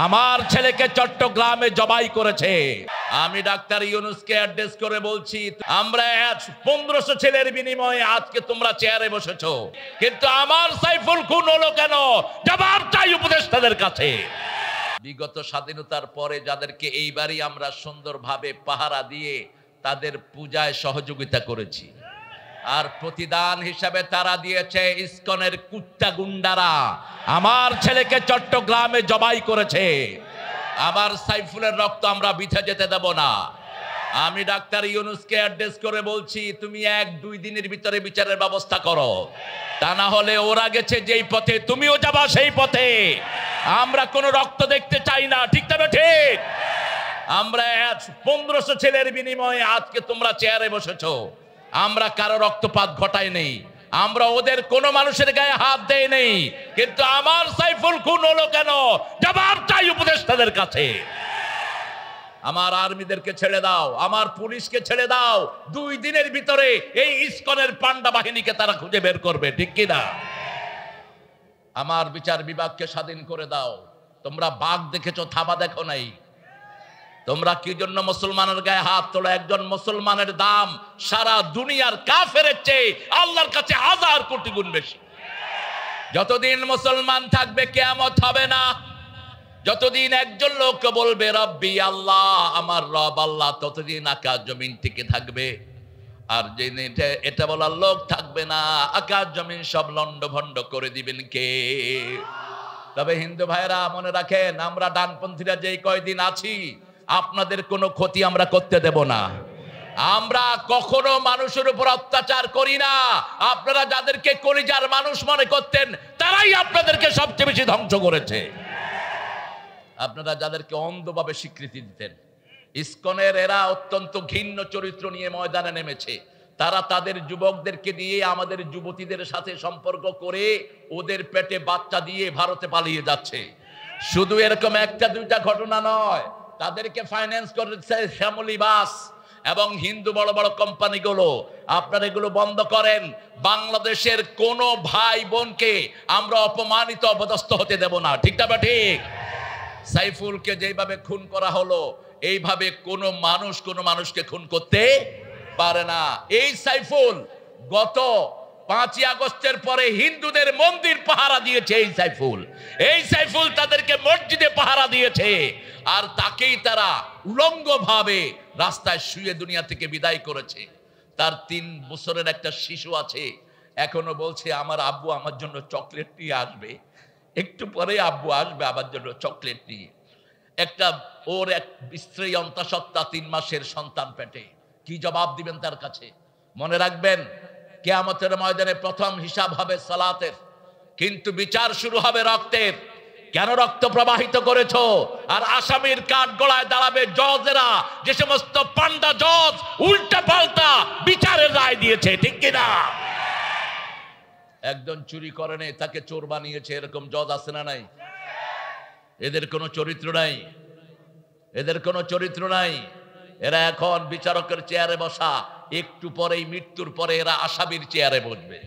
আমার ছেলেকে চট্টগ্রামে জবাই করেছে। আমি ডাক্তার ইউনূসকে অ্যাড্রেস করে বলছি, আমরা 1500 ছেলের বিনিময়ে আজকে তোমরা চেয়ারে বসেছো, কিন্তু আমার সাইফুল খুন হলো কেন? জবাব চাই উপদেষ্টাদের কাছে। বিগত স্বাধীনতার পরে যাদেরকে এইবারই আমরা সুন্দরভাবে পাহারা দিয়ে তাদের পূজায় সহযোগিতা করেছি, আর প্রতিদান হিসাবে তারা দিয়েছে ইসকনের কুত্তা গুন্ডারা আমার ছেলেকে চট্টগ্রামে জবাই করেছে। আমার সাইফুলের রক্ত আমরা বৃথা যেতে দেব না। আমি ডাক্তার ইউনূসকে অ্যাড্রেস করে বলছি, তুমি 1-2 দিনের ভিতরে বিচারের ব্যবস্থা করো, তা না হলে ওরা গেছে যেই পথে তুমিও যাবা সেই পথে। আমরা কোনো রক্ত দেখতে চাই না, ঠিক তবে ঠিক। আমরা 1500 ছেলের বিনিময়ে আজকে তোমরা চেয়ারে বসেছো, আমরা কারো রক্তপাত ঘটাই নেই, আমরা ওদের কোনো মানুষের গায়ে হাত দেই নেই, কিন্তু আমার সাইফুল খুন হলো কেন? জবাব চাই উপদেষ্টাদের কাছে। আমার আর্মিদেরকে ছেড়ে দাও, আমার পুলিশকে ছেড়ে দাও, 2 দিনের ভিতরে এই ইসকনের পান্ডা বাহিনীকে তারা খুঁজে বের করবে, ঠিক কিনা? আমার বিচার বিভাগকে স্বাধীন করে দাও। তোমরা বাঘ দেখেছো, থাবা দেখো নাই। তোমরা কি জন্য মুসলমানের গায়ে হাত তোলো? একজন মুসলমানের দাম সারা দুনিয়ার কাফেরের চেয়ে আল্লাহর কাছে 1000 কোটি গুণ বেশি। যতদিন মুসলমান থাকবে কিয়ামত হবে না। যতদিন একজন লোক বলবে রব্বি আল্লাহ, আমার রব আল্লাহ, ততদিন আকাশ জমিন টিকে থাকবে। আর যেদিন এটা বলার লোক থাকবে না, আকাশ জমিন সব লন্ডভন্ড করে দিবেন কে? তবে হিন্দু ভাইরা মনে রাখেন, আমরা ডানপন্থীরা যেই কয়দিন আছি আপনাদের কোনো ক্ষতি আমরা করতে দেব না। আমরা কখনো মানুষের উপর অত্যাচার করি না। আপনারা যাদেরকে কলিজার মানুষ মনে করতেন তারাই আপনাদেরকে সবচেয়ে বেশি ধ্বংস করেছে। আপনারা যাদেরকে অন্ধভাবে স্বীকৃতি দিতেন, ইসকনের এরা অত্যন্ত ঘৃণ্য চরিত্র নিয়ে ময়দানে নেমেছে। তারা তাদের যুবকদেরকে দিয়ে আমাদের যুবতীদের সাথে সম্পর্ক করে ওদের পেটে বাচ্চা দিয়ে ভারতে পালিয়ে যাচ্ছে। শুধু এরকম 1-2টা ঘটনা নয়, তাদেরকে ফাইন্যান্স করেছে শ্যামলী বাস এবং হিন্দু বড় বড় কোম্পানিগুলো। আপনারা এগুলো বন্ধ করেন। বাংলাদেশের কোন ভাই বোনকে আমরা অপমানিত অপদস্থ হতে দেব না, ঠিক না? ঠিক। সাইফুলকে যেভাবে খুন করা হলো, এইভাবে কোনো মানুষ কোনো মানুষকে খুন করতে পারে না। এই সাইফুল গত 5ই আগস্টের পরে হিন্দুদের মন্দির পাহারা দিয়েছে। এই সাইফুল তাদেরকে মসজিদে পাহারা দিয়েছে, আর তাকেই তারা উলঙ্গভাবে রাস্তায় শুয়ে দুনিয়া থেকে বিদায় করেছে। তার 3 বছরের একটা শিশু আছে, এখনো বলছে আমার আব্বু আমার জন্য চকলেট নিয়ে আসবে, একটু পরে আব্বু আসবে আমার জন্য চকলেট নিয়ে। ওর এক স্ত্রী অন্তঃসত্ত্বা 3 মাসের সন্তান পেটে। কি জবাব দিবেন তার কাছে? মনে রাখবেন, কিয়ামতের ময়দানে প্রথম হিসাব হবে সালাতের, কিন্তু বিচার শুরু হবে রক্তের। কেন রক্ত প্রবাহিত করেছো? আর আসামির কাঠ গলায় দাঁড়াবে জজেরা, যে সমস্ত পান্ডা জজ উল্টা পাল্টা বিচারের রায় দিয়েছে, ঠিক কিনা? একজন চুরি করেনি, তাকে চোর বানিয়েছে, এরকম জজ আছে না নাই? এদের কোনো চরিত্র নাই, এদের কোনো চরিত্র নাই। এরা এখন বিচারকের চেয়ারে বসা, একটু পরেই মৃত্যুর পরে এরা আসামির চেয়ারে বসবে,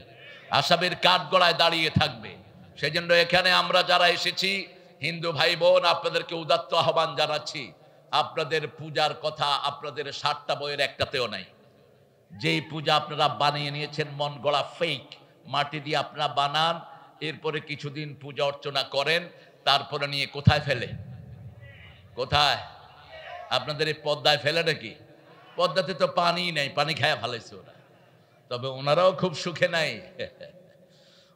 আসামির কাঠ গলায় দাঁড়িয়ে থাকবে। সেজন্য এখানে আমরা যারা এসেছি হিন্দু ভাই বোন, আপনাদেরকে উদাত্ত আহ্বান জানাচ্ছি, আপনাদের পূজার কথা আপনাদের 7টা বইয়ের একটাতেও নাই। যেই পূজা আপনারা বানিয়ে নিয়েছেন মন গড়া ফেক, মাটি দিয়ে আপনারা বানান, এরপরে কিছুদিন পূজা অর্চনা করেন, তারপরে নিয়ে কোথায় ফেলে? কোথায়? আপনাদের এই পদ্মায় ফেলে নাকি? পদ্মাতে তো পানি নেই, পানি খায় ফেলেছে ওরা। তবে ওনারাও খুব সুখে নাই।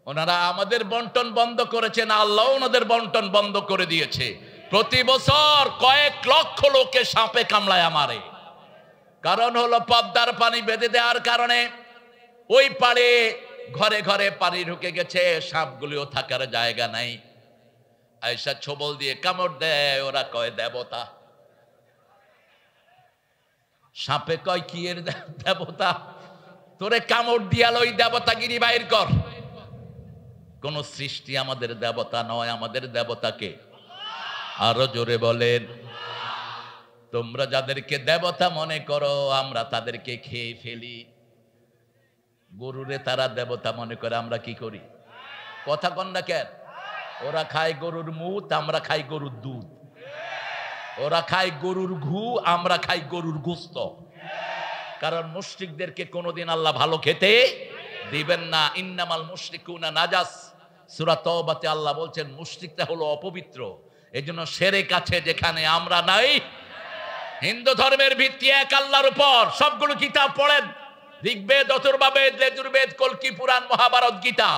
ওনারা আমাদের বন্টন বন্ধ করেছেন, আল্লাহ ওনাদের বন্টন বন্ধ করে দিয়েছে। প্রতি বছর কয়েক লক্ষ লোকে সাপে কামড়ায় আমারে। কারণ হলো পদ্মার পানি বেঁধে দেওয়ার কারণে ওই পাড়ে ঘরে ঘরে পানি ঢুকে গেছে, সাপগুলিও থাকার জায়গা নাই। আয়সা ছবল দিয়ে কামড় দেয়, ওরা কয় দেবতা। সাপে কয় কি এর দেবতা? তোরে কামড় দিয়াল, ওই দেবতাগিরি বাইর কর। কোন সৃষ্টি আমাদের দেবতা নয়, আমাদের দেবতাকে আরো জোরে বলেন। তোমরা যাদেরকে দেবতা মনে করো, আমরা তাদেরকে খেয়ে ফেলি। গরুরে তারা দেবতা মনে করে, আমরা কি করি? কথা কন না কেন? ওরা খায় গরুর মুত, আমরা খাই গরুর দুধ। ওরা খায় গরুর ঘু, আমরা খাই গরুর গোস্ত। কারণ মুশরিকদেরকে কোনোদিন আল্লাহ ভালো খেতে দিবেন না। ইন্নামাল মুশরিকুনা নাজাস, সূরা তাওবাতে আল্লাহ বলছেন মুশরিকরা হলো অপবিত্র। এজন্য শিরক আছে যেখানে আমরা নাই। হিন্দু ধর্মের ভিত্তি এক আল্লাহর উপর। সবগুলো কিতাব পড়েন, ঋগ্বেদ, অথর্ববেদ, যজুর্বেদ, কল্কি পুরাণ, মহাভারত, গীতা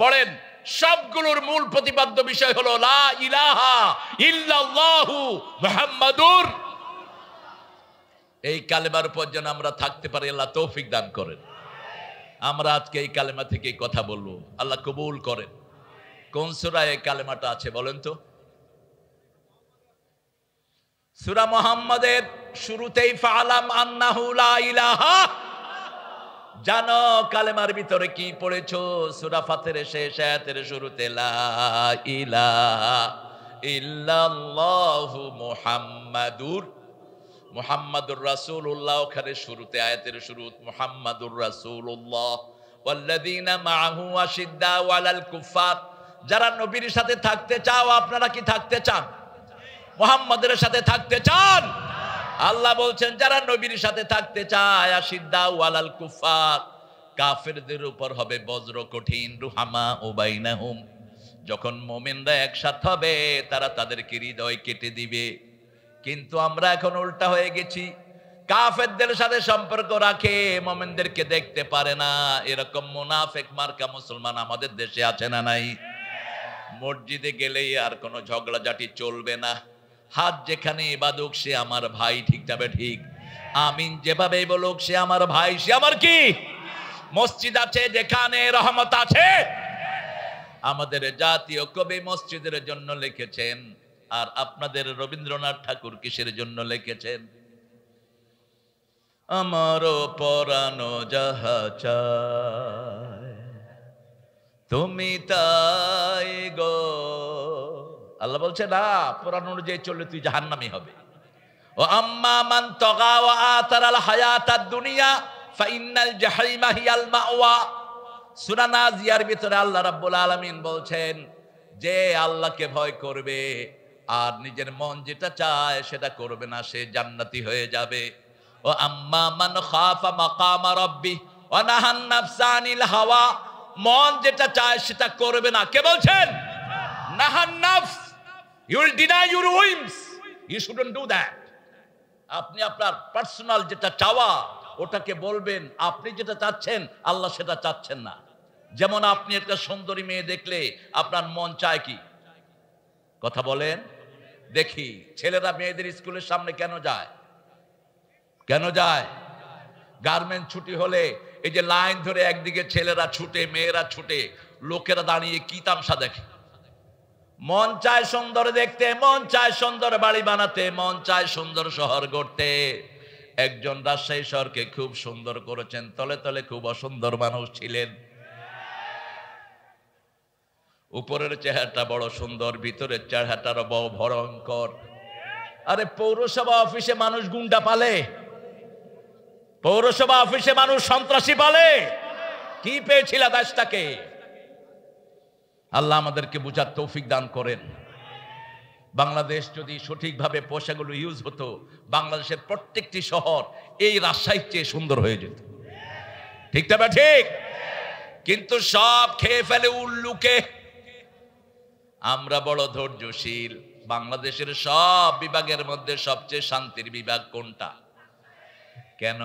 পড়েন। সবগুলোর মূল প্রতিপাদ্য বিষয় হলো লা ইলাহা ইল্লাল্লাহু মুহাম্মাদুর। এই কালেমার উপর যেন আমরা থাকতে পারি, আল্লাহ তৌফিক দান করেন। আমরা আজকে এই কালেমা থেকে কথা বলবো, আল্লাহ কবুল করেন। কোন সূরায় এই কালেমাটা আছে বলেন তো? সূরা মুহাম্মাদের শুরুতেই ফাআলাম আন্নাহু লা ইলাহা, জানো কালেমার ভিতরে কি পড়েছো? সূরা ফাতিরের শেষ আয়াতের শুরুতে লা ইলাহা ইল্লাল্লাহু মুহাম্মাদুর রাসূলুল্লাহ। ওখানে শুরুতে আয়াতের শুরু মুহাম্মাদুর রাসূলুল্লাহ ওয়াল্লাযীনা মাআহু আশিদ্দাউ আলাল কুফার। যারা নবীর সাথে থাকতে চাও, আপনারা কি থাকতে চান? মুহাম্মাদের সাথে থাকতে চান? আল্লাহ বলছেন যারা নবীর সাথে থাকতে চায়, আশিদ্দাউ আলাল কুফার, কাফেরদের উপর হবে বজ্র কঠিন, রুহামা ও বাইনাহুম। যখন মুমিনরা একসাথে হবে তারা তাদেরকে হৃদয় কেটে দিবে। কিন্তু আমরা এখন উল্টা হয়ে গেছি, কাফেরদের সাথে সম্পর্ক রাখে, মুমিনদেরকে দেখতে পারে না। এরকম মুনাফিক মার্কা মুসলমান আমাদের দেশে আছে না নাই? মসজিদে গেলেই আর কোনো ঝগড়াঝাটি চলবে না। হাত যেখানে বাদুক সে আমার ভাই, ঠিক যাবে ঠিক। আমিন যেভাবে বলুক সে আমার ভাই, সে আমার কি? মসজিদ আছে যেখানে রহমত আছে। আমাদের জাতীয় কবি মসজিদের জন্য লিখেছেন, আর আপনাদের রবীন্দ্রনাথ ঠাকুর কিসের জন্য লিখেছেন? আমারও পরানো যাহা চায় তুমি তাই গো। আল্লাহ বলছে না, পুরাণ অনুযায়ী চললে তুই জাহান্নামী হবে। ও আম্মা মান তাগা ওয়া আতারাল হায়াতাদ দুনিয়া ফাইন্নাল জাহিমা হিয়াল মাওয়া। সূরা নাজিয়ার ভিতরে আল্লাহ রাব্বুল আলামিন বলছেন যে আল্লাহকে ভয় করবে আর নিজের মন যেটা চায় সেটা করবে না, সে জান্নাতি হয়ে যাবে। ও আম্মা মান খাফা মাকামা রাব্বি ওয়া নাহান নাফসা আনিল হাওয়া, মন যেটা চায় সেটা করবে না। কে বলছেন? নাহান নাফস, you will deny your whims, you shouldn't do that. আপনি আপনার পার্সোনাল যেটা চাওয়া ওটাকে বলবেন, আপনি যেটা চাচ্ছেন আল্লাহ সেটা চাচ্ছেন না। যেমন আপনি একটা সুন্দরী মেয়ে দেখলে আপনার মন চায় কি? কথা বলেন দেখি। ছেলেরা মেয়েদের স্কুলের সামনে কেন যায়? কেন যায়? গার্মেন্ট ছুটি হলে এই যে লাইন ধরে একদিকে ছেলেরা ছুটে, মেয়েরা ছুটে, লোকেরা দাঁড়িয়ে কি তামসা দেখে। মন চায় সুন্দর দেখতে, মন চায় সুন্দর বাড়ি বানাতে, মন চায় সুন্দর শহর গড়তে। একজন রাজশাহী শহরকে খুব সুন্দর করেছেন, তলে তলে খুব অসুন্দর মানুষ ছিলেন। উপরের চেহারাটা বড় সুন্দর, ভিতরের চেহারাটা বড় ভয়ঙ্কর। আরে পৌরসভা অফিসে মানুষ গুন্ডা পালে, পৌরসভা অফিসে মানুষ সন্ত্রাসী পালে। কি পেয়েছিল দেশটাকে? আল্লাহ আমাদেরকে বুঝার তৌফিক দান করেন। বাংলাদেশ যদি সঠিকভাবে পয়সাগুলো ইউজ হতো, বাংলাদেশের প্রত্যেকটি শহর এই রাজশাহীর চেয়ে সুন্দর হয়ে যেত। ঠিক না ঠিক? কিন্তু সব খেয়ে ফেলে উল্লুকে। আমরা বড় ধৈর্যশীল। বাংলাদেশের সব বিভাগের মধ্যে সবচেয়ে শান্তির বিভাগ কোনটা? কেন?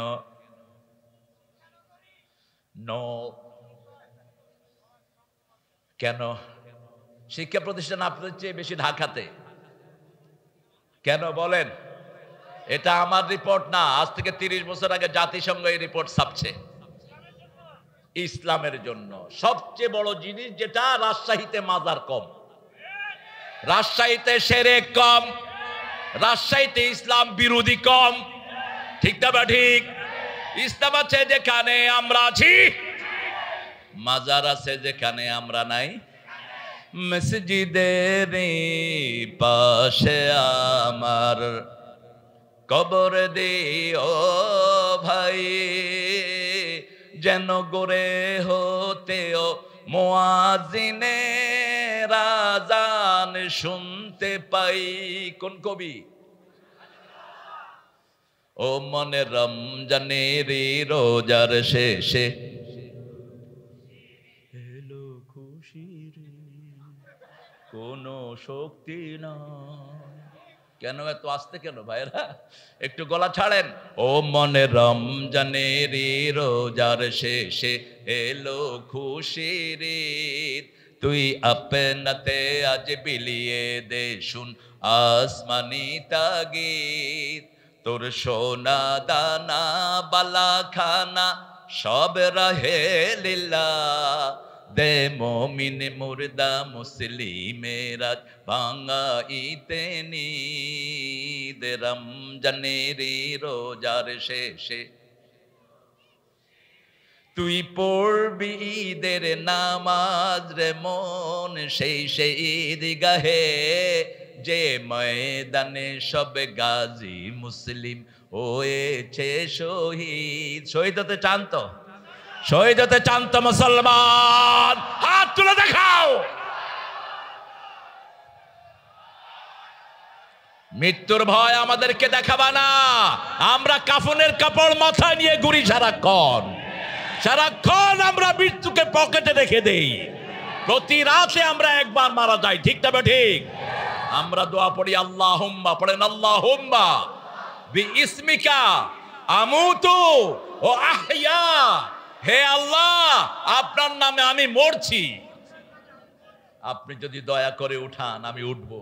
কেন? শিক্ষা প্রতিষ্ঠান আপনাদের চেয়ে বেশি ঢাকাতে। কেন বলেন? এটা আমার রিপোর্ট না, আজ থেকে 30 বছর আগে জাতিসংঘ এই রিপোর্ট ছাপছে। ইসলামের জন্য সবচেয়ে বড় জিনিস যেটা, রাজশাহীতে মাজার কম, রাজশাহীতে শিরক কম, রাজশাহীতে ইসলাম বিরোধী কম। ঠিক না ঠিক? ইসলাম আছে যেখানে আমরা আছি, মাজার আছে যেখানে আমরা নাই। মসজিদের পাশে আমার কবর দিও ভাই, যেন গোরে হতেও মুয়াজ্জিনের আযান শুনতে পাই। কোন কবি? ও মনে রমজানের রোজার শেষে এলো খুশির কোনো শক্তি না। কেন এত আসতে কেন ভাইরা? একটু গলা ছাড়েন। ও মনে রমজানের রোজার শেষে এলো খুশির, তুই আপনাতে আজ বিলিয়ে দে শুন আসমানি তাগিদ, তোর সোনা দানা বালা খানা সব রহে লীলা, দে মোমিন মুর্দা মুসলিমেরা ভাঙাইতে নিদ, রমজানের রোজার শেষে তুই পড়বি ঈদের নামাজ রে মন, সেই ঈদগাহে যে ময়দানে সব গাজী মুসলিম হয়েছে শহীদ। শহীদ হতে চান তো? শহীদ হতে চান তো মুসলমান? হাত তুলে দেখাও। মৃত্যুর ভয় আমাদেরকে দেখাবা না। আমরা কাফনের কাপড় মাথায় নিয়ে ঘুরি সারাক্ষণ। সারাক্ষণ আমরা মৃত্যুকে পকেটে রেখে দেই। প্রতি রাতে আমরা একবার মারা যাই, ঠিক না ঠিক? আমরা দোয়া পড়ি আল্লাহুম্মা, পড়েন আল্লাহুম্মা বিইসমিকা আমুতু ও আহইয়া, হে আল্লাহ আপনার নামে আমি মরছি, আপনি যদি দয়া করে উঠান আমি উঠব।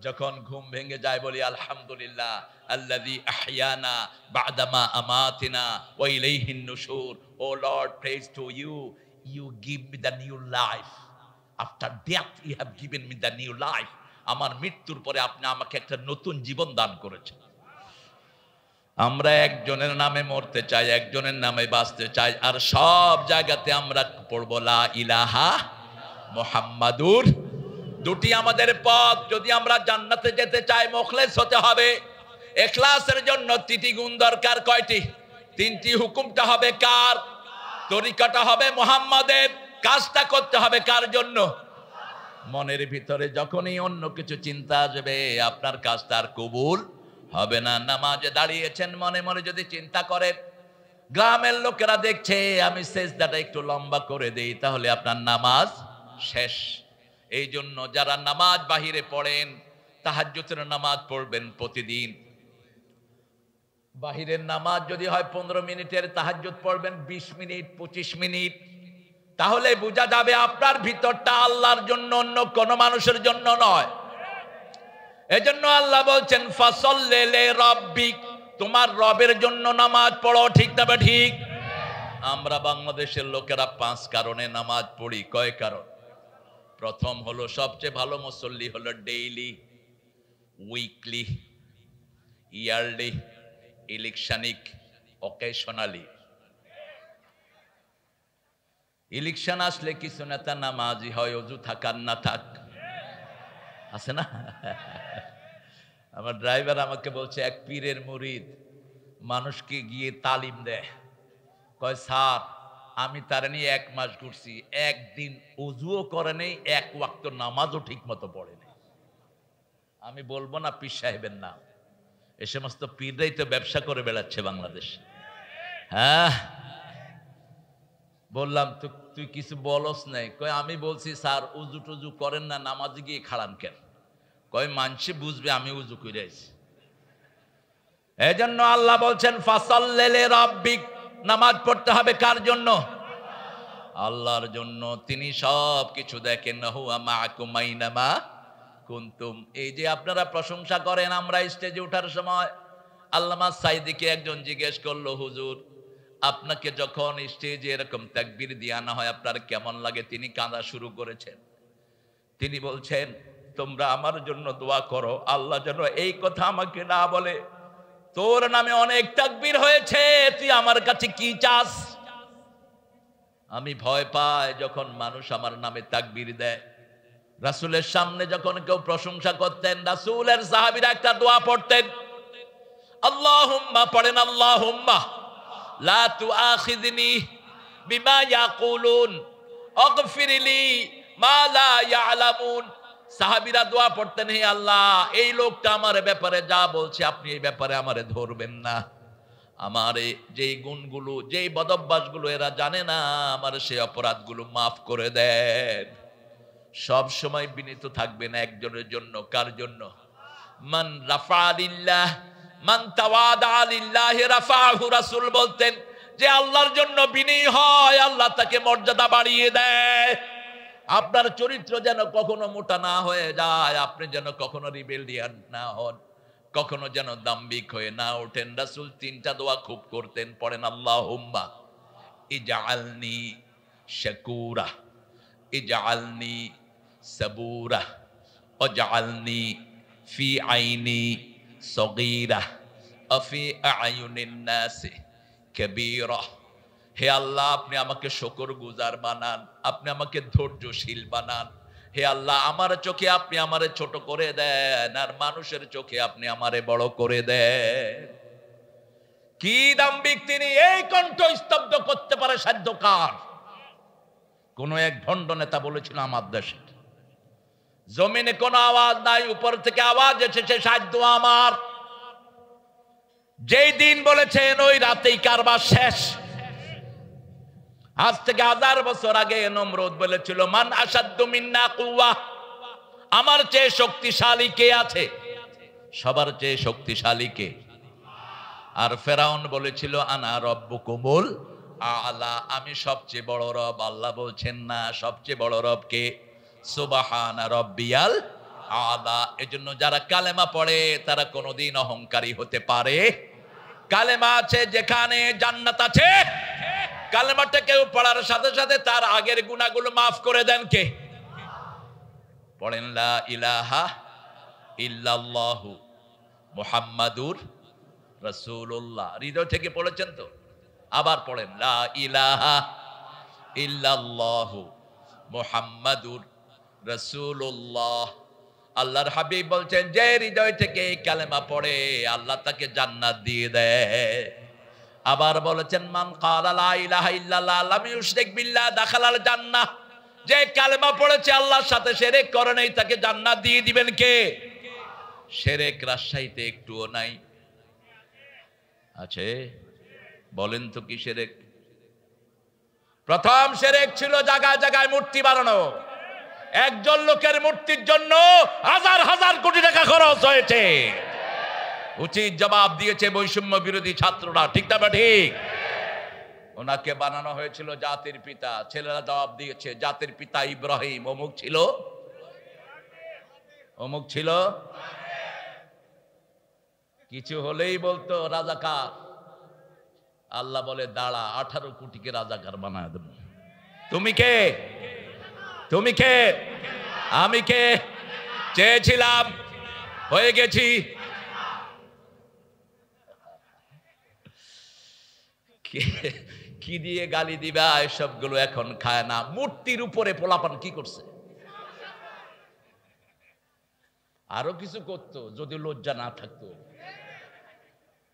যখন ঘুম ভেঙে যায় বলি আলহামদুলিল্লাহ আল্লাযী আহইয়ানা বা'দামা আমাতিনা ওয়া ইলাইহিন নুশুর। O lord, praise to you, you give me the new life. After death you have given me the new life. আমার মৃত্যুর পরে আপনি আমাকে একটা নতুন জীবন দান করেছেন। আমরা একজনের নামে মরতে চাই, একজনের নামে বাঁচতে চাই, আর সব জায়গাতে আমরা পড়ব লা ইলাহা মুহাম্মাদুর। দুটি আমাদের পথ। যদি আমরা জান্নাতে যেতে চাই মুখলেস হতে হবে। ইখলাসের জন্য তিনটি গুণ দরকার। কয়টি? তিনটি। হুকুমটা হবে কার? তরিকাটা হবে মুহাম্মাদের। কাজটা করতে হবে কার জন্য? মনের ভিতরে যখনই অন্য কিছু চিন্তা আসবে আপনার কাজটা আর কবুল হবে না। নামাজে দাঁড়িয়েছেন, মনে মনে যদি চিন্তা করেন গ্রামের লোকেরা দেখছে আমি সেজদাটা একটু লম্বা করে দেই, তাহলে আপনার নামাজ শেষ। এই জন্য যারা নামাজ বাহিরে পড়েন, তাহাজ্জুদের নামাজ পড়বেন প্রতিদিন। বাহিরের নামাজ যদি হয় 15 মিনিটের, তাহাজ্জুদ পড়বেন 20 মিনিট 25 মিনিট। তাহলে বোঝা যাবে আপনার ভিতরটা আল্লাহর জন্য, অন্য কোন মানুষের জন্য নয়। এজন্য আল্লাহ বলছেন ফাসাল্লি লিরাব্বিক, তোমার রবের জন্য নামাজ পড়ো, ঠিক না ঠিক? আমরা বাংলাদেশের লোকেরা 5 কারণে নামাজ পড়ি। কয় কারণ? প্রথম হলো সবচেয়ে ভালো মুসল্লি হলো ডেইলি, উইকলি, ইয়ারলি, ইলেকশনিক, অকেশনালি। ইলেকশন আসলে কিছু নেতা নামাজি হয়, অজু থাকার না থাক, আছে না? আমার ড্রাইভার আমাকে বলছে এক পীরের মুরিদ মানুষকে গিয়ে তালিম দেয়। কয় স্যার আমি তার নিয়ে 1 মাস ঘুরছি, একদিন অজুও করে নেই, 1 ওয়াক্ত নামাজও ঠিক মতো পড়ে নেই। আমি বলবো না পীর সাহেবের নাম, এ সমস্ত পীররাই তো ব্যবসা করে বেড়াচ্ছে বাংলাদেশ। হ্যাঁ, বললাম তুই কিছু বলস নাই? কয় আমি বলছি স্যার উজু টুজু করেন না, নামাজে গিয়ে খাড়ান কেন? কয় মানুষে বুঝবে আমি উজু করে আছি। এজন্য আল্লাহ বলছেন ফাসাল্লি লিরাব্বিক, নামাজ পড়তে হবে কার জন্য? আল্লাহর জন্য। তিনি সব কিছু দেখেন। হুয়া মাআকুম আইনামা কুনতুম। এই যে আপনারা প্রশংসা করেন, আমরা স্টেজে ওঠার সময় আল্লামা সাইদিকে একজন জিজ্ঞেস করলো, হুজুর আপনাকে যখন স্টেজে এরকম তাকবীর দিয়ে আনা হয় আপনার কেমন লাগে? তিনি কাঁদা শুরু করেছেন। তিনি বলছেন তোমরা আমার জন্য দোয়া করো, আল্লাহ যেন এই কথা আমাকে না বলে তোর নামে অনেক তাকবীর হয়েছে, তুই আমার কাছে কি চাস? আমি ভয় পাই যখন মানুষ আমার নামে তাকবীর দেয়। রাসূলের সামনে যখন কেউ প্রশংসা করতেন, রাসূলের সাহাবীরা একটা দোয়া পড়তেন, আল্লাহুম্মা, পড়েন আল্লাহুম্মা লা তুআখিযনি বিমা ইয়াকুলুন আগফিরলি মা লা ইয়ালামুন সাহাবীরা দোয়া পড়তেন, হে আল্লাহ এই লোকটা আমার ব্যাপারে যা বলছে আপনি এই ব্যাপারে আমারে ধরবেন না, আমার যেই গুণগুলো যেই বদভ্যাসগুলো এরা জানে না আমার সেই অপরাধগুলো মাফ করে দেন। সব সময় বিনীত থাকবেন একজনের জন্য। কার জন্য? মান রাফা লিল্লাহ মান তাওয়াদা লিল্লাহি রাফাহু। রাসূল বলতেন যে আল্লাহর জন্য বিনয়ী হয় আল্লাহ তাকে মর্যাদা বাড়িয়ে দেয়। আপনার চরিত্র যেন কখনো মোটা না হয়ে যায়, আপনি যেন কখনো রিবেলিয়ান না হন, কখনো যেন দাম্ভিক হয়ে না ওঠেন। রাসূল তিনটা দোয়া খুব করতেন, পড়েন আল্লাহুম্মা ইজআলনি শাকুরা, ইজআলনি সাবুরা, ওয়াজআলনি ফি আইনি সগীরা ওয়া ফি আয়ুনিন নাসি কাবীরা। হে আল্লাহ আপনি আমাকে শুকরগুজার বানান, আপনি আমাকে ধৈর্যশীল বানান। হে আল্লাহ আমার চোখে আপনি আমারে ছোট করে দেন, আর মানুষের চোখে আপনি আমারে বড় করে দেন। কি দাম্ভিক তিনি! এই কণ্ঠ স্তব্ধ করতে পারে সাধ্য কার? কোন এক ভণ্ড নেতা বলেছিল আমার দেশে জমিনে কোনো আওয়াজ নাই, উপর থেকে আওয়াজ এসেছে সাধ্য আমার। যেই দিন বলেছেন ওই রাতেই কারবার শেষ। আজ থেকে 1000 বছর আগে নমরুদ বলেছিল মান আসাদ্দু মিন্না কুওয়া, আমার চেয়ে শক্তিশালী কে আছে? সবার চেয়ে শক্তিশালী কে? আর ফেরাউন বলেছিল আনা রব্বুকুমুল আলা, আমি সবচেয়ে বড় রব। আল্লাহ বলছেন না, সবচেয়ে বড় রব কে? সুবহানা রব্বিয়াল আলা। এজন্য যারা কালেমা পড়ে তারা কোনোদিন অহংকারী হতে পারে। কালেমা আছে যেখানে জান্নাত আছে। কালেমাটা কেউ পড়ার সাথে সাথে তার আগের গুনাহগুলো মাফ করে দেন কে? পড়েন লা ইলাহা ইল্লাল্লাহু মুহাম্মাদুর রাসূলুল্লাহ। হৃদয় থেকে পড়েছেন তো? আবার পড়েন লা ইলাহা ইল্লাল্লাহু মুহাম্মাদুর রাসূলুল্লাহ। আল্লাহর হাবিব বলছেন যে হৃদয় থেকে এই কালেমা পড়ে আল্লাহ তাকে জান্নাত দিয়ে দেয়। আবার বলেছেন মান ক্বালা লা ইলাহা ইল্লাল্লাহ লাম ইউশরিক বিল্লাহ দাখালাল জান্নাহ, যে কালেমা পড়েছে আল্লাহর সাথে শিরক করে নাই তাকে জান্নাত দিয়ে দিবেন কে? শিরক রাজশাহীতে একটুও নাই। আছে? বলেন তো কি শিরক? প্রথম শিরক ছিল জায়গায় জায়গায় মূর্তি বানানো। একজন লোকের মূর্তির জন্য হাজার হাজার কোটি টাকা খরচ হয়েছে। উচিত জবাব দিয়েছে বৈষম্য বিরোধী ছাত্ররা, ঠিক না? ঠিক। ওনাকে বানানো হয়েছিল জাতির পিতা। ছেলেরা জবাব দিয়েছে জাতির পিতা ইব্রাহিম অমুক ছিল, অমুক ছিল। কিছু হলেই বলতো রাজাকার। আল্লাহ বলে দাঁড়া, 18 কোটিকে রাজাকার বানায় দেব। তুমি কে? তুমি কে? আমি কে? চেয়েছিলাম, হয়ে গেছি। কি দিয়ে গালি দিবা? এসবগুলো এখন খায় না। মূর্তির উপরে পোলাপান কি করছে? আরো কিছু করতো যদি লজ্জা না থাকতো।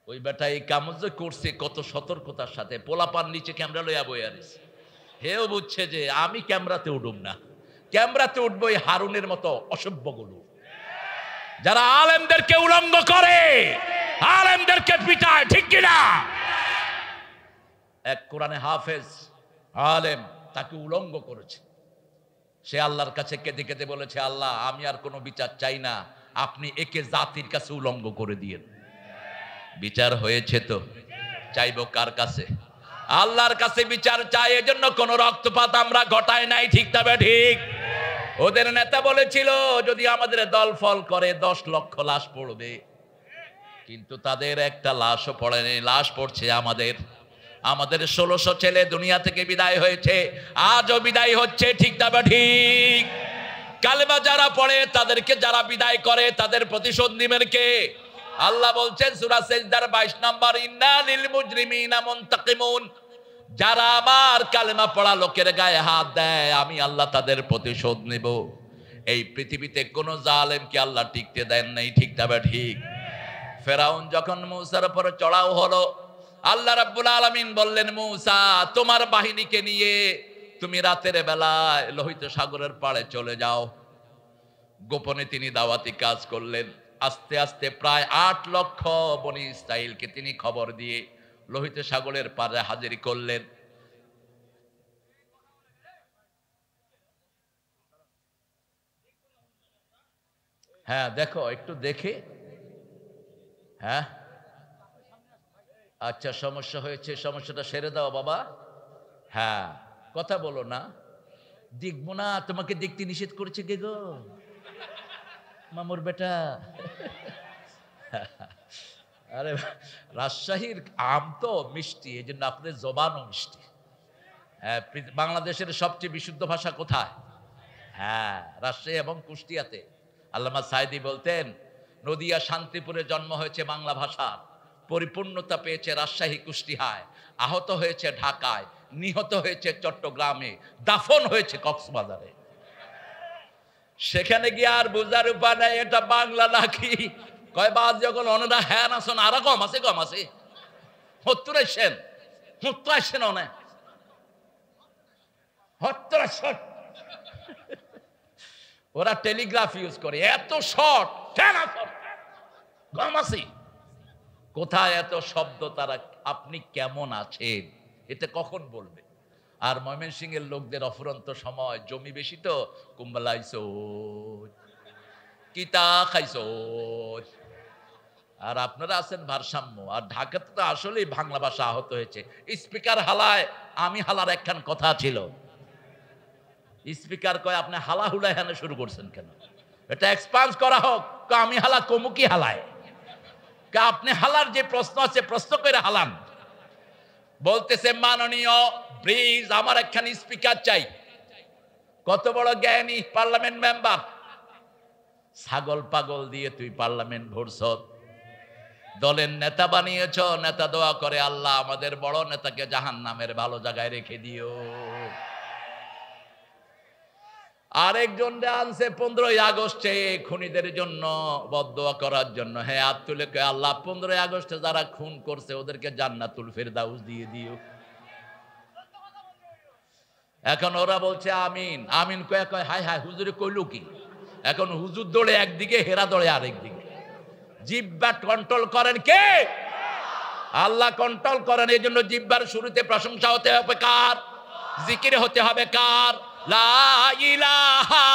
ওই বেটা এই কাম যে করছে কত সতর্কতার সাথে। পোলাপান নিচে ক্যামেরা লইয়া বইয়া রয়েছে। হেও বুঝছে যে আমি ক্যামেরাতে উঠব না, ক্যামেরাতে উঠবো এই হারুনের মতো অসভ্যগুলো যারা আলেমদেরকে উলঙ্গ করে, আলেমদেরকে পিটায়, ঠিক কিনা? এক কোরআনে হাফেজ আলেম তাকে উলঙ্গ করেছে। সে আল্লাহর কাছে কেঁদে কেঁদে বলেছে আল্লাহ আমি আর কোনো বিচার চাই না, আপনি একে জাতির কাছে উলঙ্গ করে দিয়েন। বিচার হয়েছে তো? চাইবো কার কাছে? আল্লাহর কাছে বিচার চাই। এজন্য কোন রক্তপাত আমরা ঘটাই নাই, ঠিক তবে ঠিক। ওদের নেতা বলেছিল যদি আমাদের দল ফল করে 10 লক্ষ লাশ পড়বে, কিন্তু তাদের একটা লাশও পড়েনি। লাশ পড়ছে আমাদের। 1600 ছেলে দুনিয়া থেকে বিদায় হয়েছে, আজও বিদায় হচ্ছে, ঠিক তবে ঠিক। কালেমা যারা পড়ে তাদেরকে যারা বিদায় করে তাদের প্রতিশোধ নেবেন কে? আল্লাহ বলছেন সূরা সিজদার 22 নম্বর, ইন্না লিল মুজরিমিনা মুনতাকিমুন। যারা আমার কালেমা পড়া লোকের গায়ে হাত দেয় আমি আল্লাহ তাদের প্রতিশোধ নেব। এই পৃথিবীতে কোন জালেমকে আল্লাহ টিকতে দেন নাই, ঠিক তবে ঠিক। ফেরাউন যখন মূসার উপর চড়াও হলো, আল্লাহ রাব্বুল আলামিন বললেন মূসা তোমার বাহিনীকে নিয়ে তুমি রাতের বেলায় লোহিত সাগরের পাড়ে চলে যাও। গোপনে তিনি দাওয়াতি কাজ করলেন। আস্তে আস্তে প্রায় 8 লক্ষ বনি ইসরাইলকে তিনি খবর দিয়ে লোহিত সাগরের পারে হাজির করলেন। হ্যাঁ দেখো, একটু দেখে। হ্যাঁ আচ্ছা, সমস্যা হয়েছে, সমস্যাটা সেরে দাও বাবা। হ্যাঁ, কথা বলো না। দেখবো না, তোমাকে দেখতে নিষেধ করেছে কে গো? মামুর বেটা। আরে রাজশাহীর আম তো মিষ্টি, এই জন্য আপনাদের জবানও মিষ্টি। হ্যাঁ, বাংলাদেশের সবচেয়ে বিশুদ্ধ ভাষা কোথায়? হ্যাঁ, রাজশাহী এবং কুষ্টিয়াতে। আল্লামা সাইদি বলতেন, নদিয়া শান্তিপুরে জন্ম হয়েছে বাংলা ভাষার, পরিপূর্ণতা পেয়েছে রাজশাহী কুষ্টিয়ায়, আহত হয়েছে ঢাকায়, নিহত হয়েছে চট্টগ্রামে, দাফন হয়েছে কক্সবাজারে। সেখানে গিয়ে আর বুঝার উপায় নাই এটা বাংলা নাকি। কয় বাদ যখন অনেরা হ্যাঁ আসন আরো কম আছে, কম আছে হত্তর আসেন, হত্তর আসেন অনেক হত্তর আসেন। ওরা টেলিগ্রাফ ইউজ করে, এত শর্ট কম আছে। কোথায় এত শব্দ তারা? আপনি কেমন আছেন এটা কখন বলবে? আর ময়মনসিংহের লোকদের অফুরন্ত সময়, জমি বেশি তো কুম্বালাইছো, কিতা খাইছো। আর আপনারা আছেন ভারসাম্য। আর ঢাকাতে তো আসলেই বাংলা ভাষা আহত হয়েছে। স্পিকার হালায়, আমি হালার একখান কথা ছিল, স্পিকার কয় আপনি হালা হুলাই হানে শুরু করছেন কেন? এটা এক্সপান্স করা হোক। আমি হালা কমু কি হালায়? আপনি হালার যে প্রশ্ন আছে প্রশ্ন করে হালান। বলতেছে মাননীয় ব্রিজ, আমার একখান স্পিকার চাই। কত বড় জ্ঞানী পার্লামেন্ট মেম্বার। ছাগল পাগল দিয়ে তুই পার্লামেন্ট ভরছ, দলের নেতা বানিয়েছ। নেতা দোয়া করে, আল্লাহ আমাদের বড় নেতাকে জাহান্নামের ভালো জায়গায় রেখে দিও। আরেকজন আনছে 15ই আগস্টে খুনিদের জন্য বদদোয়া করার জন্য। হ্যাঁ, হাত তুলে কয়, আল্লাহ 15ই আগস্টে যারা খুন করছে ওদেরকে জান্নাতুল ফেরদাউস দিয়ে দিও। এখন ওরা বলছে আমিন আমিন কয়ে কয় হায় হায়, হুজুরে কইলো কি? এখন হুজুর দৌড়ে একদিকে, হেরা দৌড়ে আরেকদিকে। জিহ্বা কন্ট্রোল করেন কে? আল্লাহ কন্ট্রোল করেন। এই জন্য জিহ্বার শুরুতে প্রশংসা হতে হবে কার? জিকির হতে হবে কার? লা ইলাহা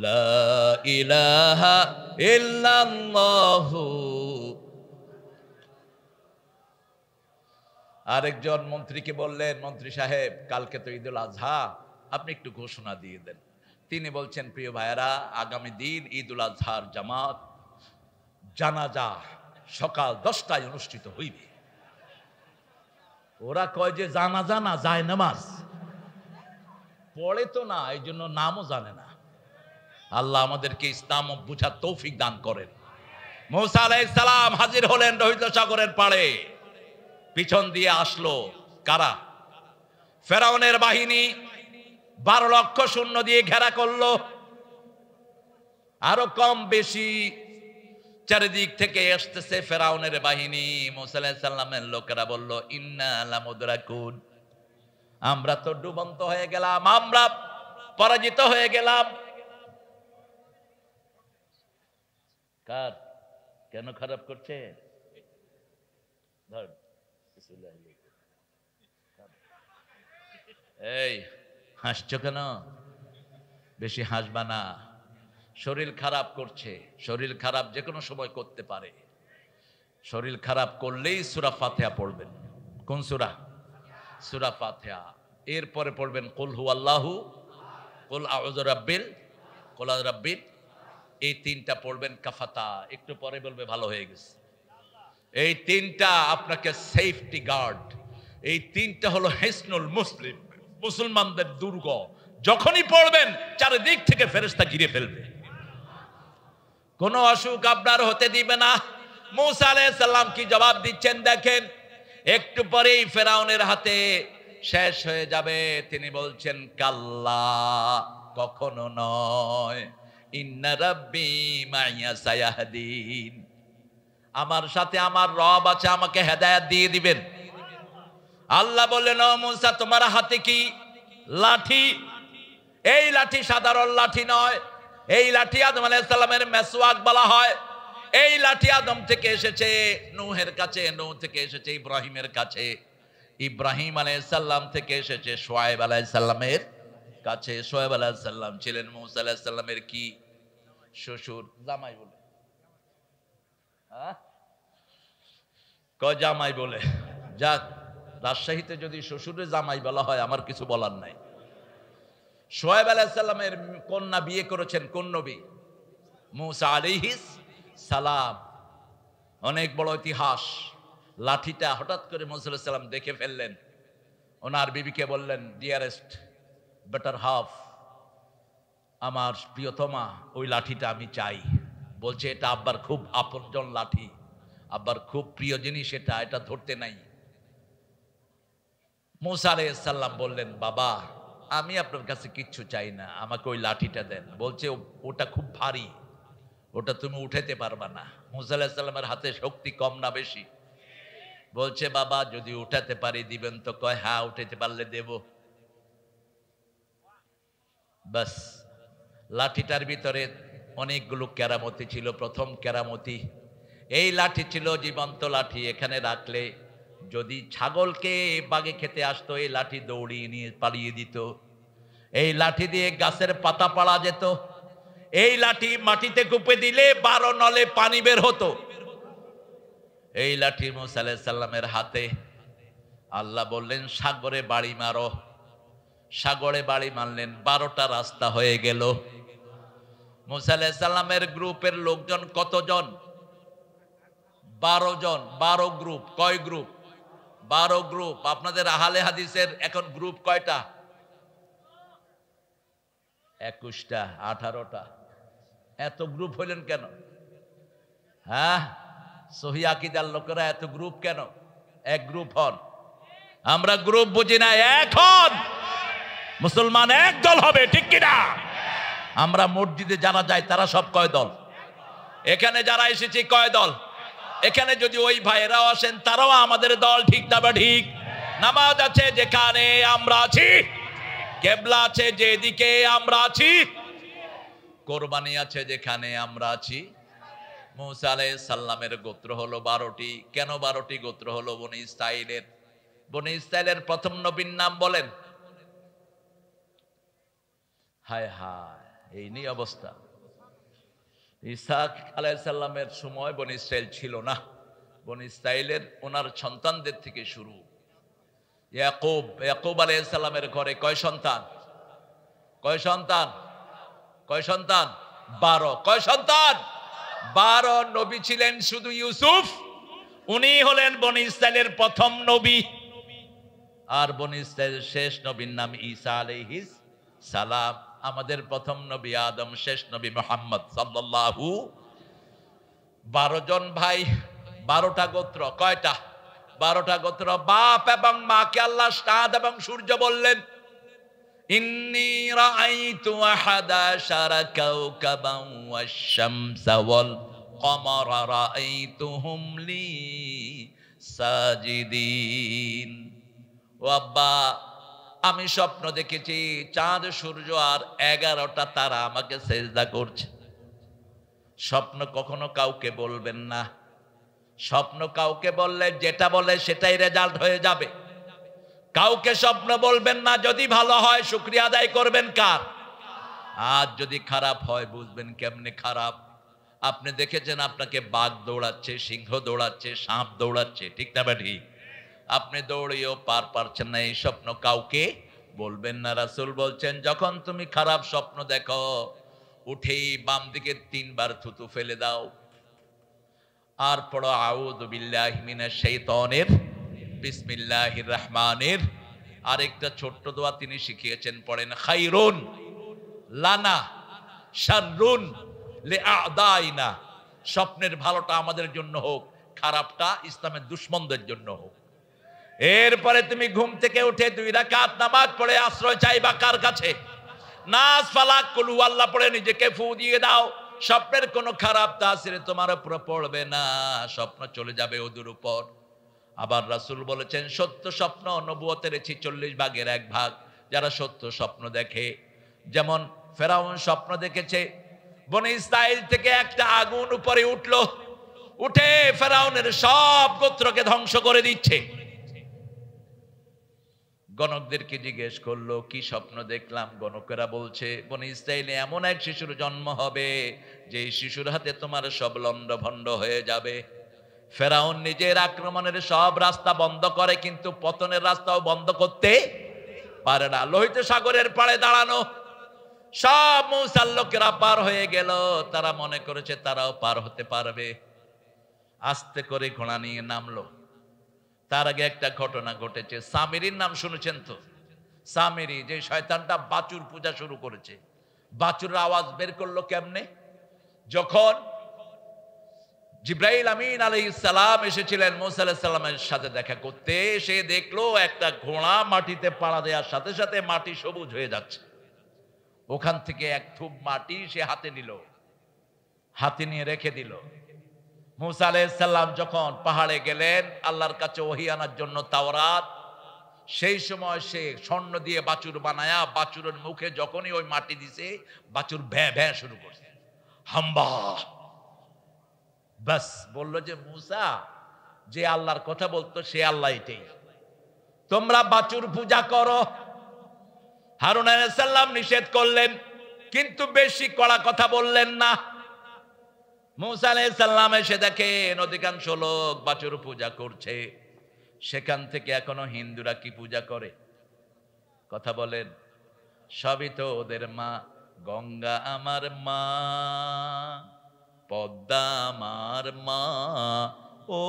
লা ইলাহা ইল্লাল্লাহু। আরেকজন মন্ত্রীকে বললেন, মন্ত্রী সাহেব কালকে তো ঈদুল আজহা, আপনি একটু ঘোষণা দিয়ে দেন। তিনি বলছেন, প্রিয় ভাইয়েরা, আগামী দিন ঈদুল আজহার জামাত জানাজা সকাল 10টায় অনুষ্ঠিত হইবে। ওরা কয় যে জানাজা না, যায় নামাজ পড়ে তো না, এই জন্য নামও জানে না। আল্লাহ আমাদেরকে ইসলাম বুঝার তৌফিক দান করেন। মুসা আলাইহিস সালাম হাজির হলেন লোহিত সাগরের পাড়ে। পিছন দিয়ে আসলো কারা? ফেরাউনের বাহিনী। 12 লক্ষ সৈন্য দিয়ে ঘেরা করলো। আরো কম বেশি চারিদিক থেকে আসতেছে ফেরাউনের বাহিনী। মুসা আলাইহিস সালামের লোকেরা বলল, ইন্না লামুদরাকুন, আমরা তো ডুবন্ত হয়ে গেলাম, আমরা পরাজিত হয়ে গেলাম। কার কেন খারাপ করছে? এই হাসছো কেন? বেশি হাসবা না। শরীর খারাপ করছে। শরীর খারাপ যে কোনো সময় করতে পারে। শরীর খারাপ করলেই সূরা ফাতিহা পড়বেন। কোন সূরা? সূরা ফাতিহা। এরপরে পড়বেন কুল হুয়াল্লাহু, কুল আউযু রাব্বিল, কুল আউযু রাব্বিল। এই 3টা পড়বেন কাফাতা। একটু পরে বলবে ভালো হয়ে গেছে। এই 3টা আপনাকে সেফটি গার্ড। এই 3টা হলো হিসনুল মুসলিম, মুসলমানদের দুর্গ। যখনই পড়বেন চারিদিক থেকে ফেরেশতা ঘিরে ফেলবে, কোনো অসুখ আপনার হতে দিবে না। মুসা আলাইহিস সালাম কি জবাব দিচ্ছেন দেখেন। একটু পরেই ফেরাউনের হাতে শেষ হয়ে যাবে। তিনি বলছেন, কাল্লা, কখনো নয়, ইন্না রাব্বি মাইয়া সায়াহদিন, আমার সাথে আমার রব আছে, আমাকে হেদায়েত দিয়ে দিবেন। আল্লাহ বললেন, ও মুসা তোমার হাতে কি? লাঠি। এই লাঠি সাধারণ লাঠি নয়, এই লাঠি আদম আলাইহিস সালামের মেসওয়াক বলা হয়। এই লাঠি আদম থেকে এসেছে নূহের কাছে, নূহ থেকে এসেছে ইব্রাহিমের কাছে, ইব্রাহিম আলাইহিস সালাম থেকে এসেছে শুআয়ব আলাইহিস সালামের কাছে। শুআয়ব আলাইহিস সালাম ছিলেন মূসা আলাইহিস সালামের কি শ্বশুর, জামাই বলে, কয় জামাই বলে, যাক রাজশাহীতে যদি শ্বশুরের জামাই বলা হয় আমার কিছু বলার নাই। শুআয়ব আলাইহিস সালামের কন্যা বিয়ে করেছেন কোন নবী? মূসা আলাইহিস সালাম। অনেক বড় ইতিহাস। লাঠিটা হঠাৎ করে মূসা আলাইহিস সালাম দেখে ফেললেন। ওনার বিবিকে বললেন, ডিয়ারেস্ট, বেটার হাফ, আমার প্রিয়তমা, ওই লাঠিটা আমি চাই। বলছে এটা আব্বার খুব আপনজন লাঠি, আব্বার খুব প্রিয় জিনিস, এটা ধরতে নাই। মূসা আলাইহিস সালাম বললেন, বাবা আমি আপনার কাছে কিচ্ছু চাই না, আমাকে ওই লাঠিটা দেন। বলছে ওটা খুব ভারী, ওটা তুমি উঠাতে পারবা না। মূসা আলাইহিস সালামের হাতে শক্তি কম না বেশি? বলছে বাবা যদি উঠাতে পারি দিবেন তো? কয় হ্যাঁ, উঠাতে পারলে দেব। বাস, লাঠিটার ভিতরে অনেকগুলো কেরামতি ছিল। প্রথম কেরামতি, এই লাঠি ছিল জীবন্ত লাঠি। এখানে রাখলে যদি ছাগলকে বাগে খেতে আসতো, এই লাঠি দৌড়িয়ে নিয়ে পালিয়ে দিত। এই লাঠি দিয়ে গাছের পাতা পাড়া যেত। এই লাঠি মাটিতে কুপে দিলে 12 নলে পানি বের হতো। এই লাঠি মূসা আলাইহিস সালামের হাতে। আল্লাহ বললেন সাগরে বাড়ি মারো। সাগরে বাড়ি মারলেন, 12টা রাস্তা হয়ে গেল। মূসা আলাইহিস সালামের গ্রুপের লোকজন কতজন? 12 জন। 12 গ্রুপ। কয় গ্রুপ? 12 গ্রুপ। আপনাদের আহলে হাদিসের এখন গ্রুপ কয়টা? 21টা, 18টা। এত গ্রুপ হইলেন কেন? হ্যাঁ, সহিহ আকীদার লোকেরা এত গ্রুপ কেন? এক গ্রুপ হন। আমরা গ্রুপ বুঝি না, এক হন। মুসলমান এক দল হবে, ঠিক কিনা? আমরা মসজিদে যারা যাই তারা সব কয় দল? এখানে যারা এসেছি কয় দল? এখানে যদি ওই ভাইয়েরাও আসেন তারাও আমাদের দল, ঠিক না বা ঠিক? নামাজ আছে যেখানে আমরা আছি, কিবলা আছে যেদিকে আমরা আছি, কোরবানি আছে যেখানে আমরা আছি। মূসা আলাইহিস সালামের গোত্র হলো 12টি। কেন 12টি গোত্র হলো? বনি ইসরাইলের। বনি ইসরাইলের প্রথম নবীর নাম বলেন। হায় হায়, এই নিয়ে অবস্থা। ঈসা আলাইহিস সালামের সময় বনি ইসরাইল ছিল না। বনি ইসরাইলের ওনার সন্তানদের থেকে শুরু। ইয়াকুব আলাইহিস সালামের ঘরে কয় সন্তান? কয় সন্তান? কয় সন্তান? 12। কয় সন্তান? 12। নবী ছিলেন শুধু ইউসুফ, উনি হলেন বনি ইসরাইলের প্রথম নবী। আর বনি ইসরাইলের শেষ নবীর নাম ঈসা আলাইহিস সালাম। আমাদের প্রথম নবী আদম, শেষ নবী মুহাম্মদ সাল্লাল্লাহু। 12 জন ভাই, 12টা গোত্র। কয়টা? 12টা গোত্র। বাপ এবং মাকে আল্লাহ চাঁদ এবং সূর্য বললেন, ইন্নী রাআইতু আহাদা আশারা কাওকাবান ওয়াশ-শামসা ওয়াল কমারা রাআইতুহুম লি সাজিদিন। ও আব্বা, আমি স্বপ্ন দেখেছি চাঁদ, সূর্য আর 11টা তারা আমাকে সেজদা করছে। স্বপ্ন কখনো কাউকে বলবেন না। স্বপ্ন কাউকে বললে যেটা বলে সেটাই রেজাল্ট হয়ে যাবে। কাউকে স্বপ্ন বলবেন না। যদি ভালো হয় শুকরিয়া আদায় করবেন কার? আর যদি খারাপ হয় বুঝবেন কেমনে খারাপ। আপনি দেখেছেন আপনাকে বাঘ দৌড়াচ্ছে, সিংহ দৌড়াচ্ছে, সাপ দৌড়াচ্ছে, ঠিক না ঠিক? আপনি দৌড়িয়েও পার পারছেন না, এই স্বপ্ন কাউকে বলবেন না। রাসূল বলছেন যখন তুমি খারাপ স্বপ্ন দেখো, উঠেই বাম দিকে 3 বার থুতু ফেলে দাও, আর পড়ো আউযু বিল্লাহি মিনাশ শাইতানির বিসমিল্লাহির রহমানির। আরেকটা ছোট্ট দোয়া তিনি শিখিয়েছেন, পড়েন খায়রুন লানা শাররুন লিআদাইনা। স্বপ্নের ভালোটা আমাদের জন্য হোক, খারাপটা ইসলামের দুশমনদের জন্য হোক। এরপরে তুমি ঘুম থেকে উঠে 2 রাকাত নামাজ পড়ে আশ্রয় চাইবা কার কাছে? নাস ফালাক কুল হুয়াল্লাহ পড়ে নিজেকে ফু দিয়ে দাও। স্বপ্নের কোনো খারাপ তাসির তোমার উপর পড়বে না, স্বপ্ন চলে যাবে ওদের উপর। আবার রাসূল বলেছেন সত্য স্বপ্ন নবুয়তের 46 ভাগের 1 ভাগ, যারা সত্য স্বপ্ন দেখে। যেমন ফেরাউন স্বপ্ন দেখেছে বনি ইসরাইল থেকে একটা আগুন উপরে উঠলো, উঠে ফেরাউনের সব গোত্রকে ধ্বংস করে দিচ্ছে। গণকদেরকে জিজ্ঞেস করলো কি স্বপ্ন দেখলাম? গণকেরা বলছে বনি ইসরাইলে এমন এক শিশুর জন্ম হবে যে শিশুর হাতে তোমার সব লন্ডভন্ড হয়ে যাবে। ফেরাউন নিজের আক্রমণের সব রাস্তা বন্ধ করে, কিন্তু পতনের রাস্তাও বন্ধ করতে পারে না। লোহিত সাগরের পাড়ে দাঁড়ানো সব মূসার লোকেরা পার হয়ে গেল, তারা মনে করেছে তারাও পার হতে পারবে। আস্তে করে ঘোড়া নিয়ে নামলো। তার আগে একটা ঘটনা ঘটেছে। সামিরির নাম শুনেছেন তো? সামিরি, যে শয়তানটা বাছুর পূজা শুরু করেছে। বাছুরের আওয়াজ বের করলো কেমনে? যখন জিব্রাইল আমিন আলাইহিস সালাম এসেছিলেন মুসা আলাইহিস সালামের সাথে দেখা করতে, সে দেখলো একটা ঘোড়া মাটিতে পাড়া দেওয়ার সাথে সাথে মাটি সবুজ হয়ে যাচ্ছে। ওখান থেকে এক থুপ মাটি সে হাতে নিল, হাতে নিয়ে রেখে দিল। মুসা আলাইহিস সালাম যখন পাহাড়ে গেলেন আল্লাহর কাছে ওহী আনার জন্য তাওরাত, সেই সময় সে স্বর্ণ দিয়ে বাছুর বানায়া বাছুরের মুখে যখনই ওই মাটি দিছে, বাছুর ভ্যাঁ ভ্যাঁ শুরু করছে, হাম্বা। বাস বললো যে মুসা যে আল্লাহর কথা বলতো সে আল্লাহ এটাই, তোমরা বাছুর পূজা করো। হারুন আলাইহিস সালাম নিষেধ করলেন, কিন্তু বেশি কড়া কথা বললেন না। মুসা আলাইহিস সালাম এসে দেখেন অধিকাংশ লোক বাছুর পূজা করছে। সেখান থেকে এখনো হিন্দুরা কি পূজা করে? কথা বলেন। সবই তো ওদের মা। গঙ্গা আমার মা, পদ্মা আমার মা, ও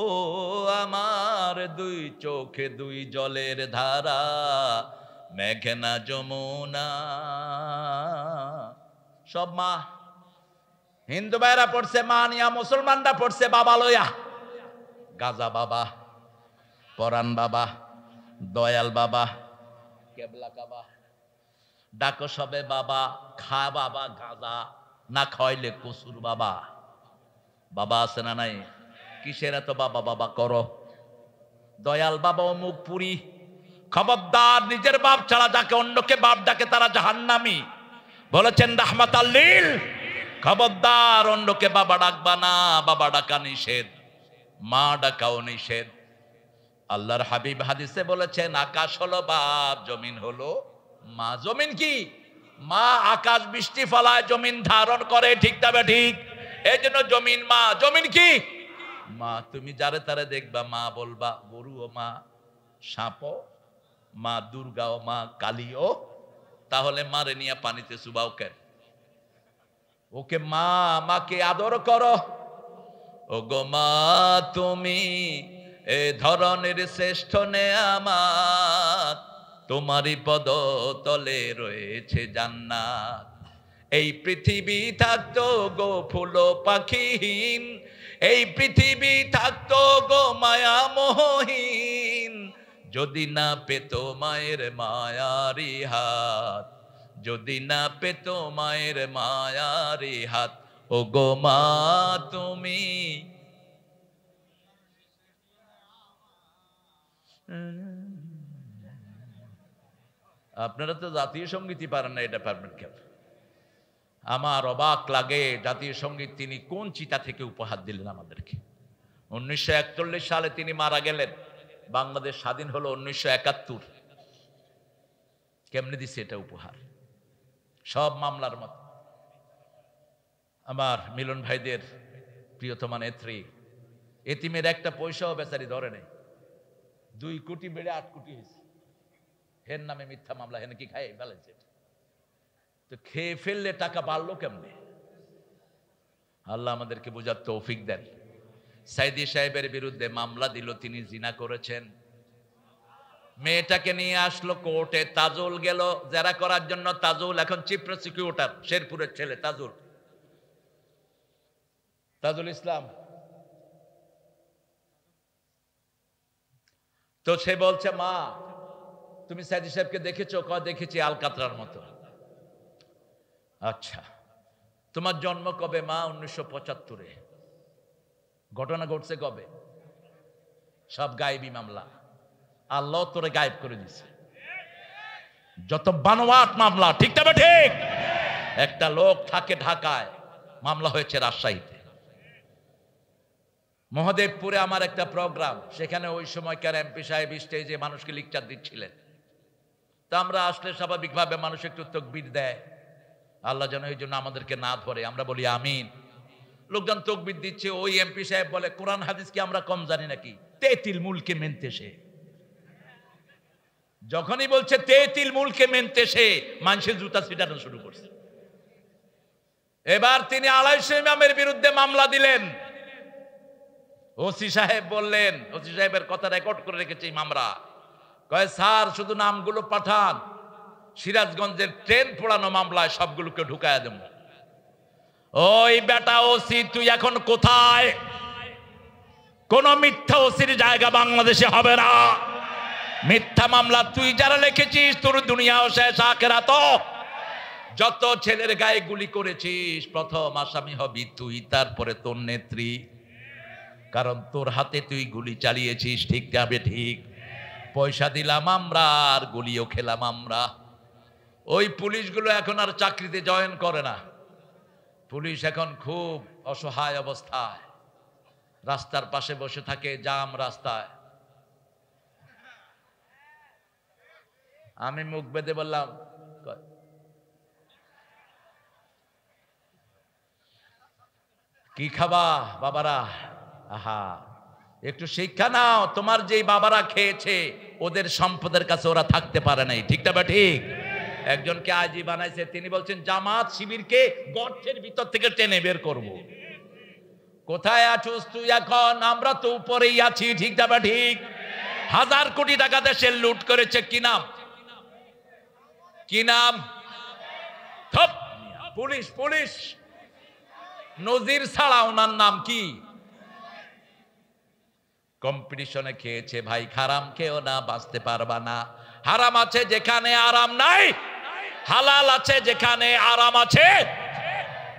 আমার দুই চোখে দুই জলের ধারা, মেঘনা যমুনা, সব মা। হিন্দু ভাইরা পড়ছে মা নিয়া, মুসলমানরা পড়ছে বাবা লইয়া। গাজা বাবা, পরাণ বাবা, দয়াল বাবা, কেবলা কাবা, ডাকো সবে বাবা, খা বাবা গাজা, না খাইলে কসুর বাবা। বাবা আছে না নাই? কিসের এত বাবা বাবা করো? দয়াল বাবা ও মুখ পুরি। খবরদার, নিজের বাপ ছাড়া যাকে অন্যকে বাপ ডাকে তারা জাহান্নামী। বলেছেন রাহমাতাল লিল। খবরদার, অন্যকে বাবা ডাকবা না, বাবা ডাকা নিষেধ, মা ডাকাও নিষেধ। আল্লাহর হাবিব হাদিসে বলেছেন আকাশ হলো বাপ, জমিন হলো মা। জমিন কি? মা। আকাশ বৃষ্টি ফলায়, জমিন ধারণ করে, ঠিক তবে ঠিক। এই জন্য জমিন মা। জমিন কি? মা। তুমি যারে তারে দেখবা মা বলবা, গরুও মা, সাপও মা, দুর্গাও মা, কালীও। তাহলে মারে নিয়ে পানিতে চুবাও কেন? ওকে মা, মাকে আদর করো। ও গো মা তুমি এ ধরনের শ্রেষ্ঠ নেয়ামত, তোমারই পদ তলে রয়েছে জান্নাত। এই পৃথিবী থাকতো গো ফুল পাখিহীন, এই পৃথিবী থাকতো গো মায়া মোহহীন, যদি না পেত মায়ের মায়ারি হাত, যদি না পেত মায়ের মায়ারি হাত। ও গো মা তুমি। আপনারা তো জাতীয় সঙ্গীতই পারেন না, এটা পারবেন কেন? আমার অবাক লাগে জাতীয় সঙ্গীত তিনি কোন চিতা থেকে উপহার দিলেন আমাদেরকে। 1941 সালে তিনি মারা গেলেন। বাংলাদেশ স্বাধীন হলো 1971। কেমনে দিছে এটা উপহার? সব মামলার মত। আমার মিলন ভাইদের প্রিয়তমা নেত্রী, এতিমের একটা পয়সাও বেচারি ধরে নেই। 2 কোটি বেড়ে 8 কোটি হয়েছে। হের নামে মিথ্যা মামলা, হেন কি খাই ফেলেছে। তো খেয়ে ফেললে টাকা বাড়লো কেমনে? আল্লাহ আমাদেরকে বোঝার তৌফিক দেন। সাইদি সাহেবের বিরুদ্ধে মামলা দিল, তিনি জিনা করেছেন। মেয়েটাকে নিয়ে আসলো কোর্টে, তাজুল গেল জেরা করার জন্য। তাজুল এখন চিফ প্রসিকিউটর, শেরপুরের ছেলে তাজুল, তাজুল ইসলাম। তো সে বলছে মা তুমি সাইদি সাহেবকে দেখেছো? কয় দেখেছি, আলকাতরার মতো। আচ্ছা, তোমার জন্ম কবে? মা 1975-এ। ঘটনা ঘটছে কবে? সব গায়েবী মামলা। আল্লাহ তোরে গায়েব করে দিছে। যত বানোয়াট মামলা, ঠিক তবে ঠিক। একটা লোক থাকে ঢাকায়, মামলা হয়েছে রাজশাহীতে। মহদেবপুরে আমার একটা প্রোগ্রাম, সেখানে ওই সময়কার এমপি সাহেব স্টেজে মানুষকে লেকচার দিচ্ছিলেন। তা আমরা আসলে স্বাভাবিকভাবে মানুষ একটু তাকবীর দেয়, আল্লাহ যেন এই জন্য আমাদেরকে না ধরে, আমরা বলি আমিন। লোকজন তাকবীর দিচ্ছে, ওই এমপি সাহেব বলে কোরআন হাদিস কি আমরা কম জানি নাকি? তেতিল মুলকে মেনতে সে। যখনই বলছে তেতিল মুলকে মেনতে সে, মানুষের জুতা ছিটানো শুরু করছে। এবার তিনি আলাইশ ইমামের বিরুদ্ধে মামলা দিলেন। ওসি সাহেব বললেন, ওসি সাহেবের কথা রেকর্ড করে রেখেছি মামলা, কয় স্যার শুধু নামগুলো পাঠান, সিরাজগঞ্জের ট্রেন পোড়ানো মামলায় সবগুলোকে ঢুকায় দেব। ওই বেটা ওসি, তুই এখন কোথায়? কোন মিথ্যা ওসির জায়গা বাংলাদেশে হবে না। মিথ্যা মামলা তুই যারা লিখেছিস, তোর দুনিয়াও শেষ, আখিরাতও। যত ছেলের গায়ে গুলি করেছিস, প্রথম আসামি হবি তুই, তারপরে তোর নেত্রী। কারণ তোর হাতে তুই গুলি চালিয়েছিস, ঠিক যাবে ঠিক। পয়সা দিলাম আমরা, আর গুলিও খেলাম আমরা। ওই পুলিশগুলো এখন আর চাকরিতে জয়েন করে না। পুলিশ এখন খুব অসহায় অবস্থায়, রাস্তার পাশে বসে থাকে, জাম রাস্তায়। আমি মুখ বেঁধে বললাম, কি খাবা বাবারা? আহা, একটু শিক্ষা নাও। তোমার যেই বাবারা খেয়েছে, ওদের সম্পদের কাছে ওরা থাকতে পারে নাই, ঠিক না? ঠিক। একজনকে আইজি বানাইছে, তিনি বলছেন জামাত শিবিরকে গর্তের ভিতর থেকে টেনে বের করব। কোথায় আছিস তুই এখন? আমরা তো উপরেই আছি, ঠিক না? ঠিক। 1000 কোটি টাকা দেশে লুট করেছে, কি নাম? কি নাম? পুলিশ। পুলিশ নজির ছাড়া ওনার নাম কি? কম্পিটিশনে খেয়েছে ভাই, হারাম খেও না, বাঁচতে পারবা না। হারাম আছে যেখানে আরাম নাই, হালাল আছে যেখানে আরাম আছে।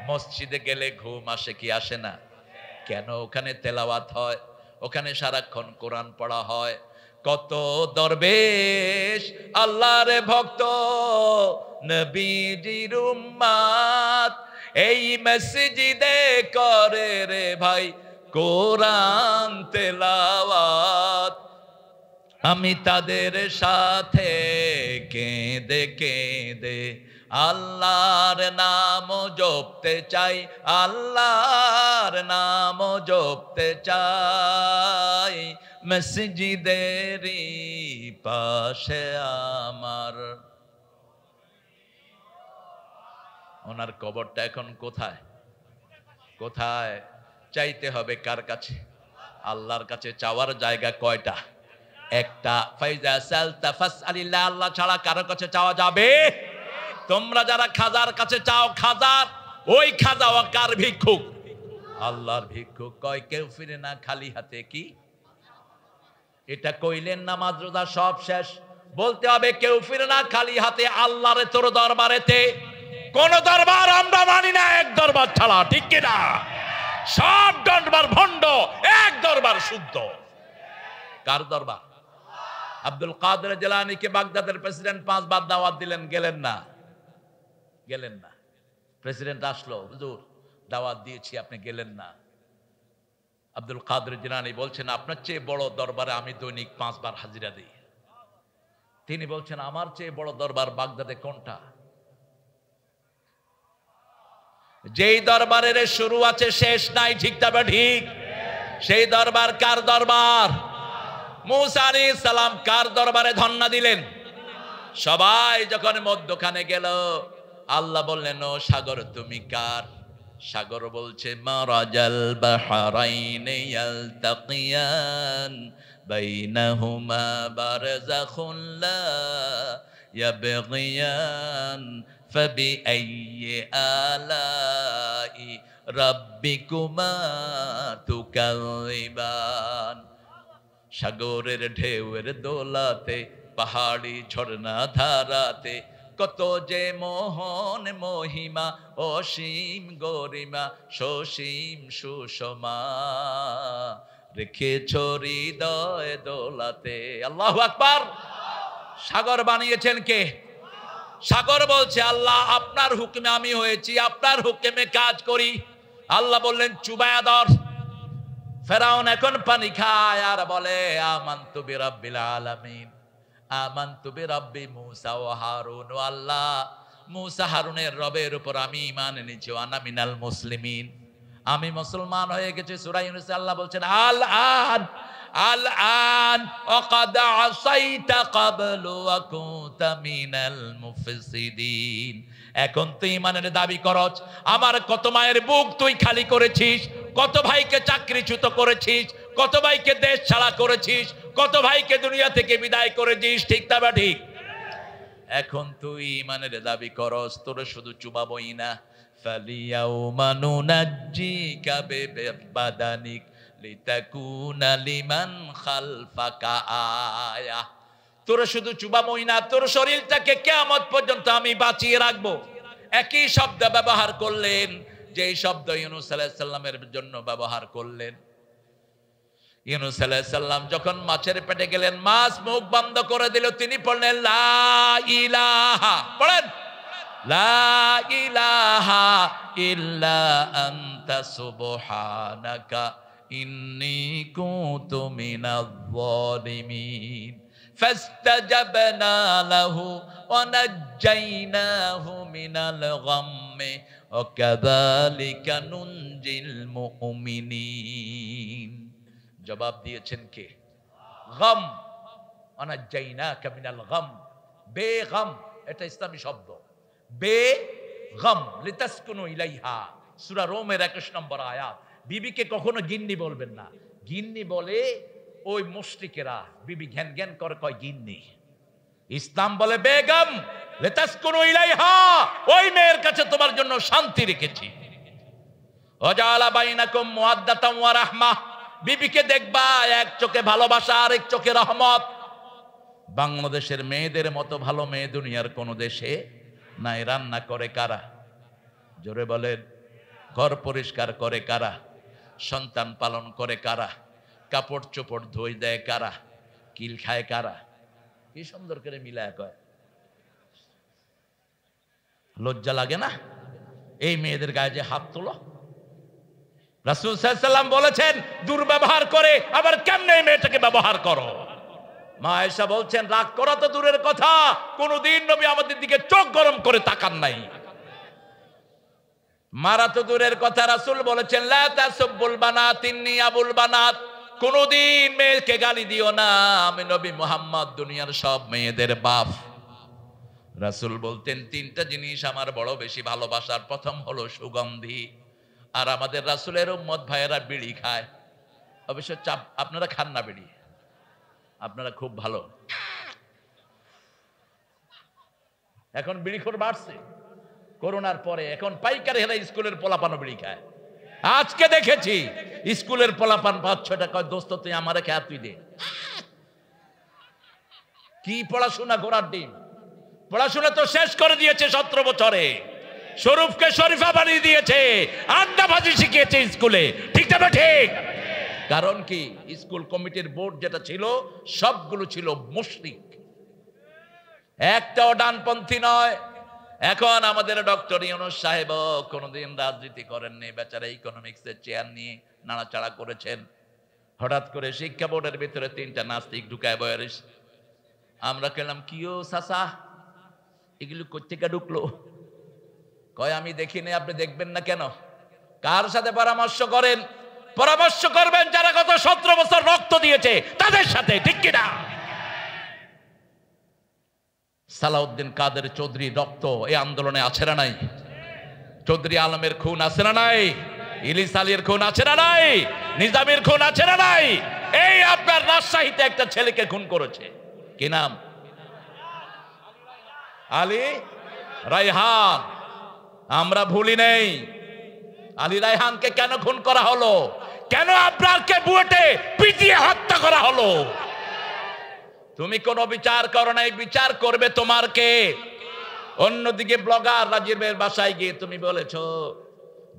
মসজিদে গেলে ঘুম আসে কি আসে না? কেন? ওখানে তেলাওয়াত হয়, ওখানে সারাক্ষণ কোরআন পড়া হয়। কত দরবেশ আল্লাহর ভক্ত, নবীজির উম্মত, এই মসজিদে করে রে ভাই কোরআন তেলাওয়াত। আমি তাদের সাথে কেঁদে কেঁদে আল্লাহর নাম জপতে চাই, আল্লাহর নাম জপতে চাই। মসজিদেরই পাশে আমার। ওনার কবরটা এখন কোথায়? কোথায়? চাইতে হবে কার কাছে? আল্লাহর কাছে। চাওয়ার জায়গা কয়টা? একটা। ফাইজা সালতা ফাসআলিল্লাহ, আল্লাহ ছাড়া কারো কাছে চাওয়া যাবে? তোমরা যারা খাজার কাছে চাও, খাজার ওই খাজা কার ভিক্ষুক? আল্লাহর ভিক্ষুক। কয় কেউ ফিরে না খালি হাতে। কি এটা কইলেন? নামাজ রোজা সব শেষ, বলতে হবে কেউ ফিরে না খালি হাতে আল্লাহরে তোর দরবারেতে। কোন দরবার আমরা মানি না এক দরবার ছাড়া, ঠিক কিনা? সব দরবার ভণ্ড, এক দরবার শুদ্ধ। কার দরবার? আব্দুল কাদের জিলানীকে বাগদাদের প্রেসিডেন্ট 5 বার দাওয়াত দিলেন, গেলেন না। গেলেন না। প্রেসিডেন্ট আসলো, হুজুর দাওয়াত দিয়েছি, আপনি গেলেন না। আব্দুল কাদের জিলানী বলছেন, আপনার চেয়ে বড় দরবারে আমি দৈনিক 5 বার হাজিরা দিই। তিনি বলছেন, আমার চেয়ে বড় দরবার বাগদাদে কোনটা? যেই দরবারের শুরু আছে শেষ নাই, ঠিক তবে ঠিক। সেই দরবার কার দরবার? মুসা আলাইহিস সালাম কার দরবারে ধন্না দিলেন? সবাই যখন মধ্যখানে গেল, আল্লাহ বললেন, ও সাগর তুমি কার? সাগর বলছে, মারাজাল বাহরাইনি ইয়ালতাকিয়ান বাইনাহুমা বারযাখুন লা ইয়াবগিয়ান ফাবিআইয়ি আলাই রাব্বিকুমা তুকাযিবান। সাগরের ঢেউয়ের দোলাতে, পাহাড়ি ঝর্ণা ধারাতে, কত যে মোহন মহিমা, অসীম গরিমা, সসীম সুষমা রেখেছ হৃদয় দোলাতে। আল্লাহু আকবার। সাগর বানিয়েছেন কে? সাগর বলছে আল্লাহ আপনার হুকুমে আমি হয়েছি, আপনার হুকুমে কাজ করি। আল্লাহ বললেন চুবায়া ধর। ফেরাউন এখন পানি খায় আর বলে আমানতু বিরাব্বিল আলামিন, আমানতু বিরাব্বি মূসা ওয়া হারুন। ও আল্লাহ, মূসা হারুনের রবের উপর আমি ঈমান এনেছি, আনা মিনাল মুসলিমিন, আমি মুসলমান হয়ে গেছি। সূরা ইউনূসে আল্লাহ বলছেন আল আন আল আন ওয়াকাদ আসাইতা ক্বাবলু ওয়া কুনতা মিনাল মুফসিদিন। এখন তুই ঈমানের দাবি করছ, আমার কত মায়ের বুক তুই খালি করেছিস, কত ভাইকে চাকরিচ্যুত করেছিস, কত ভাইকে দেশ ছাড়া করেছিস, কত ভাইকে দুনিয়া থেকে বিদায় করেছিস, ঠিক না বা ঠিক? এখন তুই ঈমানের দাবি করস, তোর শুধু চুবাবই না। ফালিয়াউমা নুনাজ্জিকা বিবাদানিক লিতাকুনা লিমান খালফাকা আয়া। তোর শুধু চুবাবই না, তোর শরীরটাকে কিয়ামত পর্যন্ত আমি বাঁচিয়ে রাখবো। একই শব্দ ব্যবহার করলেন, যেই শব্দ ইউনূস আলাইহিস সালামের জন্য ব্যবহার করলেন। ইউনূস আলাইহিস সালাম যখন মাছের পেটে গেলেন, মাছ মুখ বন্ধ করে দিল, তিনি পড়লেন লা ইলাহা, পড়েন লা ইলাহা ইল্লা আনতা সুবহানাকা ইন্নী কুনতু মিনাজ জালিমিন। ফাস্তাজাবনা লাহু ওয়া নাজ্জাইনাহু মিনাল গাম্মি ওয়া কাযালিকা নুনজিল মুমিনিন। জবাব দিয়েছেন কে? গম। ওয়ানাজ্জাইনাকা মিনাল গাম, বেগম, এটা ইসলামী শব্দ। বেগম লিতাসকুনু ইলাইহা, সূরা রোমের 21 নম্বর আয়াত। বিবিকে কখনো গিন্নি বলবেন না। গিন্নি বলে ওই মুশরিকেরা, বিবি ঘ্যান ঘ্যান করে কয় গিন্নি। ইসলাম বলে বেগম লিতাসকুনু ইলাইহা, ওই মেয়ের কাছে তোমার জন্য শান্তি রেখেছি। ওয়াজালা বাইনাকুম মুআদ্দাতাম ওয়া রাহমাহ, বিবিকে দেখবা এক চোখে ভালোবাসা আর এক চোখে রহমত। বাংলাদেশের মেয়েদের মতো ভালো মেয়ে দুনিয়ার কোন দেশে নাই। রান্না করে কারা? জোরে বলেন। ঘর পরিষ্কার করে কারা? সন্তান পালন করে কারা? কাপড় চোপড় ধুই দেয় কারা? কিল খায় কারা? কি সুন্দর করে মিলায় কয়। লজ্জা লাগে না এই মেয়েদের গায়ে যে হাত তোলো? রাসূল সাল্লাল্লাহু আলাইহি ওয়াসাল্লাম বলেছেন দুর্ব্যবহার করে আবার কেমনে এই মেয়েটাকে ব্যবহার করো। মা আয়েশা বলছেন রাগ করা তো দূরের কথা, কোনদিন নবী আমাদের দিকে চোখ গরম করে তাকান নাই। মারা তো দূরের কথা, রাসূল বলেছেন লা তাসুবুল বানাত ইন্নী আবুল বানাত, কোনদিন মেয়েকে গালি দিও না, আমি নবী মুহাম্মদ দুনিয়ার সব মেয়েদের বাপ। রাসূল বলতেন তিনটা জিনিস আমার বড় বেশি ভালোবাসার, প্রথম হলো সুগন্ধি। আর আমাদের রাসূলের উম্মত ভাইয়েরা বিড়ি খায়। অবশ্য চাপ আপনারা খান না বিড়ি, আপনারা খুব ভালো। এখন বিড়িখোর বাড়ছে করোনার পরে, এখন পাইকারি হেলা স্কুলের পোলাপানও বিড়ি খায়। আজকে দেখেছি স্কুলের পোলাপান 5-6 টাকা, দোস্ত তুই আমারে খেয়া তুই দে। কি পড়াশোনা ঘোড়ার ডিম, পড়াশোনা তো শেষ করে দিয়েছে 17 বছরে। শরীফকে শরীফা বানিয়ে দিয়েছে, আড্ডাবাজি শিখিয়েছে স্কুলে, ঠিক না ঠিক? কারণ কি স্কুল কমিটির বোর্ড যেটা ছিল সবগুলো ছিল মুশরিক, একটাও ডানপন্থী নয়। এখন আমাদের ডক্টর ইউনূস সাহেব কোনোদিন রাজনীতি করেননি, বেচারা ইকোনমিক্সের চেয়ার নিয়ে নাড়াচাড়া করেছেন। হঠাৎ করে শিক্ষা বোর্ডের ভিতরে 3টা নাস্তিক ঢুকায় বয়ারিস। আমরা কেলাম কিও চাচা এগুলো কোত্থেকে ঢুকলো? কয় আমি দেখিনি, আপনি দেখবেন না কেন? কার সাথে পরামর্শ করেন? পরামর্শ করবেন যারা গত 17 বছর রক্ত দিয়েছে তাদের সাথে, ঠিক কিনা? সালাউদ্দিন কাদের চৌধুরী রক্ত এই আন্দোলনে আছে না নাই? চৌধুরী আলমের খুন আছে না নাই? ইলিস আলীর খুন আছে না নাই? নিজামের খুন আছে না নাই? এই আপনার রাজশাহীতে একটা ছেলেকে খুন করেছে, কি নাম? আলী রায়হান। আমরা ভুলি নেই আলী রায়হানকে কেন খুন করা হলো, কেন আপনারকে বুয়েটে পিটিয়ে হত্যা করা হলো। তুমি কোন বিচার করো নাই, বিচার করবে তোমার কে? অন্যদিকে ব্লগার রাজীবের বাসায় গিয়ে তুমি বলেছো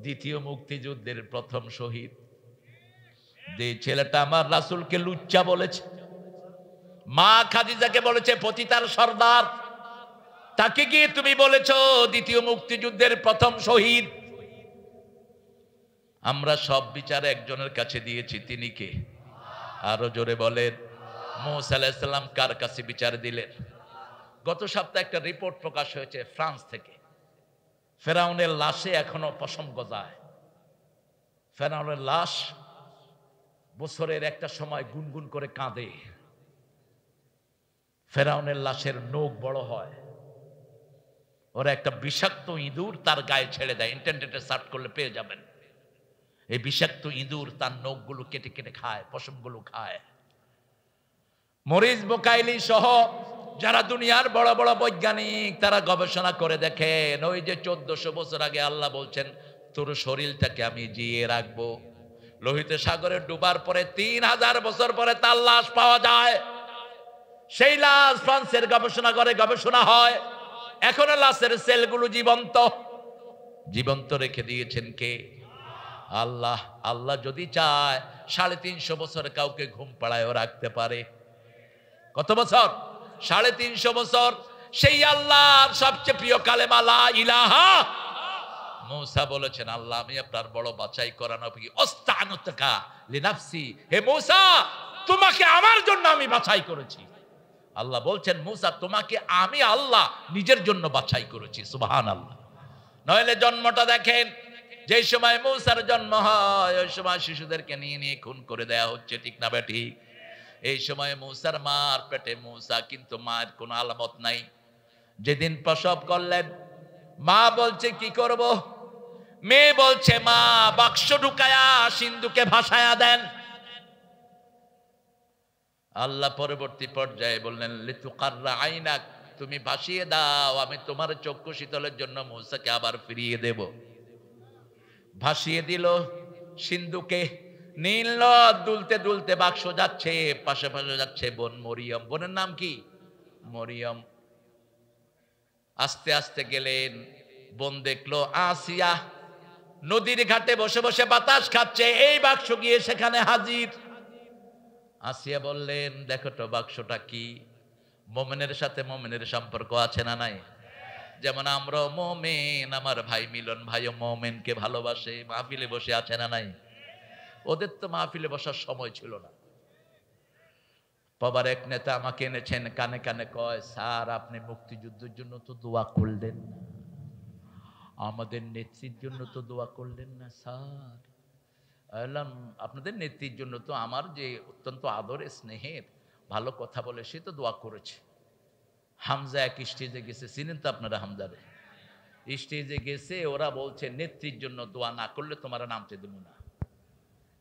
দ্বিতীয় মুক্তিযুদ্ধের প্রথম শহীদ যে ছেলেটা আমার রাসূলকে লুচ্চা বলেছে, মা খাদিজাকে বলেছে পতিতার সর্দার। তাকে গিয়ে তুমি বলেছো দ্বিতীয় মুক্তিযুদ্ধের প্রথম শহীদ। আমরা সব বিচার একজনের কাছে দিয়েছি, তিনি কে? আরো জোরে বলেন। মুসা আলাইহিস সালাম কার কাছে বিচার দিলেন? গত সপ্তাহে একটা রিপোর্ট প্রকাশ হয়েছে ফ্রান্স থেকে। ফেরাউনের লাশে এখনো পশম গজায়। ফেরাউনের লাশ বছরের একটা সময় গুনগুন করে কাঁদে। ফেরাউনের লাশের নখ বড় হয়, ওরা একটা বিষাক্ত ইঁদুর তার গায়ে ছেড়ে দেয়। ইন্টারনেটে সার্চ করলে পেয়ে যাবেন। এই বিষাক্ত ইঁদুর তার নখগুলো কেটে কেটে খায়, পশমগুলো খায়। মরিস বুকাইলি সহ যারা দুনিয়ার বড় বড় বৈজ্ঞানিক, তারা গবেষণা করে দেখেন, ওই যে 1400 বছর আগে আল্লাহ বলছেন তোর শরীরটাকে আমি জিয়ে রাখবো, লোহিত সাগরে ডুবার পরে 3000 বছর পরে তার লাশ পাওয়া যায়। সেই লাশ ফ্রান্সের গবেষণা করে গবেষণা হয়, এখনো লাশের সেলগুলো জীবন্ত। জীবন্ত রেখে দিয়েছেন কে? আল্লাহ। আল্লাহ যদি চায় 350 বছর কাউকে ঘুম পাড়ায়ও রাখতে পারে। কত বছর? 350 বছর। সেই আল্লাহর সবচেয়ে প্রিয় কালেমা লা ইলাহা। মুসা বলেছেন আল্লাহ আমি আপনার বড় বাছাই করা নবী, অস্তানুতকা লিনাফসি, হে মুসা তোমাকে আমার জন্য আমি বাছাই করেছি। আল্লাহ বলছেন মুসা তোমাকে আমি আল্লাহ নিজের জন্য বাছাই করেছি। সুবহানাল্লাহ। নইলে জন্মটা দেখেন, যে সময় মুসার জন্ম হয় ওই সময় শিশুদেরকে নিয়ে নিয়ে খুন করে দেয়া হচ্ছে, ঠিক না বেঠিক? এই সময় মুসার মার পেটে মুসা, কিন্তু মায়ের কোনো আলামত নাই। যেদিন প্রসব করলেন মা বলছে কি করব, মেয়ে বলছে মা বাক্স ঢুকায়া সিন্ধুকে ভাসায়া দেন। আল্লাহ পরবর্তী পর্যায়ে বললেন লিতুকাররা আইনাক, তুমি ভাসিয়ে দাও, আমি তোমার চক্ষু শীতলের জন্য মুসাকে আবার ফিরিয়ে দেব। ভাসিয়ে দিল সিন্ধুকে, নীল দুলতে দুলতে বাক্স যাচ্ছে, পাশে পাশে যাচ্ছে বোন মরিয়ম। বোনের নাম কি? মরিয়ম। আস্তে আস্তে গেলেন, বোন দেখলো আসিয়া নদীর ঘাটে বসে বসে বাতাস খাচ্ছে, এই বাক্স গিয়ে সেখানে হাজির। আসিয়া বললেন দেখো তো বাক্সটা কি? মোমেনের সাথে মোমেনের সম্পর্ক আছে না নাই? যেমন আমরা মোমেন, আমার ভাই মিলন ভাইও মোমেনকে ভালোবাসে, মাহফিলে বসে আছে না নাই? ওদের তো মাহফিলে বসার সময় ছিল না। বাবার এক নেতা আমাকে এনেছেন, কানে কানে কয় স্যার আপনি মুক্তিযুদ্ধের জন্য তো দোয়া করলেন না, আমাদের নেত্রীর জন্য তো দোয়া করলেন না স্যার। বললাম আপনাদের নেত্রীর জন্য তো আমার যে অত্যন্ত আদরে স্নেহের ভালো কথা বলে সে তো দোয়া করেছে। হামজা এক স্টেজে গেছে, চিনেন তো আপনারা হামজারে? স্টেজে গেছে, ওরা বলছে নেত্রীর জন্য দোয়া না করলে তোমার নামতে দেবো না।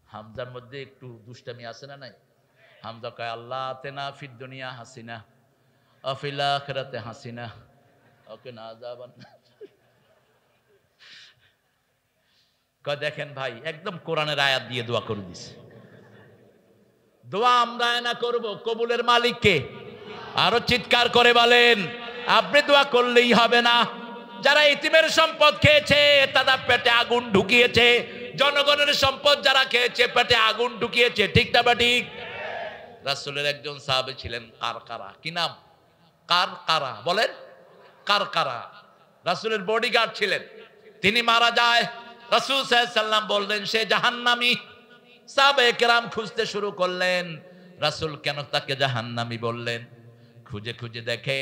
হামজার মধ্যে একটু দুষ্টামি আছে না নাই? হামজা কয় আল্লাহ আতেনা ফিদ দুনিয়া হাসিনা আফিল আখিরাতে হাসিনা ওকে না যাবান। কয় দেখেন ভাই একদম কোরআনের আয়াত দিয়ে দোয়া করে দিছে। দোয়া আমরা না করব, কবুলের মালিক কে? আরো চিৎকার করে বলেন। আপনি দোয়া করলেই হবে না। যারা ইতিমের সম্পদ খেয়েছে তারা পেটে আগুন ঢুকিয়েছে, জনগণের সম্পদ যারা খেয়েছে পেটে আগুন ঢুকিয়েছে, ঠিক না বা ঠিক? রাসূলের একজন সাহাবী ছিলেন কারকারা। কি নাম? কারকারা। বলেন কারকারা। রাসূলের বডিগার্ড ছিলেন। তিনি মারা যায়, রাসূল সাল্লাল্লাহু আলাইহি ওয়াসাল্লাম বললেন সে জাহান্নামী। সাহাবায়ে কেরাম খুঁজতে শুরু করলেন রাসূল কেন তাকে জাহান্নামী বললেন। খুঁজে খুঁজে দেখে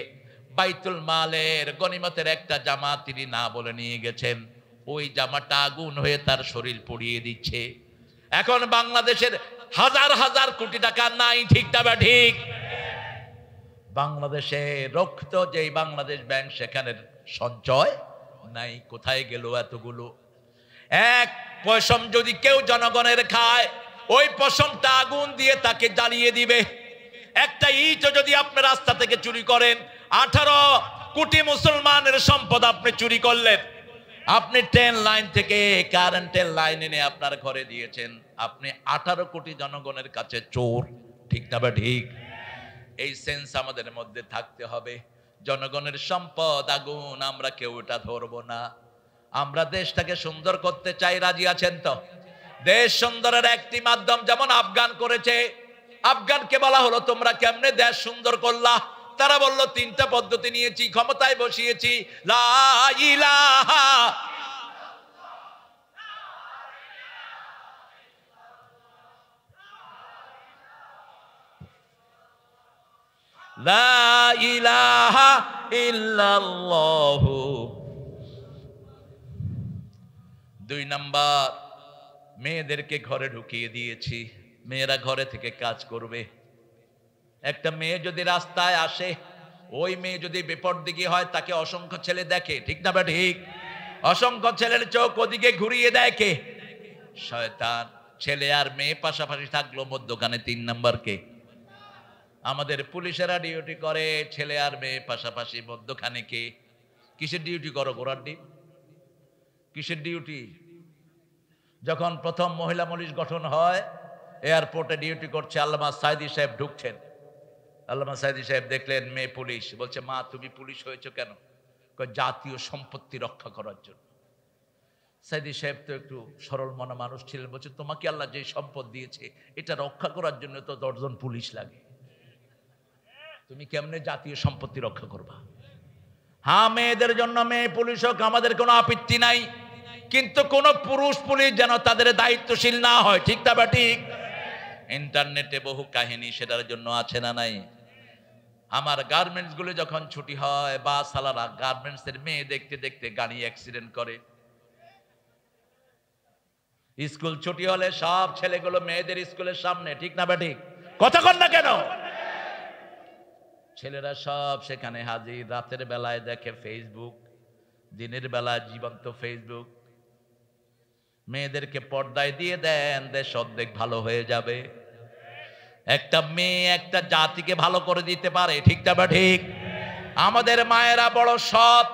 বাইতুল মালের গনিমতের একটা জামা তিনি না বলে নিয়ে গেছেন, ওই জামাটা আগুন হয়ে তার শরীর পুড়িয়ে দিচ্ছে। এখন বাংলাদেশের হাজার হাজার কোটি টাকা নাই, ঠিক না বা ঠিক? বাংলাদেশে রক্ত যেই বাংলাদেশ ব্যাংক সেখানে সঞ্চয় নাই। কোথায় গেল এতগুলো? এক পয়সম যদি কেউ জনগণের খায়, ওই পশমটা আগুন দিয়ে তাকে জ্বালিয়ে দিবে। একটা ইট যদি আপনি রাস্তা থেকে চুরি করেন, 18 কোটি মুসলমানের সম্পদ আপনি চুরি করলেন। আপনি ট্রেন লাইন থেকে কারেন্টের লাইন এনে আপনার ঘরে দিয়েছেন, আপনি 18 কোটি জনগণের কাছে চোর, ঠিক না বা ঠিক? এই সেন্স আমাদের মধ্যে থাকতে হবে। জনগণের সম্পদ আগুন, আমরা কেউ এটা ধরবো না। আমরা দেশটাকে সুন্দর করতে চাই, রাজি আছেন তো? দেশ সুন্দরের একটি মাধ্যম যেমন আফগান করেছে। আফগানকে বলা হলো তোমরা কেমনে দেশ সুন্দর করলা? তারা বলল তিনটা পদ্ধতি নিয়েছি, ক্ষমতায় বসিয়েছি, লা ইলাহা লা ইলাহা ইল্লাল্লাহু। 2 নাম্বার, মেয়েদেরকে ঘরে ঢুকিয়ে দিয়েছি, মেয়েরা ঘরে থেকে কাজ করবে। একটা মেয়ে যদি রাস্তায় আসে, ওই মেয়ে যদি বিপরদিকে হয়, তাকে অসংখ্য ছেলে দেখে, ঠিক না বা ঠিক? অসংখ্য ছেলের চোখ ওদিকে ঘুরিয়ে দেখে শয়তান। ছেলে আর মেয়ে পাশাপাশি থাকলো, মধ্যখানে 3 নাম্বার কে? আমাদের পুলিশেরা ডিউটি করে, ছেলে আর মেয়ে পাশাপাশি, মধ্যখানে কে? কিসের ডিউটি করো? ঘোড়ার ডিম। কিসের ডিউটি? যখন প্রথম মহিলা পুলিশ গঠন হয়, এয়ারপোর্টে ডিউটি করছে আল্লামা সাইদি সাহেব, ঢুকছেন। আল্লামা সাইদি সাহেব দেখলেন মেয়ে পুলিশ, বলছে মা তুমি পুলিশ হয়েছো কেন? কয় জাতীয় সম্পত্তি রক্ষা করার জন্য। সাইদি সাহেব তো একটু সরল মনা মানুষ ছিলেন, বলছে তোমাকে আল্লাহ যে সম্পদ দিয়েছে এটা রক্ষা করার জন্য তো 10 জন পুলিশ লাগে, তুমি কেমনে জাতীয় সম্পত্তি রক্ষা করবা? হ্যাঁ, মেয়েদের জন্য মেয়ে পুলিশ হোক, আমাদের কোনো আপত্তি নাই, কিন্তু কোন পুরুষ পুলিশ যেন তাদের দায়িত্বশীল না হয়, ঠিক না বা ঠিক? ইন্টারনেটে বহু কাহিনী সেটার জন্য আছে না নাই? আমার গার্মেন্টস গুলো যখন ছুটি হয়, বাস আলারা গার্মেন্টস এর মেয়ে দেখতে দেখতে গাড়ি অ্যাক্সিডেন্ট করে। স্কুল ছুটি হলে সব ছেলেগুলো মেয়েদের স্কুলের সামনে, ঠিক না বা ঠিক? কথা কন না কেন? ছেলেরা সব সেখানে হাজির। রাতের বেলায় দেখে ফেসবুক, দিনের বেলায় জীবন্ত ফেসবুক। মেয়েদেরকে পর্দায় দিয়ে দেন, দেশ অর্ধেক ভালো হয়ে যাবে। একটা মেয়ে একটা জাতিকে ভালো করে দিতে পারে, ঠিক না বা ঠিক? আমাদের মায়েরা বড় সৎ,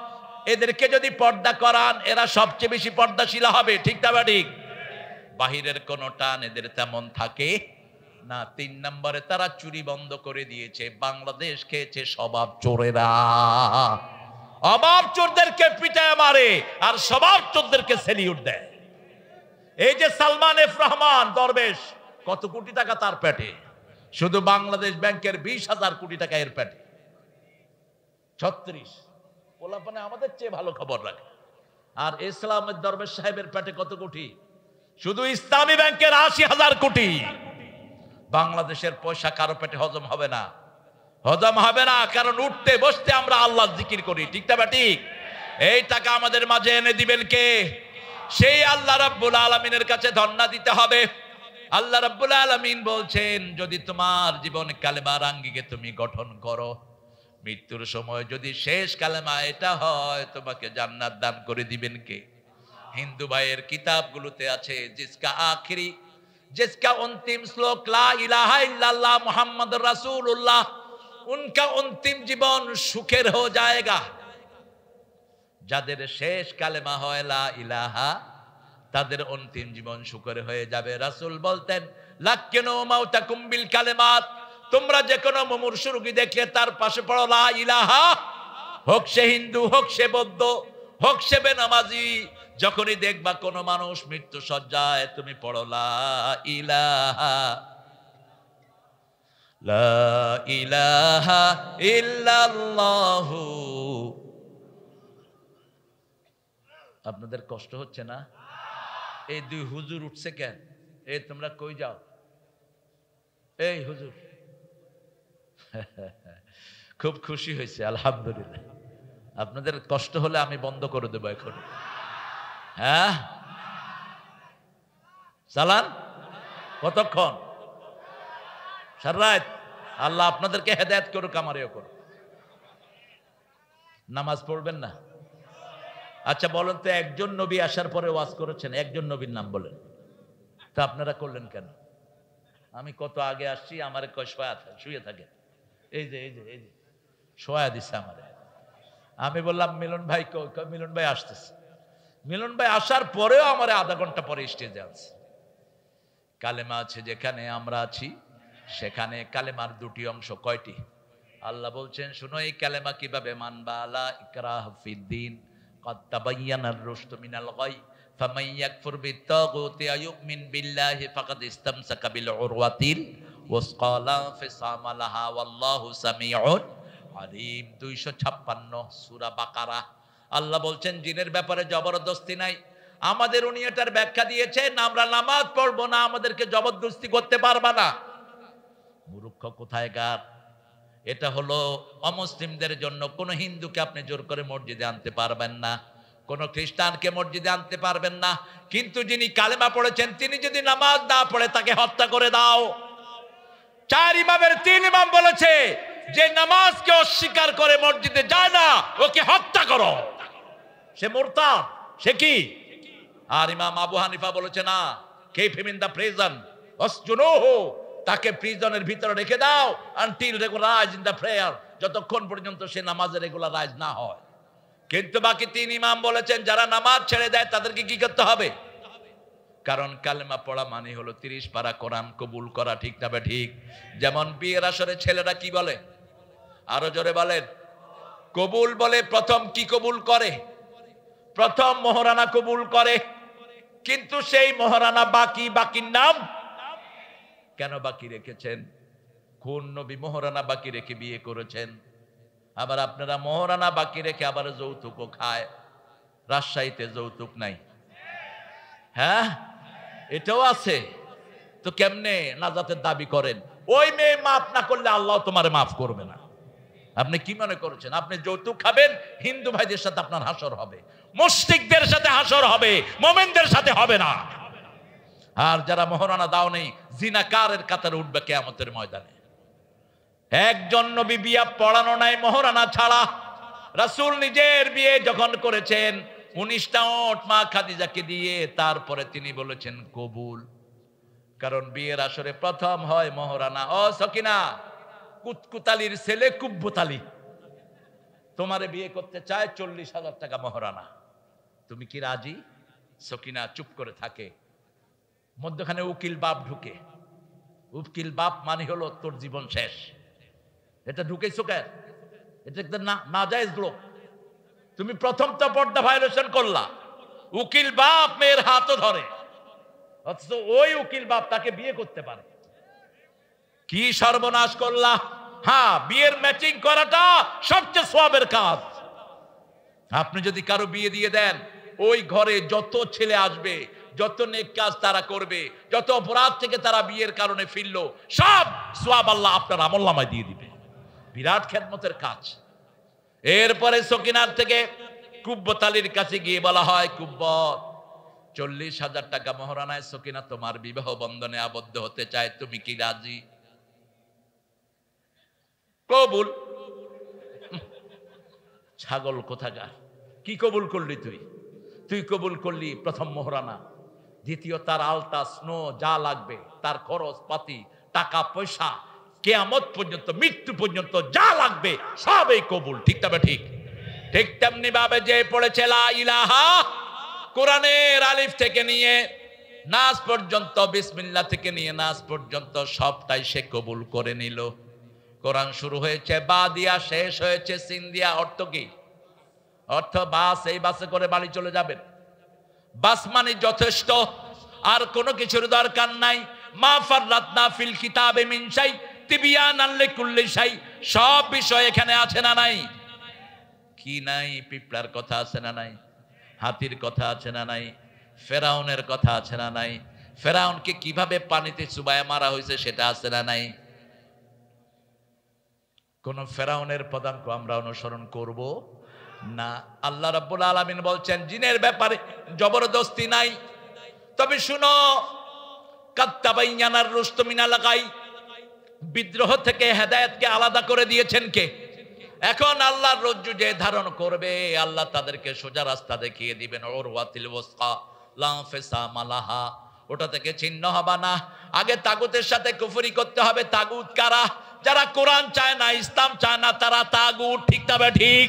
এদেরকে যদি পর্দা করান এরা সবচেয়ে বেশি পর্দাশীল হবে, ঠিক না বা ঠিক? বাহিরের কোন টান এদের তেমন থাকে না। 3 নম্বরে তারা চুরি বন্ধ করে দিয়েছে। বাংলাদেশ খেয়েছে স্বভাব চোরেরা। অভাব চোরদেরকে পিটায় মারে আর স্বভাব চোরদেরকে সেলিউট দেয়। এই যে সালমান এফ রহমান দরবেশ, কত কোটি টাকা তার পেটে? শুধু বাংলাদেশ ব্যাংকের 20,000 কোটি টাকা এর পেটে। 36 পোলাপানে আমাদের চেয়ে ভালো খবর রাখে। আর ইসলামের দরবেশ সাহেবের পেটে কত কোটি? শুধু ইসলামী ব্যাংকের 80,000 কোটি। বাংলাদেশের পয়সা কারো পেটে হজম হবে না, হজম হবে না, কারণ উঠতে বসতে আমরা আল্লাহ জিকির করি, ঠিক না ঠিক? এই টাকা আমাদের মাঝে এনে দিবেন কে? সেই আল্লাহ রাব্বুল আলামিনের কাছে ধন্না দিতে হবে। আল্লাহ রাব্বুল আলামিন বলছেন, যদি তোমার জীবন কালেমার আঙ্গিকে তুমি গঠন করো, মৃত্যুর সময় যদি শেষ কালেমা এটা হয়, তোমাকে জান্নাত দান করে দিবেন কে? হিন্দু ভাইয়ের কিতাবগুলোতে আছে, जिसका अंतिम श्लोक ला इलाहा इल्लल्लाह मुहम्मद रसूलुल्लाह, उनका अंतिम जीवन सुखेर हो जाएगा। যাদের শেষ কালেমা হয় লা ইলাহা, তাদের অন্তিম জীবন সুখের হয়ে যাবে। রাসূল বলতেন, লাক্কিনু মাউতাকুম বিল কালিমাত, তোমরা যে কোনো মুমূর্ষু রোগী দেখলে তার পাশে পড়ো লা ইলাহা। হোক সে হিন্দু, হোক সে বৌদ্ধ, হোক সে বেনামাজি, যখনই দেখবা কোন মানুষ মৃত্যু সজ্জায়, তুমি পড়ো লা ইলাহা, লা ইলাহা ইল্লাল্লাহু। আপনাদের কষ্ট হচ্ছে না? এই 2 হুজুর উঠছে কেন? এই তোমরা কই যাও? এই হুজুর খুব খুশি হয়েছে, আলহামদুলিল্লাহ। আপনাদের কষ্ট হলে আমি বন্ধ করে দেবো এখন। হ্যাঁ, চালান। কতক্ষণ? সারা রাত। আল্লাহ আপনাদেরকে হেদায়েত করুক, আমারও করুক। নামাজ পড়বেন না? আচ্ছা বলেন তো, একজন নবী আসার পরে ওয়াজ করেছেন, একজন নবীর নাম বলেন তা আপনারা করলেন কেন? আমি কত আগে আসছি, আমারে কয় শুয়ে থাকে, এই যে শোয়া দিছে আমারে। আমি বললাম মিলন ভাই কই? মিলন ভাই আসতেছে। মিলন ভাই আসার পরেও আমার আধা ঘন্টা পরে স্টেজে আছে। কালেমা আছে যেখানে আমরা আছি, সেখানে কালেমার 2টি অংশ। কয়টি? আল্লাহ বলছেন, শুনো এই কালেমা কিভাবে মানবা। লা ইকরাহা ফিদ্দিন, قد تبين الرشد من الغي فمن يكفر بالطاغوت ويؤمن بالله فقد استمسك بالعروة الوثقى لا انفصام لها والله سميع আলিম 256 সূরা বাকারা। আল্লাহ বলছেন জিনের ব্যাপারে জবরদস্তি নাই। আমাদের উনি এটার ব্যাখ্যা দিয়েছেন, আমরা নামাজ পড়বো না, আমাদেরকে জবরদস্তি করতে পারবা না। মূর্খ কোথায়কার! এটা হলো অমুসলিমদের জন্য। কোন হিন্দুকে আপনি জোর করে মসজিদে আনতে পারবেন না, কোন খ্রিস্টানকে মসজিদে আনতে পারবেন না। কিন্তু যিনি কালেমা পড়েছেন তিনি যদি নামাজ না পড়ে তাকে হত্যা করে দাও। 4 ইমামের 3 ইমাম বলেছে যে নামাজকে অস্বীকার করে মসজিদে যায় না ওকে হত্যা করো, সে মুরতাদ, সে কি? আর ইমাম আবু হানিফা বলেছে না, keep him in the prison, wasjunuhu, তাকে প্রিজনের ভিতরে রেখে দাও until regularized in the prayer, যতক্ষণ পর্যন্ত সে নামাজে রেগুলারাইজ না হয়। কিন্তু বাকি 3 ইমাম বলেছেন যারা নামাজ ছেড়ে দেয় তাদেরকে কি করতে হবে? কারণ কালেমা পড়া মানে হলো 30 পারা কোরআন কবুল করা, ঠিক না ঠিক? যেমন বিয়ের আসরে ছেলেরা কি বলে, আরো জোরে বলেন, কবুল বলে। প্রথম কি কবুল করে? প্রথম মোহরানা কবুল করে। কিন্তু সেই মোহরানা বাকি, বাকির নাম কেন বাকি রেখেছেন? কোন নবী মোহরানা বাকি রেখে বিয়ে করেছেন? আবার আপনারা মোহরানা বাকি রেখে আবার যৌতুকও খায়। রাজশাহীতে যৌতুক নাই? হ্যাঁ, এটাও আছে। তো কেমনে নাজাতের দাবি করেন? ওই মেয়ে মাফ না করলে আল্লাহ তোমারে মাফ করবে না। আপনি কি মনে করেছেন আপনি যৌতুক খাবেন? হিন্দু ভাইদের সাথে আপনার হাসর হবে, মুশরিকদের সাথে হাসর হবে, মুমিনদের সাথে হবে না। আর যারা মোহরানা দাও নেই জিনাকারের কাতারে উঠবে কিয়ামতের ময়দানে। একজন নবী বিয়ে পড়ানো নাই মোহরানা ছাড়া। রাসূল নিজের বিয়ে যখন করেছেন 19টা ওট মা খাদিজাকে দিয়ে, তারপরে তিনি বলেছেন কবুল। কারণ বিয়ের আসরে প্রথম হয় মোহরানা। ও সকিনা, কুতকুতালির ছেলে কুব্বুতালি তোমারে বিয়ে করতে চায়, 40,000 টাকা মোহরানা, তুমি কি রাজি? সকিনা চুপ করে থাকে। মধ্যখানে উকিল বাপ ঢুকে। উকিল বাপ মানে হলো তোর জীবন শেষ। এটা ঢুকেছো কেন? এটা একটা নাজায়েজ লোক। তুমি প্রথম তো পর্দা ভায়োলেশন করলা। উকিল বাপ মেয়ের হাতও ধরে, অথচ ওই উকিল বাপ তাকে বিয়ে করতে পারে। কি সর্বনাশ করলা! হ্যাঁ, বিয়ের ম্যাচিং করাটা সবচেয়ে সওয়াবের কাজ। আপনি যদি কারো বিয়ে দিয়ে দেন, ওই ঘরে যত ছেলে আসবে, যত নেক কাজ তারা করবে, যত অপরাধ থেকে তারা বিয়ের কারণে ফিরলো, সব সওয়াব আল্লাহ আপনার আমলনামায় দিয়ে দিবে। বিরাট খেদমতের কাজ। এরপরে সকিনার থেকে কুব্বতালির কাছে গিয়ে বলা হয়, কুব্বত 40,000 টাকা মোহরানায় সকিনা তোমার বিবাহ বন্ধনে আবদ্ধ হতে চায়, তুমি কি রাজি? কবুল। ছাগল কোথাকার! কি কবুল করলি তুই? তুই কবুল করলি প্রথম মোহরানা, দ্বিতীয় তার আলতা স্নো যা লাগবে, তার খরচ পাতি, টাকা পয়সা, কিয়ামত পর্যন্ত, মৃত্যু পর্যন্ত যা লাগবে সবই কবুল, ঠিক তবে ঠিক? ঠিক তেমনি ভাবে যে পড়েছে লা ইলাহা, কোরআনের আলিফ থেকে নিয়ে নাস পর্যন্ত, বিসমিল্লাহ থেকে নিয়ে নাস পর্যন্ত সবটাই সে কবুল করে নিল। কোরআন শুরু হয়েছে বা দিয়া, শেষ হয়েছে সিন দিয়া। অর্থ কি? অর্থ বাস, এই বাসে করে বাড়ি চলে যাবেন। বাস মানে যথেষ্ট, আর কোনো কিছুর দরকার নাই। মা ফাররাতনা ফিল কিতাবে মিন শাই তিবিয়ানান লিকুল্লি শাই, সব বিষয় এখানে আছে না নাই? কি নাই? পিঁপড়ার কথা আছে না নাই? হাতির কথা আছে না নাই? ফেরাউনের কথা আছে না নাই? ফেরাউনকে কিভাবে পানিতে চুবায় মারা হয়েছে সেটা আছে না নাই? কোন ফেরাউনের পদাঙ্ক আমরা অনুসরণ করব না। আল্লাহ রাব্বুল আলামিন বলছেন জিনের ব্যাপারে জবরদস্তি নাই। তবে শুনো, কাত্তাবাইয়ানার রুশদ মিনাল গাই, বিদ্রোহ থেকে হেদায়েতকে আলাদা করে দিয়েছেন কে? এখন আল্লাহর রজ্জু যে ধারণ করবে, আল্লাহ তাদেরকে সোজা রাস্তা দেখিয়ে দিবেন। উরওয়াতিল ওয়াসকা লা ফিসামা লাহা, ওটা থেকে ছিন্ন হবে না। আগে তাগুতের সাথে কুফরি করতে হবে। তাগুত কারা? যারা কোরআন চায় না, ইসলাম চায় না, তারা তাগুত, ঠিক তবে ঠিক?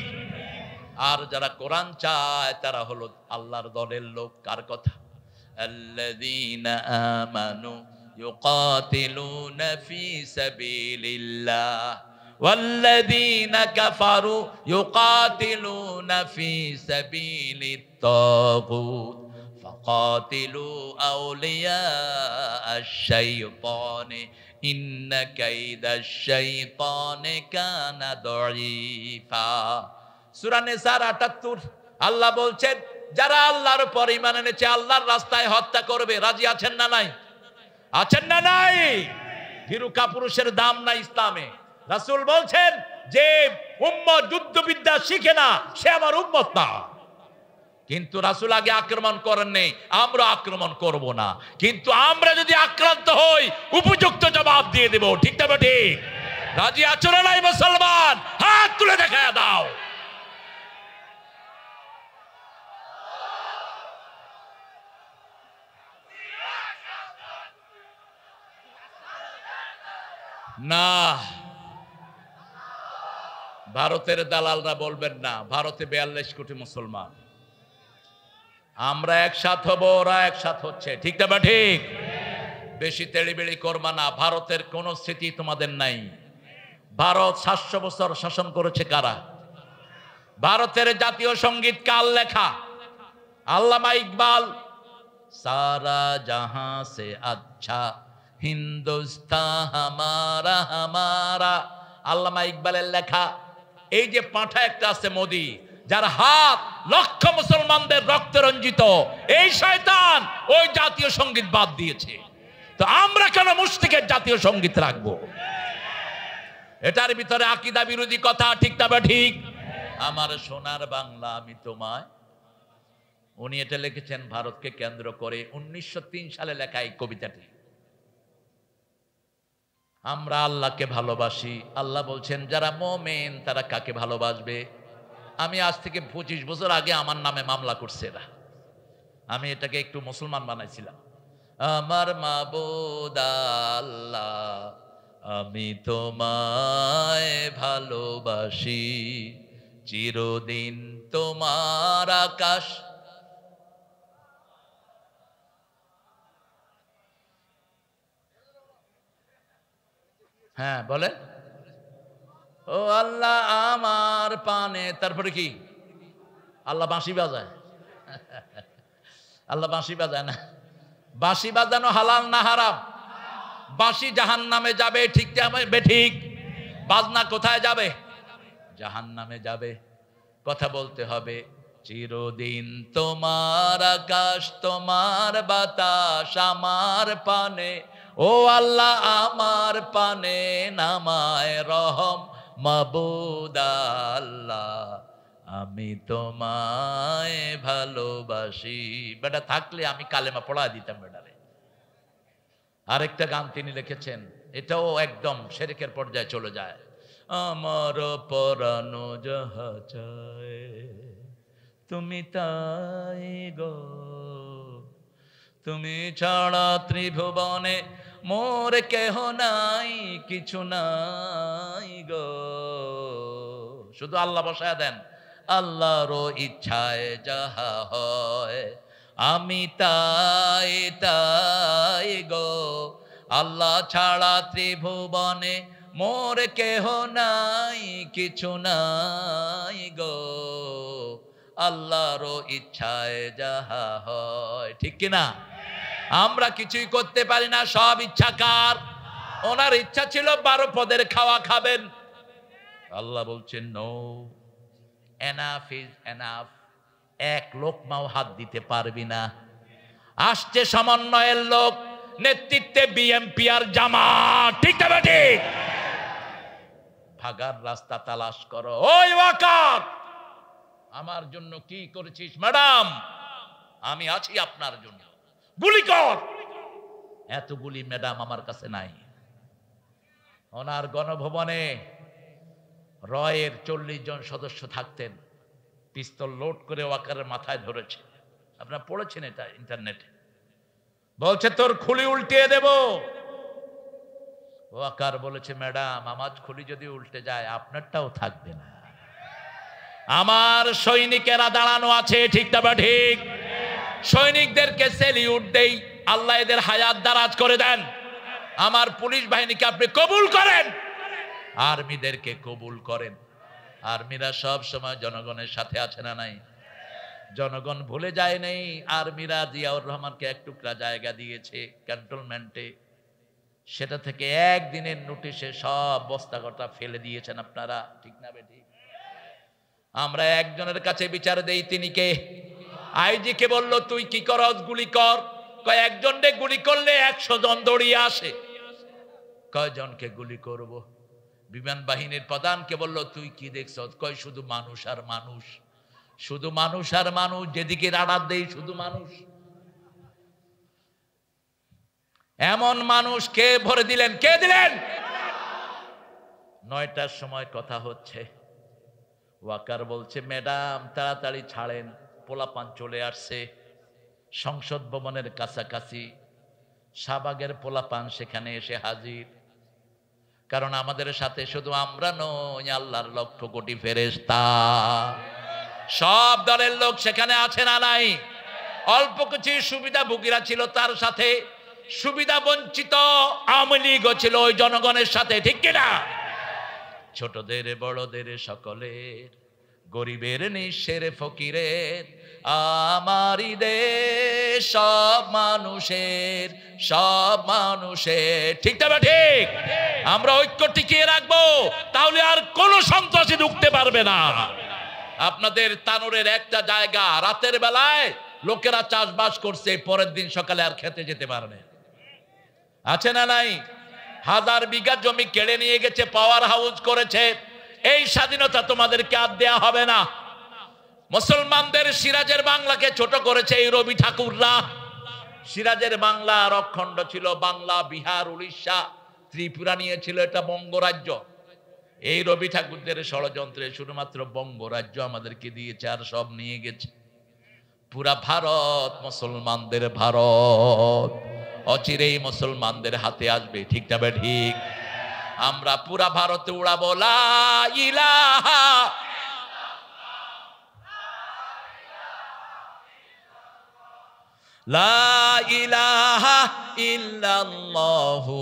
আর যারা কোরআন চায় তারা হলো আল্লাহর দলের লোক। কার কথা? আল্লাযীনা আমানু ইউকাতিলুনা ফি সাবিলিল্লাহ ওয়াল্লাযীনা কাফারু ইউকাতিলুনা ফি সাবিলিত তাগুত ফাকাতিলু আউলিয়া আশ-শাইতানি ইন্না কাইদাশ শাইতানি কানা দাঈফা। সূরা নিসার ৭৮। আল্লাহ বলছেন যারা আল্লাহর উপর ঈমান এনেছে, আল্লাহর রাস্তায় হত্যা করবে, রাজি আছেন না নাই? আছেন না নাই? ভীরু কাপুরুষের দাম নাই ইসলামে। রাসূল বলছেন যে উম্মত যুদ্ধবিদ্যা শিখে না সে আমার উম্মত না। কিন্তু রাসূল আগে আক্রমণ করেন নেই, আমরা আক্রমণ করব না। কিন্তু আমরা যদি আক্রান্ত হই উপযুক্ত জবাব দিয়ে দেব। ঠিক না ঠিক? রাজি আছো না নাই মুসলমান? হাত তুলে দেখায় দাও। না, ভারতের দালালরা বলবেন না, ভারতে ৪২ কোটি মুসলমান, আমরা একসাথ হব, ওরা একসাথ হচ্ছে। ঠিক না ঠিক? বেশি তেড়িবেড়ি করবা না। ভারতের কোন স্মৃতি তোমাদের নাই। ভারত ৭০০ বছর শাসন করেছে কারা? ভারতের জাতীয় সঙ্গীত কার লেখা? আল্লামা ইকবাল, সারা জাহাঁ সে আচ্ছা হিন্দুস্তান হামারা হামারা, আল্লামা ইকবালের লেখা। এই যে পাঁঠা একটা আছে মোদি, যার হাত লক্ষ মুসলমানদের রক্তে রঞ্জিত, এই শয়তান ওই জাতীয় সঙ্গীত বাদ দিয়েছে। তো আমরা কেন মুশরিকের জাতীয় সঙ্গীত রাখবো? এটার ভিতরে আকীদা বিরোধী কথা। ঠিক না ঠিক? আমার সোনার বাংলা আমি তোমায়, উনি এটা লিখেছেন ভারতকে কেন্দ্র করে 1903 সালে লেখা এই কবিতাটি। আমরা আল্লাহকে ভালোবাসি। আল্লাহ বলছেন যারা মুমিন তারা কাকে ভালোবাসবে? আমি আজ থেকে 25 বছর আগে আমার নামে মামলা করছে এরা। আমি এটাকে একটু মুসলমান বানাইছিলাম। আমার মাবুদ আল্লাহ, আমি তোমায় ভালোবাসি, চিরদিন তোমার আকাশ। হ্যাঁ বলে, ও আল্লাহ আমার পানে। তারপরে কি? আল্লাহ বাঁশি বাজায়? আল্লাহ বাঁশি বাজায় না। বাঁশি বাজানো হালাল না হারাম? বাঁশি জাহান্নামে যাবে। ঠিক বেঠিক? বাজনা কোথায় যাবে? জাহান্নামে যাবে। কথা বলতে হবে, চিরদিন তোমার আকাশ, তোমার বাতাস আমার পানে, ও আল্লাহ আমার পানে নামায় রহম মাবুদ আল্লাহ, আমি তোমায় ভালোবাসি। বেটা থাকলে আমি কালেমা পড়া দিতাম বেটারে। আরেকটা গান তিনি লিখেছেন, এটাও একদম শিরকের পর্যায়ে চলে যায়। আমার পরানো যাহা চায় তুমি তাই গো, তুমি ছাড়া ত্রিভুবনে মোর কেহ নাই, কিছু নাই গো। শুধু আল্লাহ বসায় দেন। আল্লাহর ইচ্ছায় যাহা হয় আমি তাই তাই গো, আল্লাহ ছাড়া ত্রিভুবনে মোর কেহ নাই, কিছু নাই গো, আল্লাহর ইচ্ছায় যাহা হয়। ঠিক কিনা? আমরা কিছুই করতে পারি না, সব ইচ্ছা কার? ওনার ইচ্ছা ছিল 12 পদের খাওয়া খাবেন। আল্লাহ বলছেন নো, এনাফ ইজ এনাফ। এক লোকমাও হাত দিতে পারবি না। আসছে সমন্বয়ের লোক, নেতৃত্বে বিএমপি আর জামাত। ঠিক না ঠিক? ভাগার রাস্তা তালাশ করো। ওই ওয়াকার, আমার জন্য কি করেছিস? ম্যাডাম আমি আছি আপনার জন্য, গুলি কর। এত গুলি ম্যাডাম আমার কাছে নাই। ওনার গণভবনে রয়ের 40 জন সদস্য থাকতেন, পিস্তল লোড করে ওয়াকারের মাথায় ধরেছে। আপনারা পড়েছেন এটা ইন্টারনেটে। বলছে তোর খুলি উল্টিয়ে দেব। ওয়াকার বলেছে ম্যাডাম আমার খুলি যদি উল্টে যায় আপনারটাও থাকবে না। আমার সৈনিকেরা দাঁড়ানো আছে। ঠিক না ঠিক? সৈনিকদেরকে সেলিউট দেই। আল্লাহ এদের হায়াত দারাজ করে দেন। আমার পুলিশ বাহিনীকে আপনি কবুল করেন, আর্মিদেরকে কবুল করেন। আর্মিরা সব সময় জনগণের সাথে আছে না নাই? জনগণ ভুলে যায় নাই। আর্মিরা জিয়াউর রহমানকে এক টুকরা জায়গা দিয়েছে ক্যান্টনমেন্টে। সেটা থেকে একদিনের নোটিশে সব বস্তাগটা ফেলে দিয়েছেন আপনারা, ঠিক না বেটি? আমরা একজনের কাছে বিচার দেই, তিনি কে? আইজি কে বলল তুই কি করস, গুলি কর। কয় একজনকে গুলি করলে 100 জন দৌড়িয়ে আসে। কয়জনকে গুলি করব? বিমান বাহিনীর প্রধানকে বলল তুই কি দেখছ? কয় শুধু মানুষ আর মানুষ, শুধু মানুষ আর মানুষ, যেদিকে রাডার দেই শুধু মানুষ। এমন মানুষ কে ভরে দিলেন? কে দিলেন? 9টার সময় কথা হচ্ছে, ওয়াকার বলছে ম্যাডাম তাড়াতাড়ি ছাড়েন, পোলাপান চলে আসছে সংসদ ভবনের কাছাকাছি। শাহবাগের পোলাপান সেখানে এসে হাজির, কারণ আমাদের সাথে শুধু আমরা নই, আল্লাহর লক্ষ কোটি ফেরেশতা, সব দলের লোক সেখানে আছে না নাই? অল্প কিছু সুবিধাভোগীরা ছিল তার সাথে, সুবিধা বঞ্চিত আওয়ামী লীগও ছিল ওই জনগণের সাথে, ঠিক কিনা? ছোটদের বড়দের সকলের, গরিবের নিঃস্বের ফকিরের, আমারই দেশ সব মানুষের, সব মানুষের, ঠিক না ঠিক? আমরা ঐক্য টিকিয়ে রাখবো, তাহলে আর কোন সন্ত্রাসী ঢুকতে পারবে না। আপনাদের তানোরের একটা জায়গা রাতের বেলায় লোকেরা চাষবাস করছে, পরের দিন সকালে আর খেতে যেতে পারে না, আছে না নাই? 1000 বিঘা জমি কেড়ে নিয়ে গেছে, পাওয়ার হাউস করেছে। এই স্বাধীনতা তোমাদেরকে আর দেয়া হবে না। মুসলমানদের সিরাজের বাংলাকে ছোট করেছে এই রবি ঠাকুররা। সিরাজের বাংলা অখণ্ড ছিল, বাংলা, বিহার, উড়িষ্যা, ত্রিপুরা নিয়েছিল এটা বঙ্গরাজ্য। এই রবি ঠাকুরদের ষড়যন্ত্রে শুধুমাত্র বঙ্গরাজ্য আমাদেরকে দিয়েছে, আর সব নিয়ে গেছে। পুরা ভারত মুসলমানদের ভারত, অচিরেই মুসলমানদের হাতে আসবে, ঠিক না ঠিক? আমরা পুরা ভারতে উড়াবো লা ইলাহা, লা ইলাহা ইল্লাল্লাহু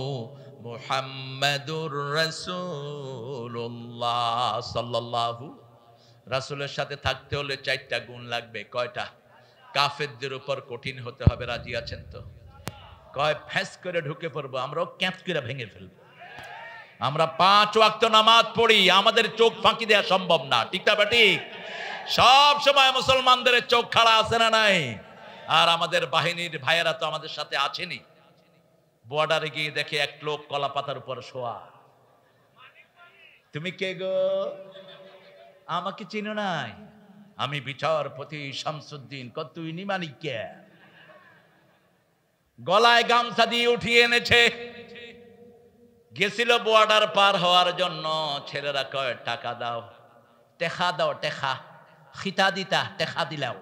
মুহাম্মাদুর রাসূলুল্লাহ সাল্লাল্লাহু। রাসূলের সাথে থাকতে হলে 4টা গুণ লাগবে। কয়টা? কাফেরদের উপর কঠিন হতে হবে, রাজি আছেন তো? কয় ফ্যাঁস করে ঢুকে পড়বো, আমরাও ক্যাঁচ করে ভেঙে ফেলবো। আমরা 5 ওয়াক্ত নামাজ পড়ি, আমাদের চোখ ফাঁকি দেওয়া সম্ভব না, ঠিক না ঠিক? সব সময় মুসলমানদের চোখ খাড়া আছে না নাই? আর আমাদের বাহিনীর ভাইয়েরা তো আমাদের সাথে আছেনি। বর্ডারে গিয়ে দেখে এক লোক কলা পাতার উপর শোয়া। তুমি কে গো? আমাকে চিনো নাই? আমি বিচারপতি শামসুদ্দিন। তুই নিমানিক কে? গলায় গামছা দিয়ে উঠিয়ে এনেছে। গেছিল বর্ডার পার হওয়ার জন্য। ছেলেরা কয় টাকা দাও, টেকা দাও, টেকা খিতা দিতা, টেকা দিলাও।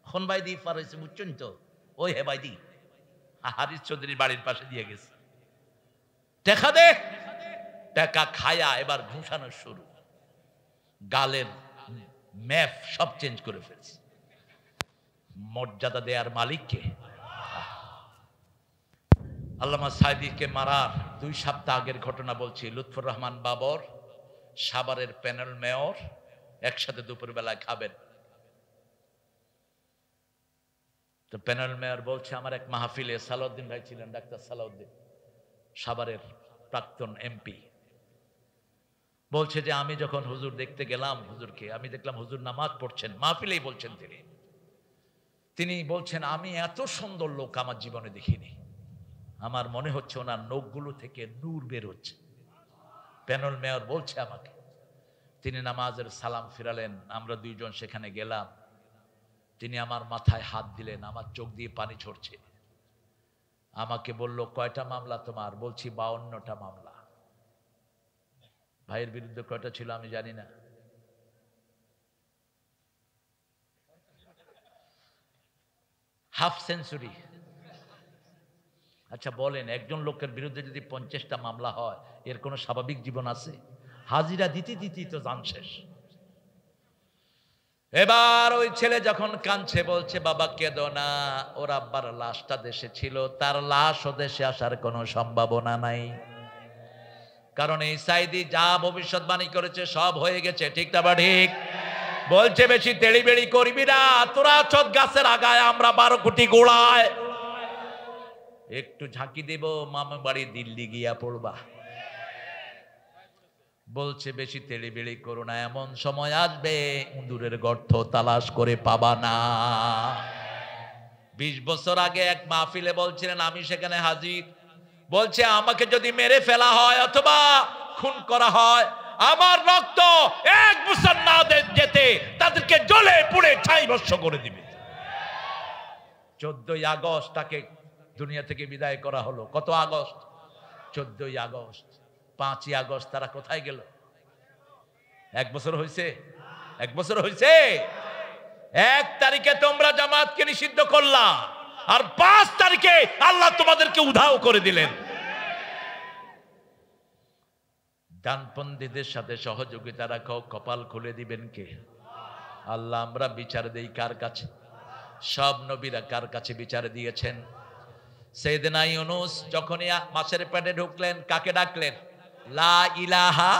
খন ভাই দি পার হয়েছে, বুঝছেন তো? ওই হে ভাই দি হারিস চৌধুরীর বাড়ির পাশে দিয়ে গেছে। টেকা দে, টাকা খায়া এবার ঘুষানো শুরু। গালের ম্যাপ সব চেঞ্জ করে ফেলছে। মর্যাদা দেয়ার মালিককে। আল্লামা সাইদিকে মারার 2 সপ্তাহ আগের ঘটনা বলছি। লুৎফর রহমান বাবর, সাভারের প্যানেল মেয়র, একসাথে দুপুরবেলায় খাবেন। তো প্যানেল মেয়র বলছে, আমার এক মাহফিলে সালাউদ্দিন ভাই ছিলেন, ডাক্তার সালাউদ্দিন, সাভারের প্রাক্তন এমপি, বলছে যে আমি যখন হুজুর দেখতে গেলাম, হুজুরকে আমি দেখলাম হুজুর নামাজ পড়ছেন, মাহফিলেই বলছেন তিনি বলছেন আমি এত সুন্দর লোক আমার জীবনে দেখিনি। আমার মনে হচ্ছে ওনার নখগুলো থেকে নূর বের হচ্ছে। প্যানেল মেয়র বলছে আমাকে। তিনি নামাজের সালাম ফিরালেন, আমরা 2 জন সেখানে গেলাম। তিনি আমার মাথায় হাত দিলেন, আমার চোখ দিয়ে পানি ঝরছে। আমাকে বলল, কয়টা মামলা তোমার? বলছি 52টা মামলা। ভাইয়ের বিরুদ্ধে কয়টা ছিল আমি জানি না। Half century. আচ্ছা বলেন, একজন লোকের বিরুদ্ধে যদি 50টা মামলা হয়, এর কোনো স্বাভাবিক জীবন আছে? হাজিরা দিতে দিতেই তো জান শেষ। এবার ওই ছেলে যখন কাঁদছে, বলছে বাবা কেঁদো না, ওর আব্বার লাশটা দেশে ছিল, তার লাশ ও দেশে আসার কোনো সম্ভাবনা নাই। কারণ এই সাইদি যা ভবিষ্যৎবাণী করেছে সব হয়ে গেছে, ঠিক না ঠিক? বলছে বেশি তেড়িবেড়ি করবি না, তোরা চোদ গাছের আগায়, আমরা 12 কোটি গোড়ায়। একটু ঝাঁকি দেব, মামা বাড়ি দিল্লি গিয়া পড়বা। বলছে বেশি তেড়িবেড়ি করো না, এমন সময় আসবে ইঁদুরের গর্ত তালাশ করে পাবা না। 20 বছর আগে এক মাহফিলে বলছিলেন, আমি সেখানে হাজির। বলছে আমাকে যদি মেরে ফেলা হয় অথবা খুন করা হয়, আমার রক্ত 1 বছর না যেতে তাদেরকে জ্বলে পুড়ে ছাই ভস্ম করে দিবে। 14ই আগস্ট তাকে দুনিয়া থেকে বিদায় করা হলো। কত আগস্ট? 14ই আগস্ট। 5ই আগস্ট তারা কোথায় গেল? 1 বছর হয়েছে? 1 বছর হয়েছে? 1 তারিখে তোমরা জামাতকে নিষিদ্ধ করলা, আর 5 তারিখে আল্লাহ তোমাদেরকে উধাও করে দিলেন। ডানপন্থীদের সাথে সহযোগিতা রাখো, কপাল খুলে দিবেন কে? আল্লাহ। আমরা বিচার দেই কার কাছে? সব নবীরা কার কাছে বিচার দিয়েছেন? সাইয়েদনা ইউনূস যখনই মাছের পেটে ঢুকলেন, কাকে ডাকলেন? লা ইলাহা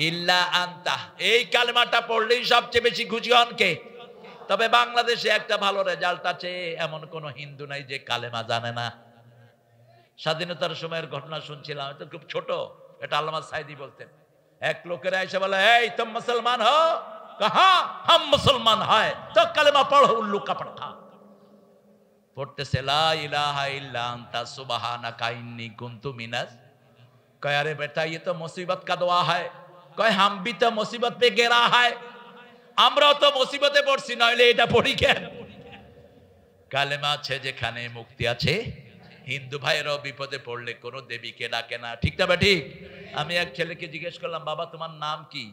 ইল্লা আনতা। এই কালেমাটা পড়লেই সবচেয়ে বেশি খুশি হন কে? তবে বাংলাদেশে একটা ভালো রেজাল্ট আছে, এমন কোন হিন্দু নাই যে কালেমা জানে না। স্বাধীনতার সময়ের ঘটনা শুনছিলাম, এটা খুব ছোট, এটা আল্লামা সাইদি বলতেন। এক লোকেরা এসে বলে, এই তুম মুসলমান হো? কহা হাম মুসলমান হয়, তো কালেমা পড়ো উল্লু का पट्टा। পড়তেছে লা ইলাহা ইল্লা আনতা সুবহানাকা ইন্নী কুনতু মিনাজ। কয় আরে বেটা ये तो मुसीबत का दुआ है। কয় हम भी तो मुसीबत पे गिरा है। আমরাও তো মুসিবতে পড়ছি, নইলে এটা পড়ি কেন? কালেমা আছে যেখানে মুক্তি আছে। হিন্দু ভাইয়েরাও বিপদে পড়লে কোনো দেবীকে ডাকে না, ঠিক না? ঠিক। আমি এক ছেলেকে জিজ্ঞেস করলাম, বাবা তোমার নাম কি?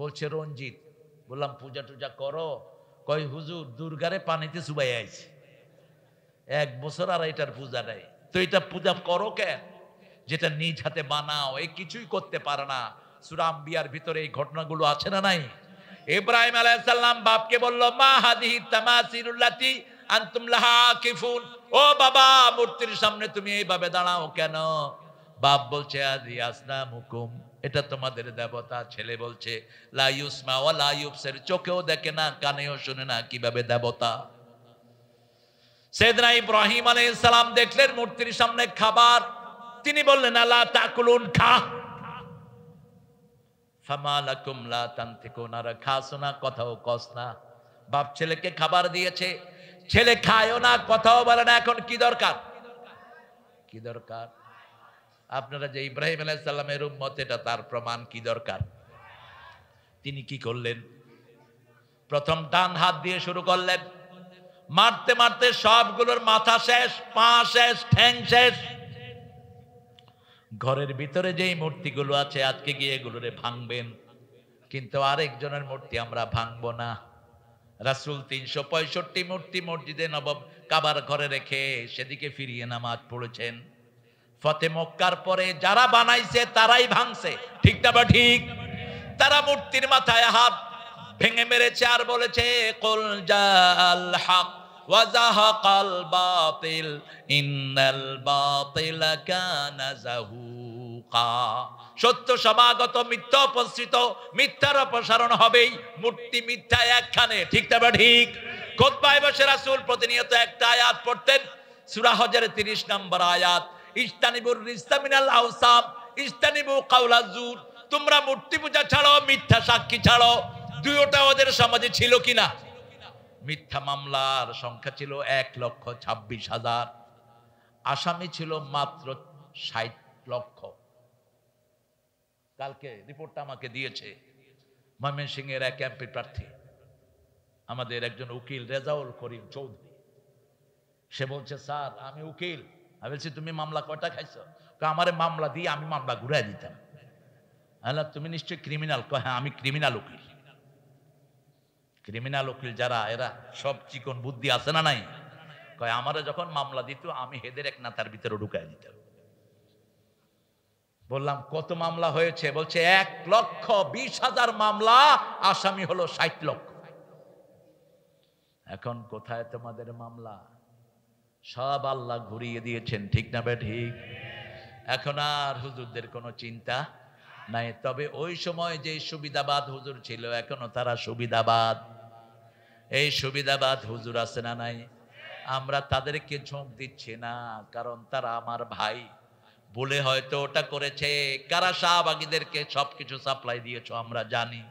বলছে রঞ্জিত। বললাম পূজা টুজা করো? কয় হুজুর দুর্গারে পানিতে চুবাই আইছে। 1 বছর আর এটার পূজা নেই। তো এটা পূজা করো কেন? যেটা নিজ হাতে বানাও, এই কিছুই করতে পারে না। সূরা আম্বিয়ার ভিতরে এই ঘটনাগুলো আছে না নাই? ইব্রাহিম আলাইহিস সালাম বাপকে বলল, মা হাদিহি তামাসিলুল্লাতি আনতুম লাহা আকিফুন। ও বাবা, মূর্তির সামনে তুমি এইভাবে দাঁড়াও কেন? বাপ বলছে আদি আসনামুকুম, এটা তোমাদের দেবতা। ছেলে বলছে লা ইউসমা ওয়া লা ইউবসির, চোখেও দেখে না, কানেও শুনে না, কিভাবে দেবতা? সাইয়েদনা ইব্রাহিম আলাইহিস সালাম দেখলেন মূর্তির সামনে খাবার, তিনি বললেন আলা তাকুলুন, খা। ফামা লাকুম লা তানতিকুন, আর খাসো না, কথাও কস না। বাপ ছেলেকে খাবার দিয়েছে, ছেলে খায়ও না, কথাও বলে না। এখন কি দরকার? কি দরকার? আপনারা যে ইব্রাহিম আলাইহিস সালামের উম্মত, এটা তার প্রমাণ। কি দরকার? তিনি কি করলেন? প্রথম ডান হাত দিয়ে শুরু করলেন, মারতে মারতে সবগুলোর মাথা শেষ, পা শেষ, ঠ্যাং শেষ। ঘরের ভিতরে যেই মূর্তিগুলো আছে আজকে গিয়ে এগুলোরে ভাঙবেন, কিন্তু আরেকজনের মূর্তি আমরা ভাঙবো না। রাসূল 365 মূর্তি মসজিদে নবব কাবার ঘরে রেখে সেদিকে ফিরিয়ে নামাজ পড়েছেন। ফতে মক্কার পরে যারা বানাইছে তারাই ভাঙছে, ঠিক না বা ঠিক? তারা মূর্তির মাথায় হাত ভেঙে মেরেছে আর বলেছে কুল জাল হক ওয়া যাহাকাল বাতিল ইন্নাল বাতিলা কানা যাহুকা। সত্য সমাগত, মিথ্যা উপস্থিত, মিথ্যার অপসারণ হবেই। মূর্তি মিথ্যা একখানে, ঠিক না বা ঠিক? খুতবায় বসে রাসূল প্রতিনিয়ত একটা আয়াত পড়তেন, সূরা হজের 30 নম্বর আয়াত, ইজতানিবুর রিজসা মিনাল আওসাম ইজতানিবু কাওলাজ জুর। তোমরা মূর্তি পূজা ছাড়ো, মিথ্যা সাক্ষী ছাড়ো। দুইটা ওদের সমাজে ছিল কিনা? মিথ্যা মামলার সংখ্যা ছিল 1,26,000, আসামি ছিল মাত্র 60 লক্ষ। কালকে রিপোর্টটা আমাকে দিয়েছে ময়মনসিংহের এক এমপি প্রার্থী, আমাদের একজন উকিল রেজাউল করিম চৌধুরী। সে বলছে, স্যার আমি উকিল। আমি বলছি তুমি মামলা কয়টা খাইছো? আমারে মামলা দিয়ে আমি মামলা ঘুরাই দিতাম। তুমি নিশ্চয়ই ক্রিমিনাল? হ্যাঁ আমি ক্রিমিনাল উকিল। ক্রিমিনাল উকিল যারা, এরা সব চিকন বুদ্ধি আছে না নাই? কয় আমারে যখন মামলা দিত আমি হেদের এক নাতার ভিতরে ঢুকাই দিতাম। বললাম কত মামলা হয়েছে? বলছে 1,20,000 মামলা, আসামি হলো 60 লক্ষ। এখন কোথায় তোমাদের মামলা? সব আল্লাহ ঘুরিয়ে দিয়েছেন, ঠিক না বে ঠিক? এখন আর হুজুরদের কোনো চিন্তা নাই। তবে ওই সময় যে সুবিধাবাদ হুজুর ছিল, এখনো তারা সুবিধাবাদ। এই সুবিধাবাদ হুজুর আছে না নাই? আমরা তাদেরকে ঝোঁক দিচ্ছি না, কারণ তারা আমার ভাই বলে হয়তো ওটা করেছে। কারা শাহবাগীদেরকে সবকিছু সাপ্লাই দিয়েছো আমরা জানি,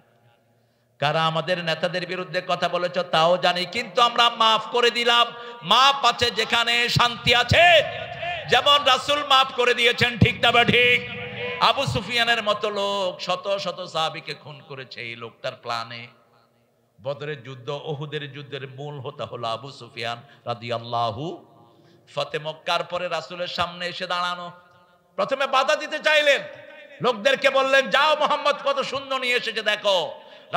কারা আমাদের নেতাদের বিরুদ্ধে কথা বলেছো তাও জানি, কিন্তু আমরা মাফ করে দিলাম। মাফ আছে যেখানে শান্তি আছে, যেমন রাসূল মাফ করে দিয়েছেন, ঠিক না বা ঠিক? আবু সুফিয়ানের মতো লোক শত শত সাহাবীকে খুন করেছে এই লোকটার প্ল্যানে। বদরের যুদ্ধ, উহুদের যুদ্ধের মূল হোতা হলো আবু সুফিয়ান রাদিয়াল্লাহু। ফতে মক্কার পরে রাসূলের সামনে এসে দাঁড়ানো, প্রথমে বাধা দিতে চাইলেন, লোকদেরকে বললেন যাও মোহাম্মদ কত সুন্দর নিয়ে এসেছে দেখো।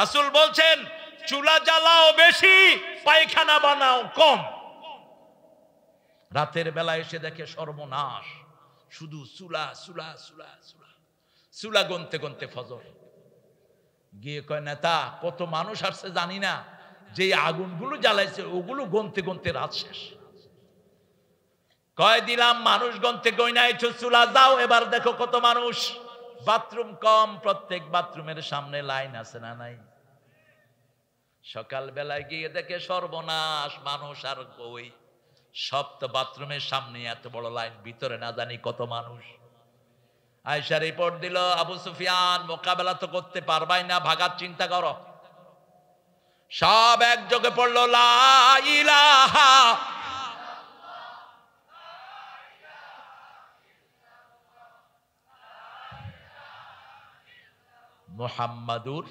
রাসূল বলছেন চুলা জ্বালাও বেশি, পায়খানা বানাও কম। রাতের বেলা এসে দেখে সর্বনাশ, শুধু চুলা চুলা চুলা চুলা চুলা গনতে গনতে ফজর। গিয়ে কয় নেতা কত মানুষ আসছে জানি না, যে আগুনগুলো জ্বালাইছে ওগুলো গনতে গনতে রাত শেষ। কয় দিলাম মানুষ গনতে গইনাইছো, চুলা দাও এবার দেখো কত মানুষ। বাথরুম কম, প্রত্যেক বাথরুমের সামনে লাইন আছে না নাই? সকাল বেলায় গিয়ে দেখে সর্বনাশ, মানুষ আর কই, সব তো বাথরুমের সামনে এত বড় লাইন, ভিতরে না জানি কত মানুষ। আয়েশা রিপোর্ট দিল আবু সুফিয়ান মোকাবেলা তো করতে পারবাই না, ভাগার চিন্তা করো। সব একযোগে পড়লো লা ইলাহা মুহাম্মাদুর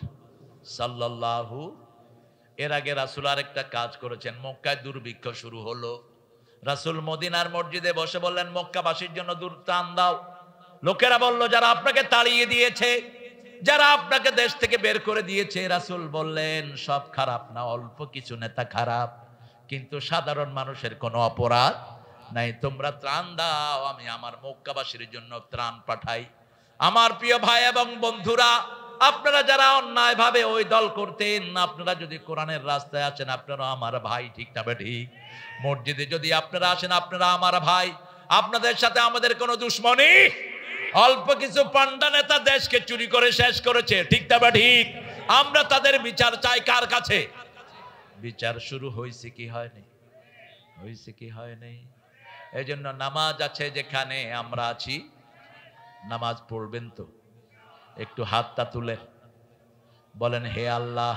সাল্লাল্লাহু। এর আগে রাসূল আরেকটা কাজ করেছেন, মক্কায় দুর্ভিক্ষ শুরু হলো, রাসূল মদিনার মসজিদে বসে বললেন মক্কাবাসীর জন্য ত্রাণ দাও। লোকেরা বলল যারা আপনাকে তাড়িয়ে দিয়েছে, যারা আপনাকে দেশ থেকে বের করে দিয়েছে। রাসূল বললেন সব খারাপ না, অল্প কিছু নেতা খারাপ, কিন্তু সাধারণ মানুষের কোনো অপরাধ নাই, তোমরা ত্রাণ দাও, আমি আমার মক্কাবাসীর জন্য ত্রাণ পাঠাই। আমার প্রিয় ভাই এবং বন্ধুরা, আপনারা যারা অন্যায় ভাবে ওই দল করতেন, আপনারা যদি কোরআনের রাস্তায় আছেন আপনারা আমার ভাই, ঠিক না ঠিক? মসজিদে যদি আপনারা আসেন আপনারা আমার ভাই, আপনাদের সাথে আমাদের কোনো দুশ্মনী। অল্প কিছু পান্ডা নেতা দেশকে চুরি করে শেষ করেছে, ঠিক না ঠিক? আমরা তাদের বিচার চাই কার কাছে? বিচার শুরু হয়েছে কি হয়নি? হয়েছে কি হয়নি? এই জন্য নামাজ আছে যেখানে আমরা আছি, নামাজ পড়বেন তো। একটু হাতটা তুলে বলেন হে আল্লাহ,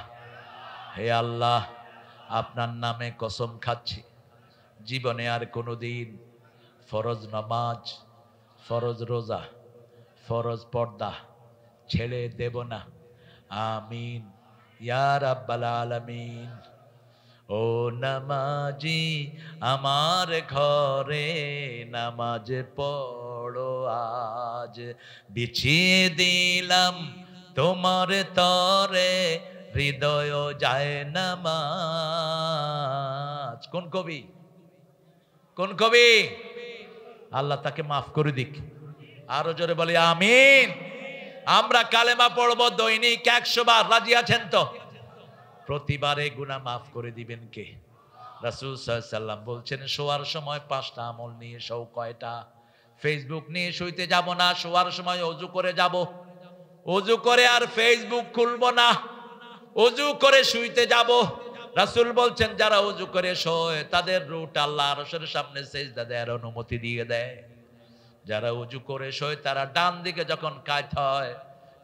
হে আল্লাহ, আপনার নামে কসম খাচ্ছি জীবনে আর কোনোদিন ফরজ নামাজ, ফরজ রোজা, ফরজ পর্দা ছেড়ে দেব না। আমিন ইয়া রাব্বাল আলামিন। ও নামাজি আমার ঘরে নামাজ পড়ো আজ, বিছিয়ে দিলাম তোমার তরে হৃদয় যায় নামাজ। কোন কবি? কোন কবি? আল্লাহ তাকে মাফ করে দিক। আরো জোরে বলি আমিন। আমরা কালেমা পড়বো দৈনিক 100 বার, রাজি আছেন তো? প্রতিবারে গুনাহ মাফ করে দিবেন কে? রাসূল সাল্লাল্লাহু আলাইহি সাল্লাম বলছেন শোয়ার সময় 5টা আমল নিয়ে শো। কয়টা? ফেসবুক নিয়ে শুইতে যাব না, শোয়ার সময় ওযু করে যাব। ওযু করে আর ফেসবুক খুলবো না, ওযু করে শুইতে যাব। রাসূল বলছেন যারা ওযু করে শোয় তাদের রূহটা আল্লাহর আরশের সামনে সিজদা দেওয়ার অনুমতি দিয়ে দেয়। যারা ওযু করে শোয় তারা ডান দিকে যখন কাত হয়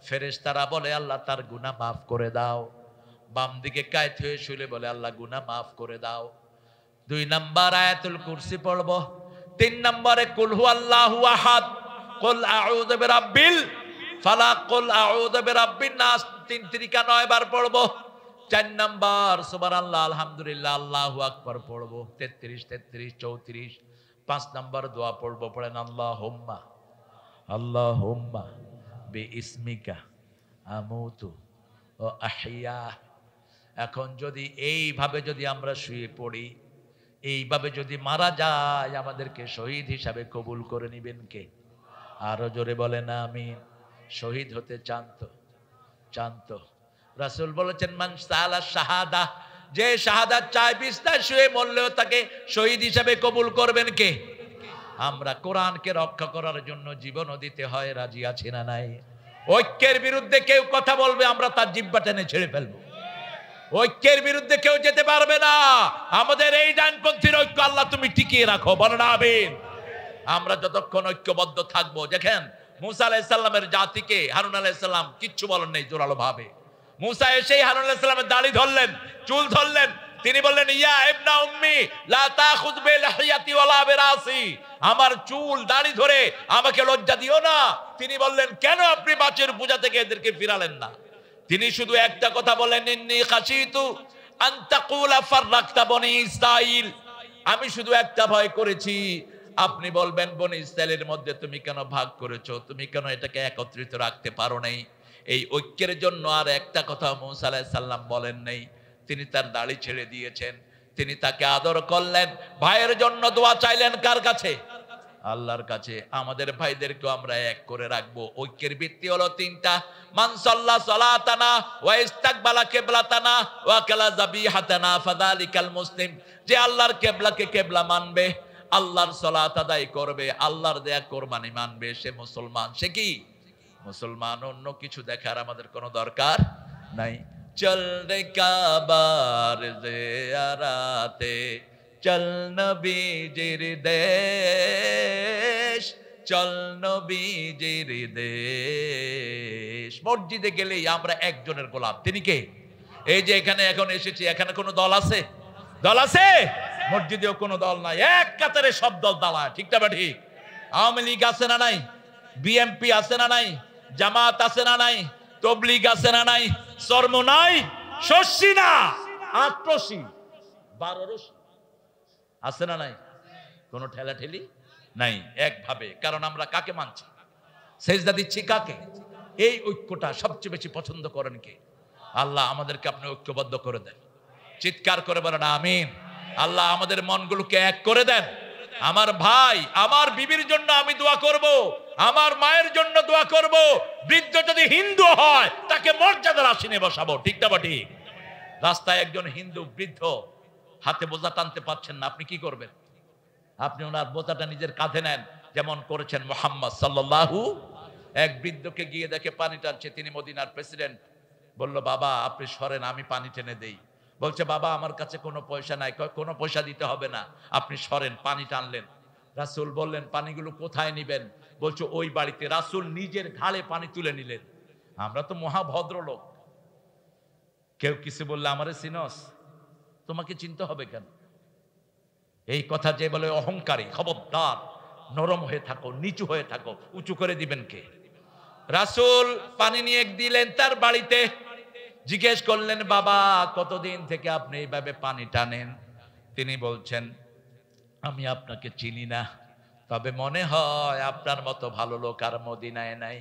ফেরেশতারা বলে আল্লাহ তার গুনাহ মাফ করে দাও। বাম দিকে কাত হয়ে শুলে বলে আল্লাহ গুনাহ মাফ করে দাও। 2 নাম্বার আয়াতুল কুরসি পড়বো। 3 নম্বরে কুল হুয়াল্লাহু আহাদ, কুল আউযু বিরাব্বিল ফালাক, কুল আউযু বিরাব্বিন নাস 3 তিরিকা 9 বার পড়বো। 4 নাম্বার সুবহানাল্লাহ আলহামদুলিল্লাহ আল্লাহু আকবার পড়বো 33 33 34। 5 নাম্বার দোয়া পড়বো, পড়েন আল্লাহুম্মা আল্লাহুম্মা বিইসমিকা আমুতু ও আহইয়া। এখন যদি এইভাবে যদি আমরা শুয়ে পড়ি, এইভাবে যদি মারা যায়, আমাদেরকে শহীদ হিসাবে কবুল করে নিবেন কে? আরো জোরে বলেন আমিন। শহীদ হতে চান তো? চান তো? রাসূল বলেছেন মান সালা শাহাদা, যে শাহাদাত চায় বিছানায় শুয়ে মরলেও তাকে শহীদ হিসাবে কবুল করবেন কে? আমরা কোরআনকে রক্ষা করার জন্য জীবনও দিতে হয়, রাজি আছি না নাই? ঐক্যের বিরুদ্ধে কেউ কথা বলবে আমরা তার জিহ্বা টেনে ছেড়ে ফেলবো। ঐক্যের বিরুদ্ধে কেউ যেতে পারবে না। আমাদের এই ডানপন্থীর ঐক্য আল্লাহ তুমি টিকিয়ে রাখো, বলেন আমিন। আমরা যতক্ষণ ঐক্যবদ্ধ থাকবো, দেখেন মুসা আলাইহিস সালামের জাতিকে হারুন আলাইহিস সালাম কিচ্ছু বলেন নাই জোরালো ভাবে। মুসা এসেই হারুন আলাইহিস সালামের দাড়ি ধরলেন, চুল ধরলেন, তিনি বললেন ইয়া ইবনা উম্মি লা তাখুয বিলহিয়াতি ওয়ালা বিরাসি, আমার চুল দাড়ি ধরে আমাকে লজ্জা দিও না। তিনি বললেন কেন আপনি বাছুর পূজা থেকে এদেরকে ফিরালেন না? তিনি শুধু একটা কথা বলেন, ইন্নী খাশিতু আন তাকুলা ফাররাকতা বনি ইসরাইল, আমি শুধু একটা ভয় করেছি আপনি বলবেন বনি ইসরাইলের মধ্যে তুমি কেন ভাগ করেছো, তুমি কেন এটাকে একত্রিত রাখতে পারো নাই। এই ঐক্যের জন্য আর একটা কথা মুসা আলাইহিস সালাম বলেন নাই। তিনি তার দাড়ি ছেড়ে দিয়েছেন, তিনি তাকে আদর করলেন, ভাইয়ের জন্য দোয়া চাইলেন কার কাছে? আল্লাহর কাছে। আমাদের ভাইদেরকেও আমরা এক করে রাখবো। ঐক্যের ভিত্তি হলো তিনটা, মান সাল্লা সালাতানা ওয়া ইস্তাকবালা কিবলাতানা ওয়া কালা যাবিহাতানা ফাযালিকাল মুসলিম, যে আল্লাহর কিবলাকে কিবলা মানবে, আল্লাহর সালাত আদায় করবে, আল্লাহর দেয়া কুরবানি মানবে, সে মুসলমান। সে কি মুসলমান। অন্য কিছু দেখার আমাদের কোনো দরকার নাই। চল রে কাবার জিয়ারাতে, চল নবীজির দেশ, চল নবীজির দেশ। মসজিদে গেলেই আমরা একজনের গোলাম, তিনি কে? এই যে এখানে এখন এসেছি, এখানে কোনো দল আছে? দল আছে? মসজিদেও কোনো দল নাই, এক কাতারে সব দল দাঁড়ায়, ঠিক না ঠিক? আওয়ামী লীগ আছে না নাই? বিএমপি আছে না নাই? জামাত আছে না নাই? তবলিগ আছে না নাই? চর্ম নাই, শস্যি না, আট্রসি 12 রশি আছে না নাই? কোনো ঠেলা ঠেলি নাই, একভাবে। কারণ আমরা কাকে মানছি, সেজদা দিচ্ছি কাকে? এই ঐক্যটা সবচেয়ে বেশি পছন্দ করেন কে? আল্লাহ আমাদেরকে আপনি ঐক্যবদ্ধ করে দেন, চিৎকার করে বলেন আমিন। আল্লাহ আমাদের মনগুলোকে এক করে দেন। আমার ভাই, আমার বিবির জন্য আমি দোয়া করব, আমার মায়ের জন্য দোয়া করব। বৃদ্ধ যদি হিন্দু হয় তাকে মর্যাদার আসনে বসাবো, ঠিক না ঠিক? রাস্তায় একজন হিন্দু বৃদ্ধ হাতে বোঝা টানতে পারছেন না, আপনি কি করবেন? আপনি ওনার বোঝাটা নিজের কাঁধে নেন, যেমন করেছেন মুহাম্মদ সাল্লাল্লাহু। এক বৃদ্ধকে গিয়ে দেখে পানি টানছে, তিনি মদিনার প্রেসিডেন্ট। বলল বাবা আপনি সরেন, আমি পানি টেনে দেই। বলছে বাবা আমার কাছে কোনো পয়সা নাই। কোনো পয়সা দিতে হবে না, আপনি সরেন। পানি টানলেন। রাসূল বললেন পানিগুলো কোথায় নিবেন? বলছে ওই বাড়িতে। রাসূল নিজের ঘাড়ে পানি তুলে নিলেন। আমরা তো মহাভদ্র লোক, কেউ কিছু বললে আমারে চিনস, তোমাকে চিনতে হবে কেন? এই কথা যে বলে অহংকারী, খবরদার, নরম হয়ে থাকো, নিচু হয়ে থাকো। উঁচু করে দিবেন কে? রাসূল পানি নিয়ে দিলেন তার বাড়িতে। জিজ্ঞেস করলেন বাবা কতদিন থেকে আপনি এইভাবে পানি টানেন? তিনি বলছেন আমি আপনাকে চিনি না, তবে মনে হয় আপনার মতো ভালো লোক আর মদিনায় নাই।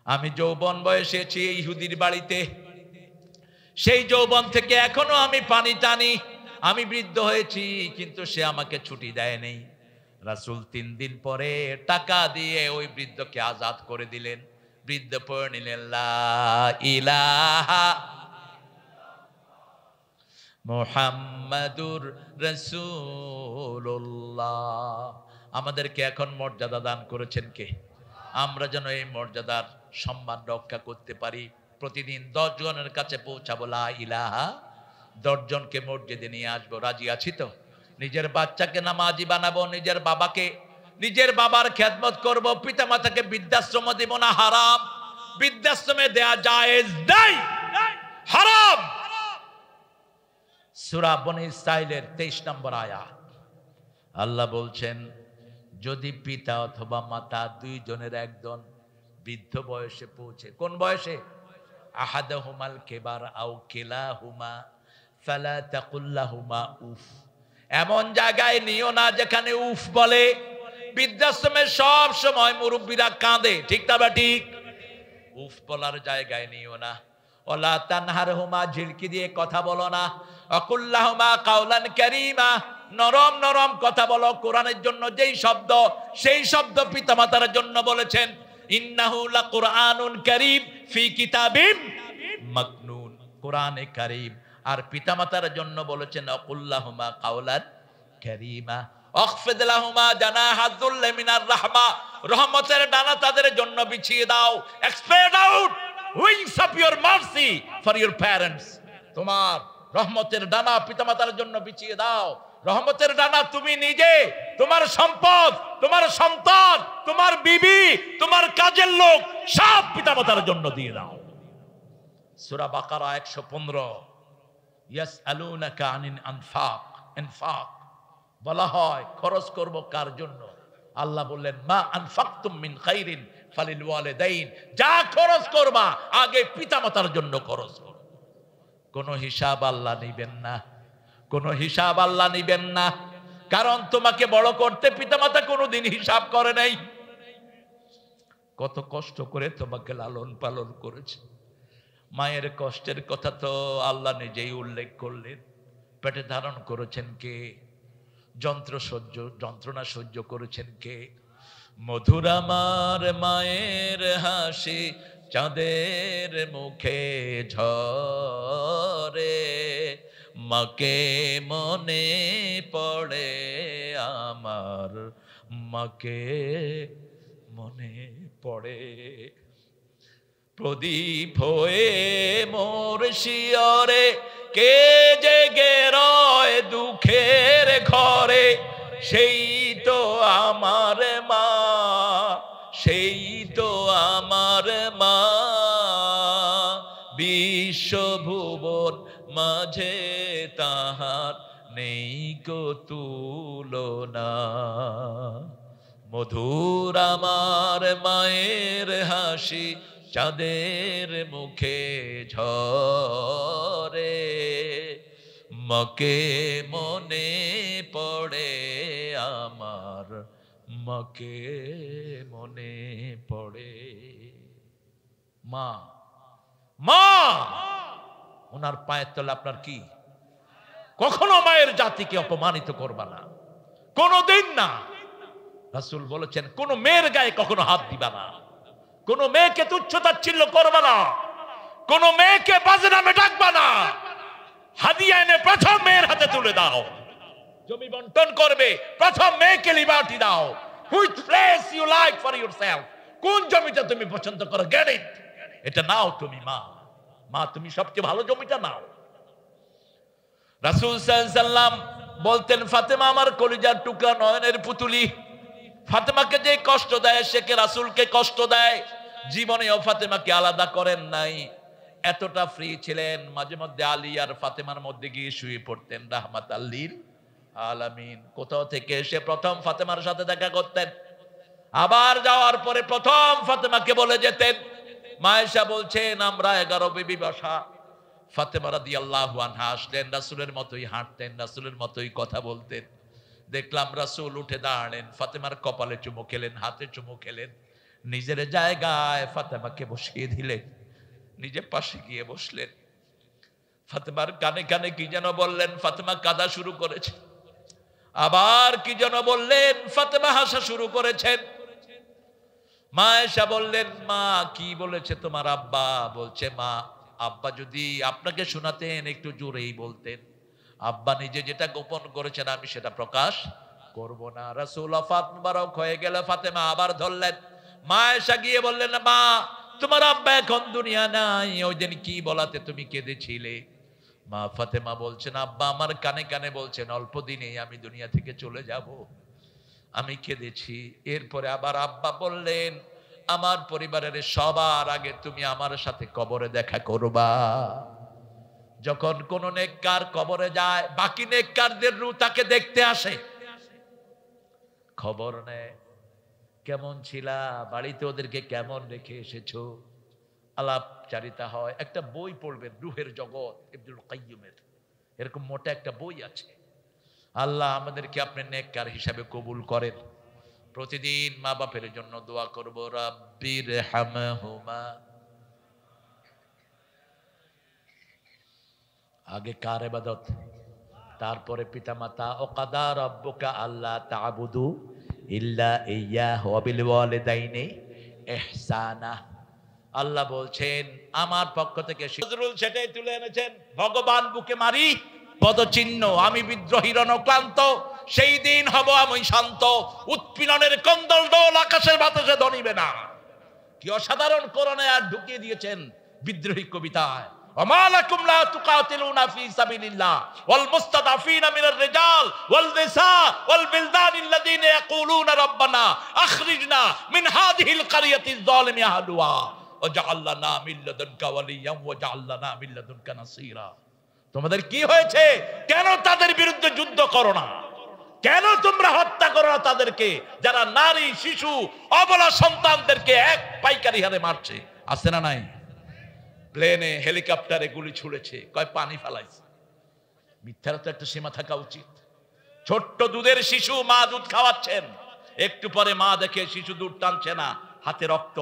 আমি যৌবন বয়সে এসেছি ইহুদির বাড়িতে, সেই যৌবন থেকে এখনো আমি পানি টানি। আমি বৃদ্ধ হয়েছি কিন্তু সে আমাকে ছুটি দেয়নি। রাসূল 3 দিন পরে টাকা দিয়ে ওই বৃদ্ধকে আজাদ করে দিলেন। বৃদ্ধ পড়ে নিলেন লা ইলাহা মুহাম্মাদুর রাসূলুল্লাহ। আমাদেরকে এখন মর্যাদা দান করেছেন কে? আমরা যেন এই মর্যাদার সম্মান রক্ষা করতে পারি। প্রতিদিন 10 জনের কাছে পৌঁছাবো লা ইলাহা, 10 জনকে মসজিদে নিয়ে আসবো। রাজি আছি তো? নিজের বাচ্চাকে নামাজি বানাবো, নিজের বাবাকে, নিজের বাবার খেদমত করব। পিতা মাতাকে বৃদ্ধাশ্রম দেব না, হারাম। বৃদ্ধাশ্রমে দেয়া জায়েজ নাই, হারাম। সূরা বনী ইসরাইলের 23 নম্বর আয়াত আল্লাহ বলছেন যদি পিতা অথবা মাতা 2 জনের একজন বৃদ্ধ বয়সে পৌঁছে, কোন বয়সে? আহাদাহুমাল কিবার আও কিলাহুমা ফালা তাকুল লাহুমা উফ। এমন জায়গায় নিও না যেখানে উফ বলে। বৃদ্ধাশ্রমে সব সময় মুরব্বীরা কাঁদে, ঠিক না বা ঠিক? উফ বলার জায়গায় নিও না। ওয়ালা তানহারহুমা, ঝিলকি দিয়ে কথা বলো না। আকুল্লাহুমা কাওলান কারীমা, নরম নরম কথা বলো। কোরআনের জন্য যেই শব্দ, সেই শব্দ পিতামাতার জন্য বলেছেন ইন্নাহু লাকুরআনুন কারীম ফি কিতাবিম মাকনুন, কোরআনে কারীম। আর পিতামাতার জন্য বলেছেন আকুল্লাহুমা কাওলান কারীমা আখফিদ লাহুমা জানাহা যুল্লি মিনার রাহমা, রহমতের ডানা তাদের জন্য বিছিয়ে দাও। Spread out wings of your mercy for your parents, তোমার রহমতের ডানা পিতামাতার জন্য বিছিয়ে দাও। রহমতের ডানা তুমি নিজে, তোমার সম্পদ, তোমার সন্তান, তোমার বিবি, তোমার কাজের লোক সব পিতামাতার জন্য দিয়ে দাও। সূরা বাকারা 115। ইয়াসআলুনাকা আনিল ইনফাক, বলা হয় খরচ করব কার জন্য? আল্লাহ বললেন মা আনফাকতুম মিন খাইরিন ফালিল ওয়ালিদাইন, যা খরচ করবা আগে পিতামাতার জন্য খরচ করো। কোনো হিসাব আল্লাহ নিবেন না, কোনো হিসাব আল্লাহ নিবেন না, কারণ তোমাকে বড় করতে পিতামাতা কোনোদিন হিসাব করে নাই। কত কষ্ট করে তোমাকে লালন পালন করেছে। মায়ের কষ্টের কথা তো আল্লাহ নিজেই উল্লেখ করলেন। পেটে ধারণ করেছেন কে? যন্ত্রণা সহ্য করেছেন কে? মধুর আমার মায়ের হাসি চাঁদের মুখে ঝরে, মাকে মনে পড়ে আমার, মাকে মনে পড়ে। প্রদীপ হয়ে মোর শিয়রে কে জেগে রয় দুঃখের ঘরে, সেই তো আমার মা, সেই তো আমার মা। বিশ্বভুবন মাঝে তাহার নেই কো তুলনা। মধুর আমার মায়ের হাসি চাঁদের মুখে ঝরে, মাকে মনে পড়ে আমার, মাকে মনে পড়ে। মা, মা ওনার পায়ের তলে আপনার কি? কখনো মায়ের জাতিকে অপমানিত করবা না, কোনোদিন না। রাসূল বলেছেন কোন মেয়ের গায়ে কখনো হাত দিবা না, কোন মেয়েকে তুচ্ছ-তাচ্ছিল্য করবা না, কোন মেয়েকে বাজে নামে ডাকবা না। হাদিয়া এনে প্রথম মেয়ের হাতে তুলে দাও। জমি বন্টন করবে, প্রথম মেয়েকে লিবার্টি দাও। Which place you like for yourself, কোন জমিটা তুমি পছন্দ করো, get it, এটা নাও তুমি। মা, মা তুমি সবচেয়ে ভালো জমিটা নাও। রাসূল সাল্লাল্লাহু আলাইহি সাল্লাম বলতেন ফাতেমা আমার কলিজার টুকরা, নয়নের পুতুলি। ফাতেমাকে যে কষ্ট দেয় সে কে রাসূলকে কষ্ট দেয়। জীবনেও ফাতেমাকে আলাদা করেন নাই, এতটা ফ্রি ছিলেন। মাঝে মধ্যে আলী আর ফাতেমার মধ্যে গিয়ে শুয়ে পড়তেন রাহমাতাল লিল আলামিন। কোথাও থেকে এসে প্রথম ফাতেমার সাথে দেখা করতেন, আবার যাওয়ার পরে প্রথম ফাতেমাকে বলে যেতেন। মা আয়েশা বলছেন আমরা 11 বিবি বসা। ফাতেমা রাদিয়াল্লাহু আনহা আসলেন, রাসূলের মতোই হাঁটতেন, রাসূলের মতোই কথা বলতেন। দেখলাম রাসূল উঠে দাঁড়ালেন, ফাতেমার কপালে চুমু খেলেন, হাতে চুমু খেলেন, নিজের জায়গায় ফাতেমাকে বসিয়ে দিলেন, নিজে পাশে গিয়ে বসলেন। ফাতেমার কানে কানে কি যেন বললেন, ফাতেমা কাঁদা শুরু করেছে। আবার কি যেন বললেন, ফাতেমা হাসা শুরু করেছেন। মা আয়েশা বললেন মা কি বলেছে তোমার আব্বা? বলছে মা আব্বা যদি আপনাকে শোনাতেন একটু জোরেই বলতেন, আব্বা নিজে যেটা গোপন করেছেন আমি সেটা প্রকাশ করব না। রাসূল ওয়াফাত মুবারক হয়ে গেল, ফাতেমা আবার ধরলেন। মা আয়েশা গিয়ে বললেন মা তোমার আব্বা এখন দুনিয়া নাই, ওই দিন কি বলাতে তুমি কেঁদেছিলে? মা ফাতেমা বলছেন আব্বা আমার কানে কানে বলছেন অল্প দিনেই আমি দুনিয়া থেকে চলে যাব, আমি কেঁদেছি। এরপরে আবার আব্বা বললেন আমার পরিবারের সবার আগে তুমি আমার সাথে কবরে দেখা করবা। যখন কোন নেককার কবরে যায় বাকি নেককারদের রূহ তাকে দেখতে আসে, খবর নেয় কেমন ছিলা, বাড়িতে ওদেরকে কেমন রেখে এসেছো, আলাপচারিতা হয়। একটা বই পড়বেন রূহের জগৎ ইবনুল কাইয়্যিমের, এরকম মোটা একটা বই আছে। আল্লাহ আমাদেরকে আপনি নেককার হিসাবে কবুল করেন। প্রতিদিন মা বাপের জন্য দোয়া করব, রাব্বির হামহুমা। আগে কার ইবাদত, তারপরে পিতামাতা। ও কাদা রাব্বুকা আল্লা তা'বুদু ইল্লা ইয়্যাহু ওয়া বিল ওয়ালিদাইনি ইহসানা। আল্লাহ বলছেন আমার পক্ষ থেকে নজরুল সেটাই তুলে এনেছেন, ভগবান বুকে মারি পদচিহ্ন, আমি বিদ্রোহী রণক্লান্ত, সেই দিন হব আমি শান্ত, উৎপীড়নের কন্দল দোল আকাশের বাতাসে ধনিবে না। কি অসাধারণ কোরআনে আর ঢুকিয়ে দিয়েছেন বিদ্রোহী কবিতায়। وما لكم لا تقاتلون في سبيل الله والمستضعفين من الرجال والنساء والبلدان الذين يقولون ربنا أخرجنا من هذه القرية الظالم أهلها واجعل لنا من لدنك وليا واجعل لنا من لدنك نصيرا। তোমাদের কি হয়েছে? কেন তাদের বিরুদ্ধে যুদ্ধ করো না? কেন তোমরা হত্যা করো না তাদেরকে, যারা নারী শিশু অবলা সন্তানদেরকে এক পাইকারি হারে মারছে? আছে না নাই? প্লেনে হেলিকপ্টারে গুলি ছুড়েছে, কয় পানি ফেলাইছে। মিথ্যার তো একটা সীমা থাকা উচিত। ছোট্ট দুধের শিশু, মা দুধ খাওয়াচ্ছেন, একটু পরে মা দেখে শিশু দুধ টানছে না, হাতে রক্ত,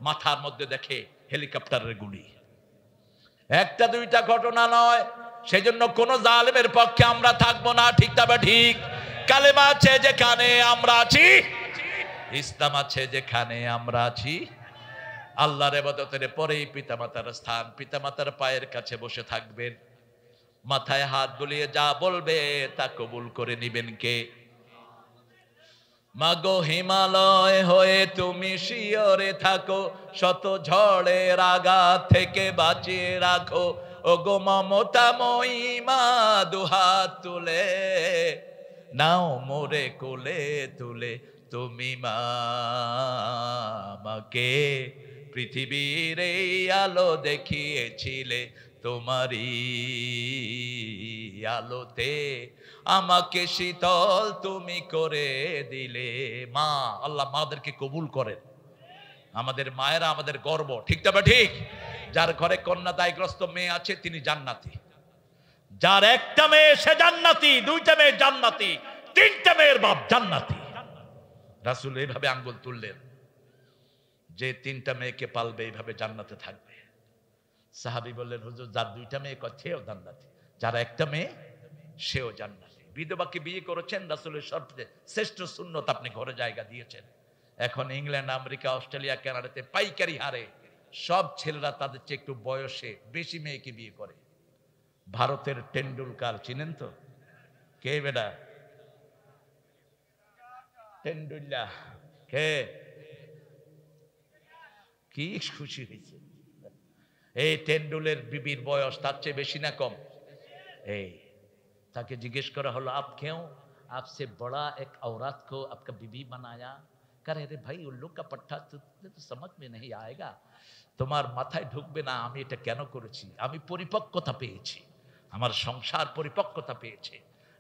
মাথার মধ্যে দেখে হেলিকপ্টারের গুলি। একটা দুইটা ঘটনা নয়। সেজন্য কোন জালেমের পক্ষে আমরা থাকবো না, ঠিক তবে ঠিক। কালেমা আছে যেখানে আমরা আছি, ইসলাম আছে যেখানে আমরা আছি, আল্লাহর ইবাদতের পরেই পিতামাতার স্থান। পিতামাতার পায়ের কাছে বসে থাকবেন, মাথায় হাত বুলিয়ে যা বলবে তা কবুল করে নিবেন কে? মাগো হিমালয় হয়ে তুমি শিয়রে থাকো, শত ঝড়ের আঘাত থেকে বাঁচিয়ে রাখো। ও গো মমতাময়ী মা, দুহাত তুলে নাও মোরে কোলে তুলে। তুমি মা আমাকে পৃথিবীর এই আলো দেখিয়েছিলে, তোমারই আলোতে আমাকে শীতল তুমি করে দিলে। মা, আল্লাহ মাদেরকে কবুল করেন। আমাদের মায়েরা আমাদের গর্ব, ঠিক তবে ঠিক। যার ঘরে কন্যাদায়গ্রস্ত মেয়ে আছে তিনি জান্নাতি। যার একটা মেয়ে সে জান্নাতি, দুইটা মেয়ে জান্নাতি, তিনটা মেয়ের বাপ জান্নাতি। রাসূল এইভাবে আঙ্গুল তুললেন, যে তিনটা মেয়েকে পালবে এইভাবে জান্নাতে থাকবে। সাহাবী বললেন, হুজুর যার দুইটা মেয়ে সেও জান্নাতি, যার একটা মেয়ে সেও জান্নাতি। বিধবাকে বিয়ে করেছেন, রাসূলের সবচেয়ে শ্রেষ্ঠ সুন্নত আপনি ঘরে জায়গা দিয়েছেন। এখন ইংল্যান্ড, আমেরিকা, অস্ট্রেলিয়া, কানাডাতে পাইকারি হারে সব ছেলেরা তাদের চেয়ে একটু বয়সে বেশি মেয়েকে বিয়ে করে। ভারতের টেন্ডুলকার চিনেন তো? কে বেটা? টেন্ডুল্লাহ কে? কি খুশি হয়েছে! এই টেন্ডুলের বিবির বয়স তার চেয়ে বেশি না কম? এই তাকে জিজ্ঞেস করা হলো, আপ क्यों आपसे बड़ा एक औरत को आपका बीबी बनाया? कह रहे भाई उल्लू का पट्टा तो समझ में नहीं आएगा, তোমার মাথায় ঢুকবে না আমি এটা কেন করেছি। আমি পরিপক্কতা পেয়েছি, আমার সংসার পরিপক্কতা পেয়েছে।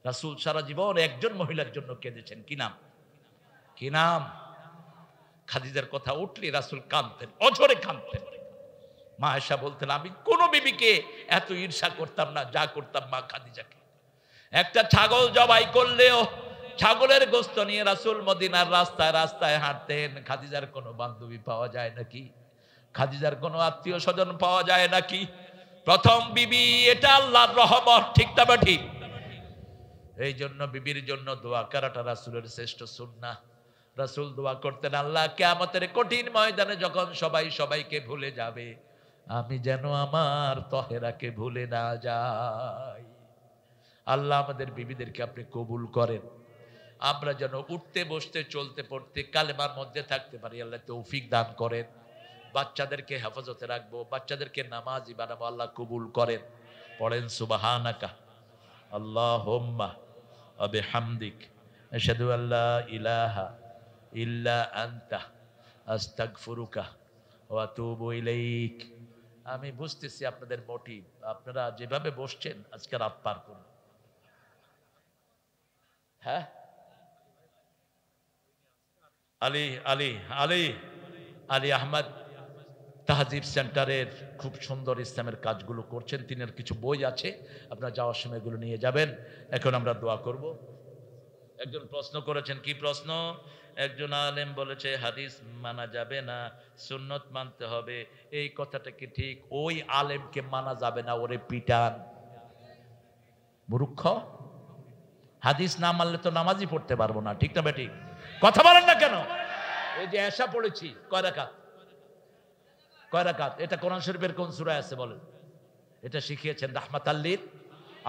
রাসূল সারা জীবন একজন মহিলার জন্য কেঁদেছেন। কি নাম? কি নাম? খাদিজার কথা উঠলে রাসূল কাঁদতেন, অঝরে কাঁদতেন। মা আয়েশা বলতেন, আমি কোন বিবিকে এত ঈর্ষা করতাম না যা করতাম মা খাদিজাকে। একটা ছাগল জবাই করলেও ছাগলের গোশত নিয়ে রাসূল মদিনার রাস্তায় রাস্তায় হাঁটতেন। খাদিজার কোনো বান্ধবী পাওয়া যায় নাকি? খাদিজার কোনো আত্মীয় স্বজন পাওয়া যায় নাকি? প্রথম বিবি, এটা আল্লাহর রহমত, ঠিক তবে ঠিক। এই জন্য বিবির জন্য দোয়া করাটা রাসূলের শ্রেষ্ঠ সুন্নাহ। রাসূল দোয়া করতেন, আল্লাহ কিয়ামতের কঠিন ময়দানে যখন সবাই সবাইকে ভুলে যাবে, আমি যেন আমার তহেরাকে ভুলে না যাই। আল্লাহ আমাদের বিবিদেরকে আপনি কবুল করেন। আমরা যেন উঠতে বসতে চলতে পড়তে কালেমার মধ্যে থাকতে পারি, আল্লাহ তৌফিক দান করেন। বাচ্চাদেরকে হেফাজতে রাখবো, বাচ্চাদেরকে নামাজি বানাবো, আল্লাহ কবুল করেন। পড়েন সুবহানাকা আল্লাহুম্মা ওয়া বিহামদিক আশহাদু আল্লা ইলাহা ইল্লা আনতা আস্তাগফিরুকা ওয়া আতুবু ইলাইক। আমি বুঝতেছি আপনাদের মোটিভ, আপনারা যেভাবে বসছেন আজকে রাত পার করুন। হ্যাঁ, আলী আলী আলী আলী আহমদ তাহজিব সেন্টারের খুব সুন্দর ইসলামের কাজগুলো করছেন। তিনের কিছু বই আছে, আপনারা যাওয়ার সময় এগুলো নিয়ে যাবেন। এখন আমরা দোয়া করব। একজন প্রশ্ন করেছেন, কি প্রশ্ন? একজন আলেম বলেছে হাদিস মানা যাবে না, সুন্নত মানতে হবে। এই কথাটা কি ঠিক? ওই আলেমকে মানা যাবে না, ওরে পিটান। মূর্খ, হাদিস না মানলে তো নামাজই পড়তে পারবো না, ঠিক না বেঠিক? কথা বলেন না কেন? এই যে এশা পড়েছি, কয় রাকাত? কয় রাকাত? এটা কোরআন শরীফের কোন সূরায় আছে বলেন? এটা শিখিয়েছেন রাহমাতাল লিল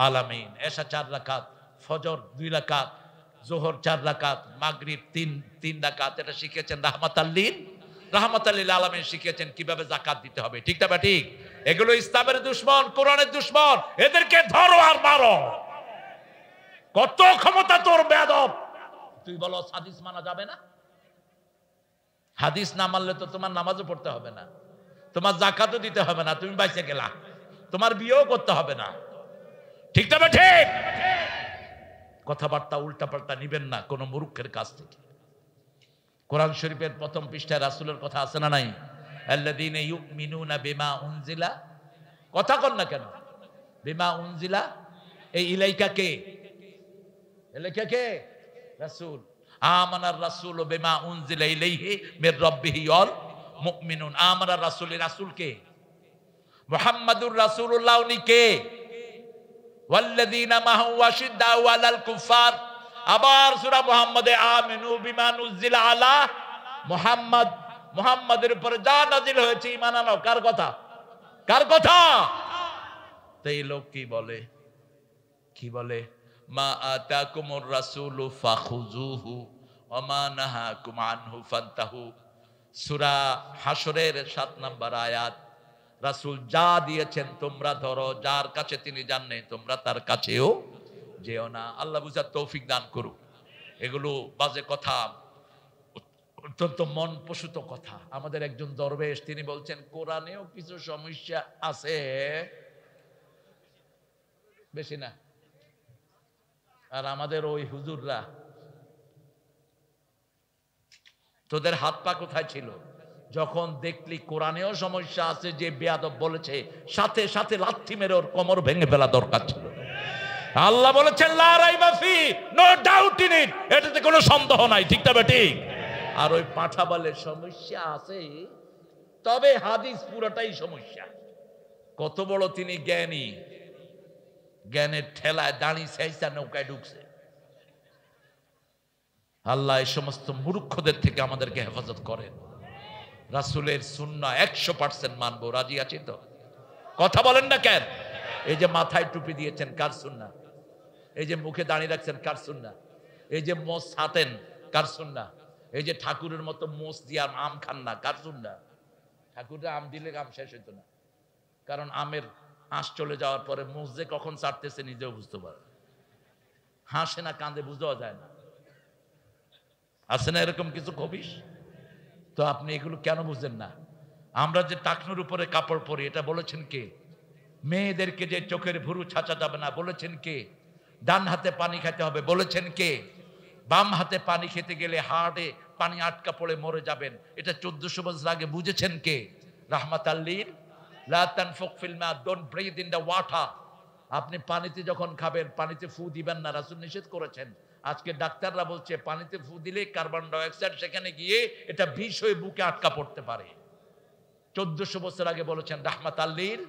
আলামিন। এশা 4 রাকাত, ফজর 2 রাকাত, যোহর 4 রাকাত, মাগরিব 3 রাকাত। এটা শিখিয়েছেন রাহমাতাল লিল আলামিন, শিখিয়েছেন কিভাবে যাকাত দিতে হবে, ঠিক না ঠিক? এগুলো ইসলামের দুশমন, কোরআনের দুশমন। এদেরকে ধরো আর মারো। কত ক্ষমতা তোর বেয়াদব! তুই বলো হাদিস মানা যাবে না? হাদিস না মানলে তো তোমার নামাজও পড়তে হবে না, তোমার যাকাতও দিতে হবে না, তুমি বাইচে গেলা, তোমার বিয়েও করতে হবে না। ঠিক তবে ঠিক কথাবার্তা উল্টাপাল্টা নিবেন না কোন মূর্খের কাছ থেকে। কোরআন শরীফের প্রথম পৃষ্ঠায় রাসূলের কথা আছে না নাই? আল্লাযীনা ইউমিনুনা বিমা উনজিলা, কথা কন না কেন? বিমা উনজিলা, এই ইলাইকা কে? ইলাইকা কে? রাসূল। আমানার রাসূল বিমা উনজিলা ইলাইহি মির রাব্বিহি ওয়াল মুমিনুন। আমানার রাসূল, রাসূল কে? মুহাম্মাদুর রাসূলুল্লাহ। উনি কে? ওয়াল্লাযীনা মাহু আশিদ্দাউ আলাল কুফার। আবার সূরা মুহাম্মাদে আমিনু বিমা নুজিলা আলা মুহাম্মদ, মুহাম্মাদের উপরে যা নাজিল হয়েছে ঈমান আনো। কার কথা? কার কথা? তো এই লোক কি বলে? কি বলে? মা আতাকুমুর রাসূলু ফাখুযুহু ওয়া মা নাহাকুম আনহু ফান্তাহু। সূরা হাশরের 7 নম্বর আয়াত। রাসূল যা দিয়েছেন তোমরা ধরো, যার কাছে তিনি যান নাই তোমরা তার কাছেও যেও না। আল্লাহ বুঝার তৌফিক দান করুক। এগুলো বাজে কথা, অত্যন্ত মন প্রসূত কথা। আমাদের একজন দরবেশ তিনি বলছেন কোরআনেও কিছু সমস্যা আছে, বেশি না। আর আমাদের ওই হুজুররা, তোদের হাত পা কোথায় ছিল যখন দেখলি কোরআনেও সমস্যা আছে? যে বেয়াদব বলেছে সাথে সাথে লাথি মেরে ওর কোমর ভেঙে ফেলা দরকার ছিল। আল্লাহ বলেছেন লা রাইবা ফি, নো ডাউট ইন ইট, এটাতে কোনো সন্দেহ নাই। ঠিক তবে ঠিক। আর ওই পাঠা বলে সমস্যা আছে, তবে হাদিস পুরোটাই সমস্যা। কত বড় তিনি জ্ঞানী! জ্ঞানের ঠেলায় দাঁড়িয়ে সাইসা নৌকায় ঢুকছে। আল্লাহ এই সমস্ত মূর্খদের থেকে আমাদেরকে হেফাজত করেন। রাসূলের সুন্নাহ 100% মানবো, রাজি আছি তো? কথা বলেন না কেন? এই যে মাথায় টুপি দিয়েছেন কার সুন্নাহ? এই যে মুখে দাঁড়িয়ে রাখছেন কার সুন্নাহ? এই যে মোষ ছাতেন কার সুন্নাহ? এই যে ঠাকুরের মতো মোষ দিয়ে আম খান না, কার সুন্নাহ? ঠাকুররা আম দিলে আম শেষ হইতো না, কারণ আমের আঁশ চলে যাওয়ার পরে মোষ যে কখন ছাড়তেছে নিজেও বুঝতে পারে। হাসে না কাঁদে বুঝাও যায় না। আছে না এরকম কিছু খবিশ? তো আপনি এগুলো কেন বুঝেন না? আমরা যে টাকনুর উপরে কাপড় পরি, এটা বলেছেন কে? মেয়েদেরকে যে চোখের ভুরু ছাঁচা যাবে না, বলেছেন কে? ডান হাতে পানি খেতে হবে, বলেছেন কে? বাম হাতে পানি খেতে গেলে হাড়ে পানি আটকা পড়ে মরে যাবেন, এটা 1400 বছর আগে বুঝেছেন কে? রাহমাতাল লিল লা তানফুক ফিল মা, don't breathe in the water. আপনি পানিতে যখন খাবেন পানিতে ফু দিবেন না, রাসূল নিষেধ করেছেন। আজকে ডাক্তাররা বলছে পানিতে ফু দিলে কার্বন ডাই অক্সাইড সেখানে গিয়ে এটা বিষ হয়ে বুকে আটকা পড়তে পারে। 1400 বছর আগে বলেছেন রাহমাতাল লিল।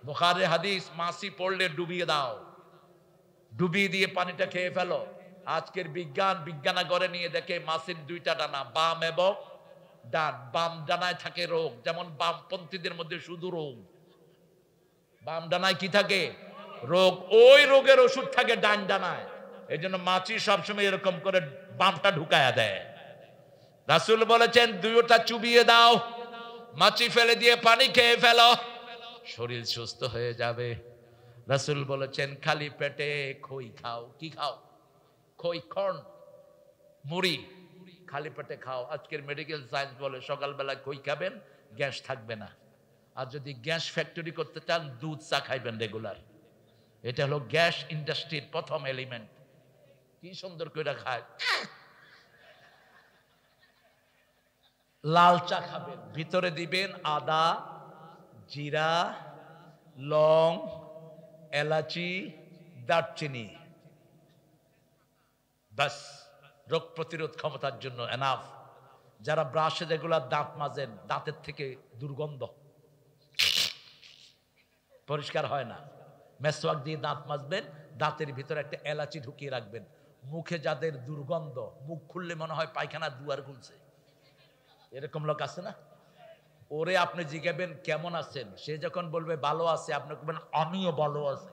বুখারী হাদিস, মাছি পড়লে ডুবিয়ে দাও, ডুবিয়ে দিয়ে পানিটা খেয়ে ফেলো। আজকের বিজ্ঞানাগরে নিয়ে দেখে মাছির 2টা ডানা, বাম এবং ডান। বাম ডানায় থাকে রোগ, যেমন বামপন্থীদের মধ্যে শুধু রোগ। বাম ডানায় কি থাকে? রোগ। ওই রোগের ওষুধ থাকে ডান ডানায়। এই জন্য মাছি সবসময় এরকম করে বামটা ঢুকায়া দেয়। রাসূল বলেছেন 2টা চুবিয়ে দাও, মাছি ফেলে দিয়ে পানি খেয়ে ফেলো, শরীর সুস্থ হয়ে যাবে। রাসূল বলেছেন খালি পেটে খই খাও। কি খাও? খই, কর্ন, মুড়ি খালি পেটে খাও। আজকের মেডিকেল সায়েন্স বলে সকালবেলা খই খাবেন, গ্যাস থাকবে না। আর যদি গ্যাস ফ্যাক্টরি করতে চান দুধ চা খাইবেন রেগুলার। এটা হলো গ্যাস ইন্ডাস্ট্রির প্রথম এলিমেন্ট। কি সুন্দর করে খায়। লাল চা খাবেন, ভিতরে দিবেন আদা, জিরা, লং, এলাচি, দারচিনি, বাস। রোগ প্রতিরোধ ক্ষমতার জন্য এনাফ। যারা ব্রাশে রেগুলার দাঁত মাজেন, দাঁতের থেকে দুর্গন্ধ, পরিষ্কার হয় না, মেসওয়াক দিয়ে দাঁত মাজবেন, দাঁতের ভিতরে একটা এলাচি ঢুকিয়ে রাখবেন। মুখে যাদের দুর্গন্ধ, মুখ খুললে মনে হয় পায়খানা দুয়ার খুলছে, এরকম লোক আছে না? ওরে আপনি জিজ্ঞাবেন কেমন আছেন, সে যখন বলবে ভালো আছে, আপনি বলবেন আমিও ভালো আছি।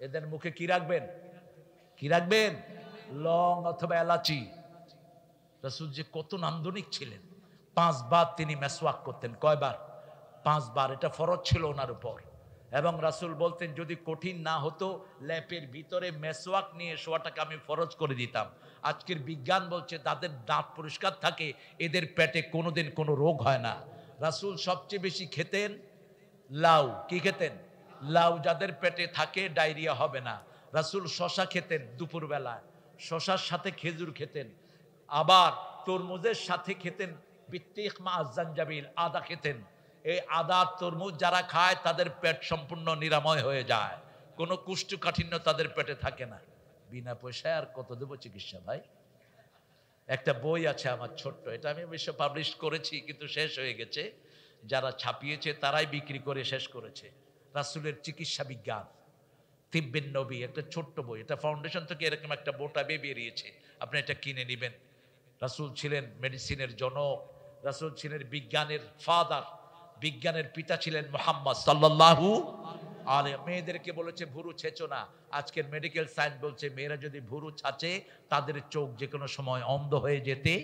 এদের মুখে কি রাখবেন? কি রাখবেন? লং অথবা এলাচি। রাসূল যে কত নান্দনিক ছিলেন। 5 বার তিনি মেসওয়াক করতেন। কয়বার? 5 বার, এটা ফরজ ছিল ওনার উপর। এবং রাসূল বলতেন যদি কঠিন না হতো ল্যাপের ভিতরে মেসওয়াক নিয়ে শোয়াটাকে আমি ফরজ করে দিতাম। আজকের বিজ্ঞান বলছে তাদের দাঁত পরিষ্কার থাকে, এদের পেটে কোনোদিন কোনো রোগ হয় না। রাসূল সবচেয়ে বেশি খেতেন লাউ। কি খেতেন? লাউ। যাদের পেটে থাকে ডায়রিয়া হবে না। রাসূল শশা খেতেন দুপুরবেলা, শশার সাথে খেজুর খেতেন। আবার তরমুজের সাথে খেতেন বিত্তিক মা জানজাবিল, আদা খেতেন। এই আদা তরমুজ যারা খায় তাদের পেট সম্পূর্ণ নিরাময় হয়ে যায়, কোনো কুষ্ঠকাঠিন্য তাদের পেটে থাকে না। বিনা পয়সায় আর কত দেবো চিকিৎসা ভাই? একটা বই আছে আমার ছোট্ট, এটা আমি অবশ্য পাবলিশ করেছি কিন্তু শেষ হয়ে গেছে। যারা ছাপিয়েছে তারাই বিক্রি করে শেষ করেছে। রাসূলের চিকিৎসা বিজ্ঞান, তিব্বিন নবী, একটা ছোট্ট বই। এটা ফাউন্ডেশন থেকে এরকম একটা বোটাবে বেরিয়েছে, আপনি এটা কিনে নেবেন। রাসূল ছিলেন মেডিসিনের জনক, রাসূল ছিলেন বিজ্ঞানের ফাদার, বিজ্ঞানের পিতা ছিলেন মুহাম্মদ সাল্লাল্লাহু আলাইহি। মেয়েদেরকে বলেছে ভুরু ছেঁচো না। আজকের মেডিকেল সায়েন্স বলছে মেয়েরা যদি ভুরু ছাঁচে তাদের চোখ যে কোনো সময় অন্ধ হয়ে যেতে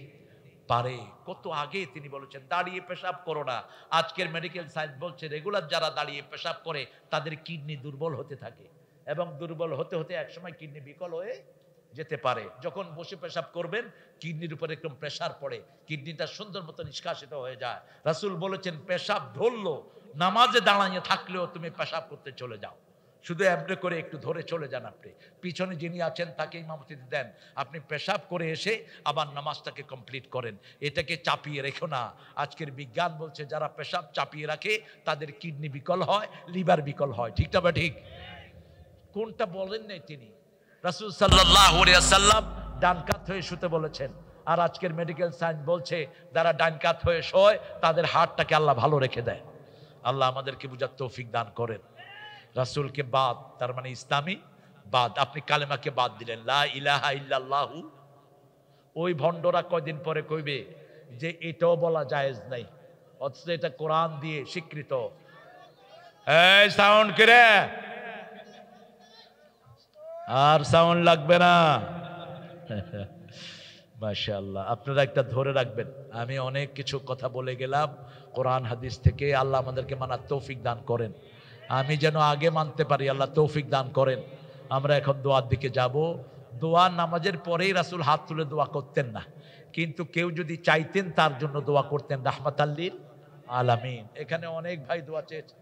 পারে। কত আগে তিনি বলেছেন দাঁড়িয়ে পেশাব করো না। আজকের মেডিকেল সায়েন্স বলছে রেগুলার যারা দাঁড়িয়ে পেশাব করে তাদের কিডনি দুর্বল হতে থাকে, এবং দুর্বল হতে হতে একসময় কিডনি বিকল হয়ে যেতে পারে। যখন বসে পেশাব করবেন কিডনির উপরে একদম প্রেসার পড়ে, কিডনিটা সুন্দর মতো নিষ্কাশিত হয়ে যায়। রাসূল বলেছেন পেশাব ধরলো, নামাজে দাঁড়িয়ে থাকলেও তুমি পেশাব করতে চলে যাও, শুধু এমনি করে একটু ধরে চলে যান। আপনি পিছনে যিনি আছেন তাকে ইমামতি দেন, আপনি পেশাব করে এসে আবার নামাজটাকে কমপ্লিট করেন। এটাকে চাপিয়ে রেখো না। আজকের বিজ্ঞান বলছে যারা পেশাব চাপিয়ে রাখে তাদের কিডনি বিকল হয়, লিভার বিকল হয়। ঠিক না বা ঠিক? কোনটা বলেন নাই তিনি? রাসূল সাল্লাল্লাহু আলাইহি ওয়াসাল্লাম ডান কাত হয়ে শুতে বলেছেন। আর আজকের মেডিকেল সায়েন্স বলছে যারা ডান কাত হয়ে শোয় তাদের হার্টটাকে আল্লাহ ভালো রেখে দেয়। আল্লাহ আমাদেরকে বুঝার তৌফিক দান করেন। রাসূলকে বাদ, তার মানে ইসলামী বাদ। আপনি কালেমাকে বাদ দিলেন, লা ইলাহা ইল্লাল্লাহু। ওই ভণ্ডরা কয়দিন পরে কইবে যে এটাও বলা জায়েজ নাই, অথচ এটা কোরআন দিয়ে স্বীকৃত। এই সাউন্ড করে, আর সাউন্ড লাগবে না। মাশাআল্লাহ, আপনারা একটা ধরে রাখবেন। আমি অনেক কিছু কথা বলে গেলাম কোরআন হাদিস থেকে। আল্লাহ আমাদেরকে মানার তৌফিক দান করেন। আমি যেন আগে মানতে পারি, আল্লাহ তৌফিক দান করেন। আমরা এখন দোয়ার দিকে যাব। দোয়া নামাজের পরেই রাসূল হাত তুলে দোয়া করতেন না, কিন্তু কেউ যদি চাইতেন তার জন্য দোয়া করতেন রাহমাতাল লিল আলামিন। এখানে অনেক ভাই দোয়া চেয়েছে।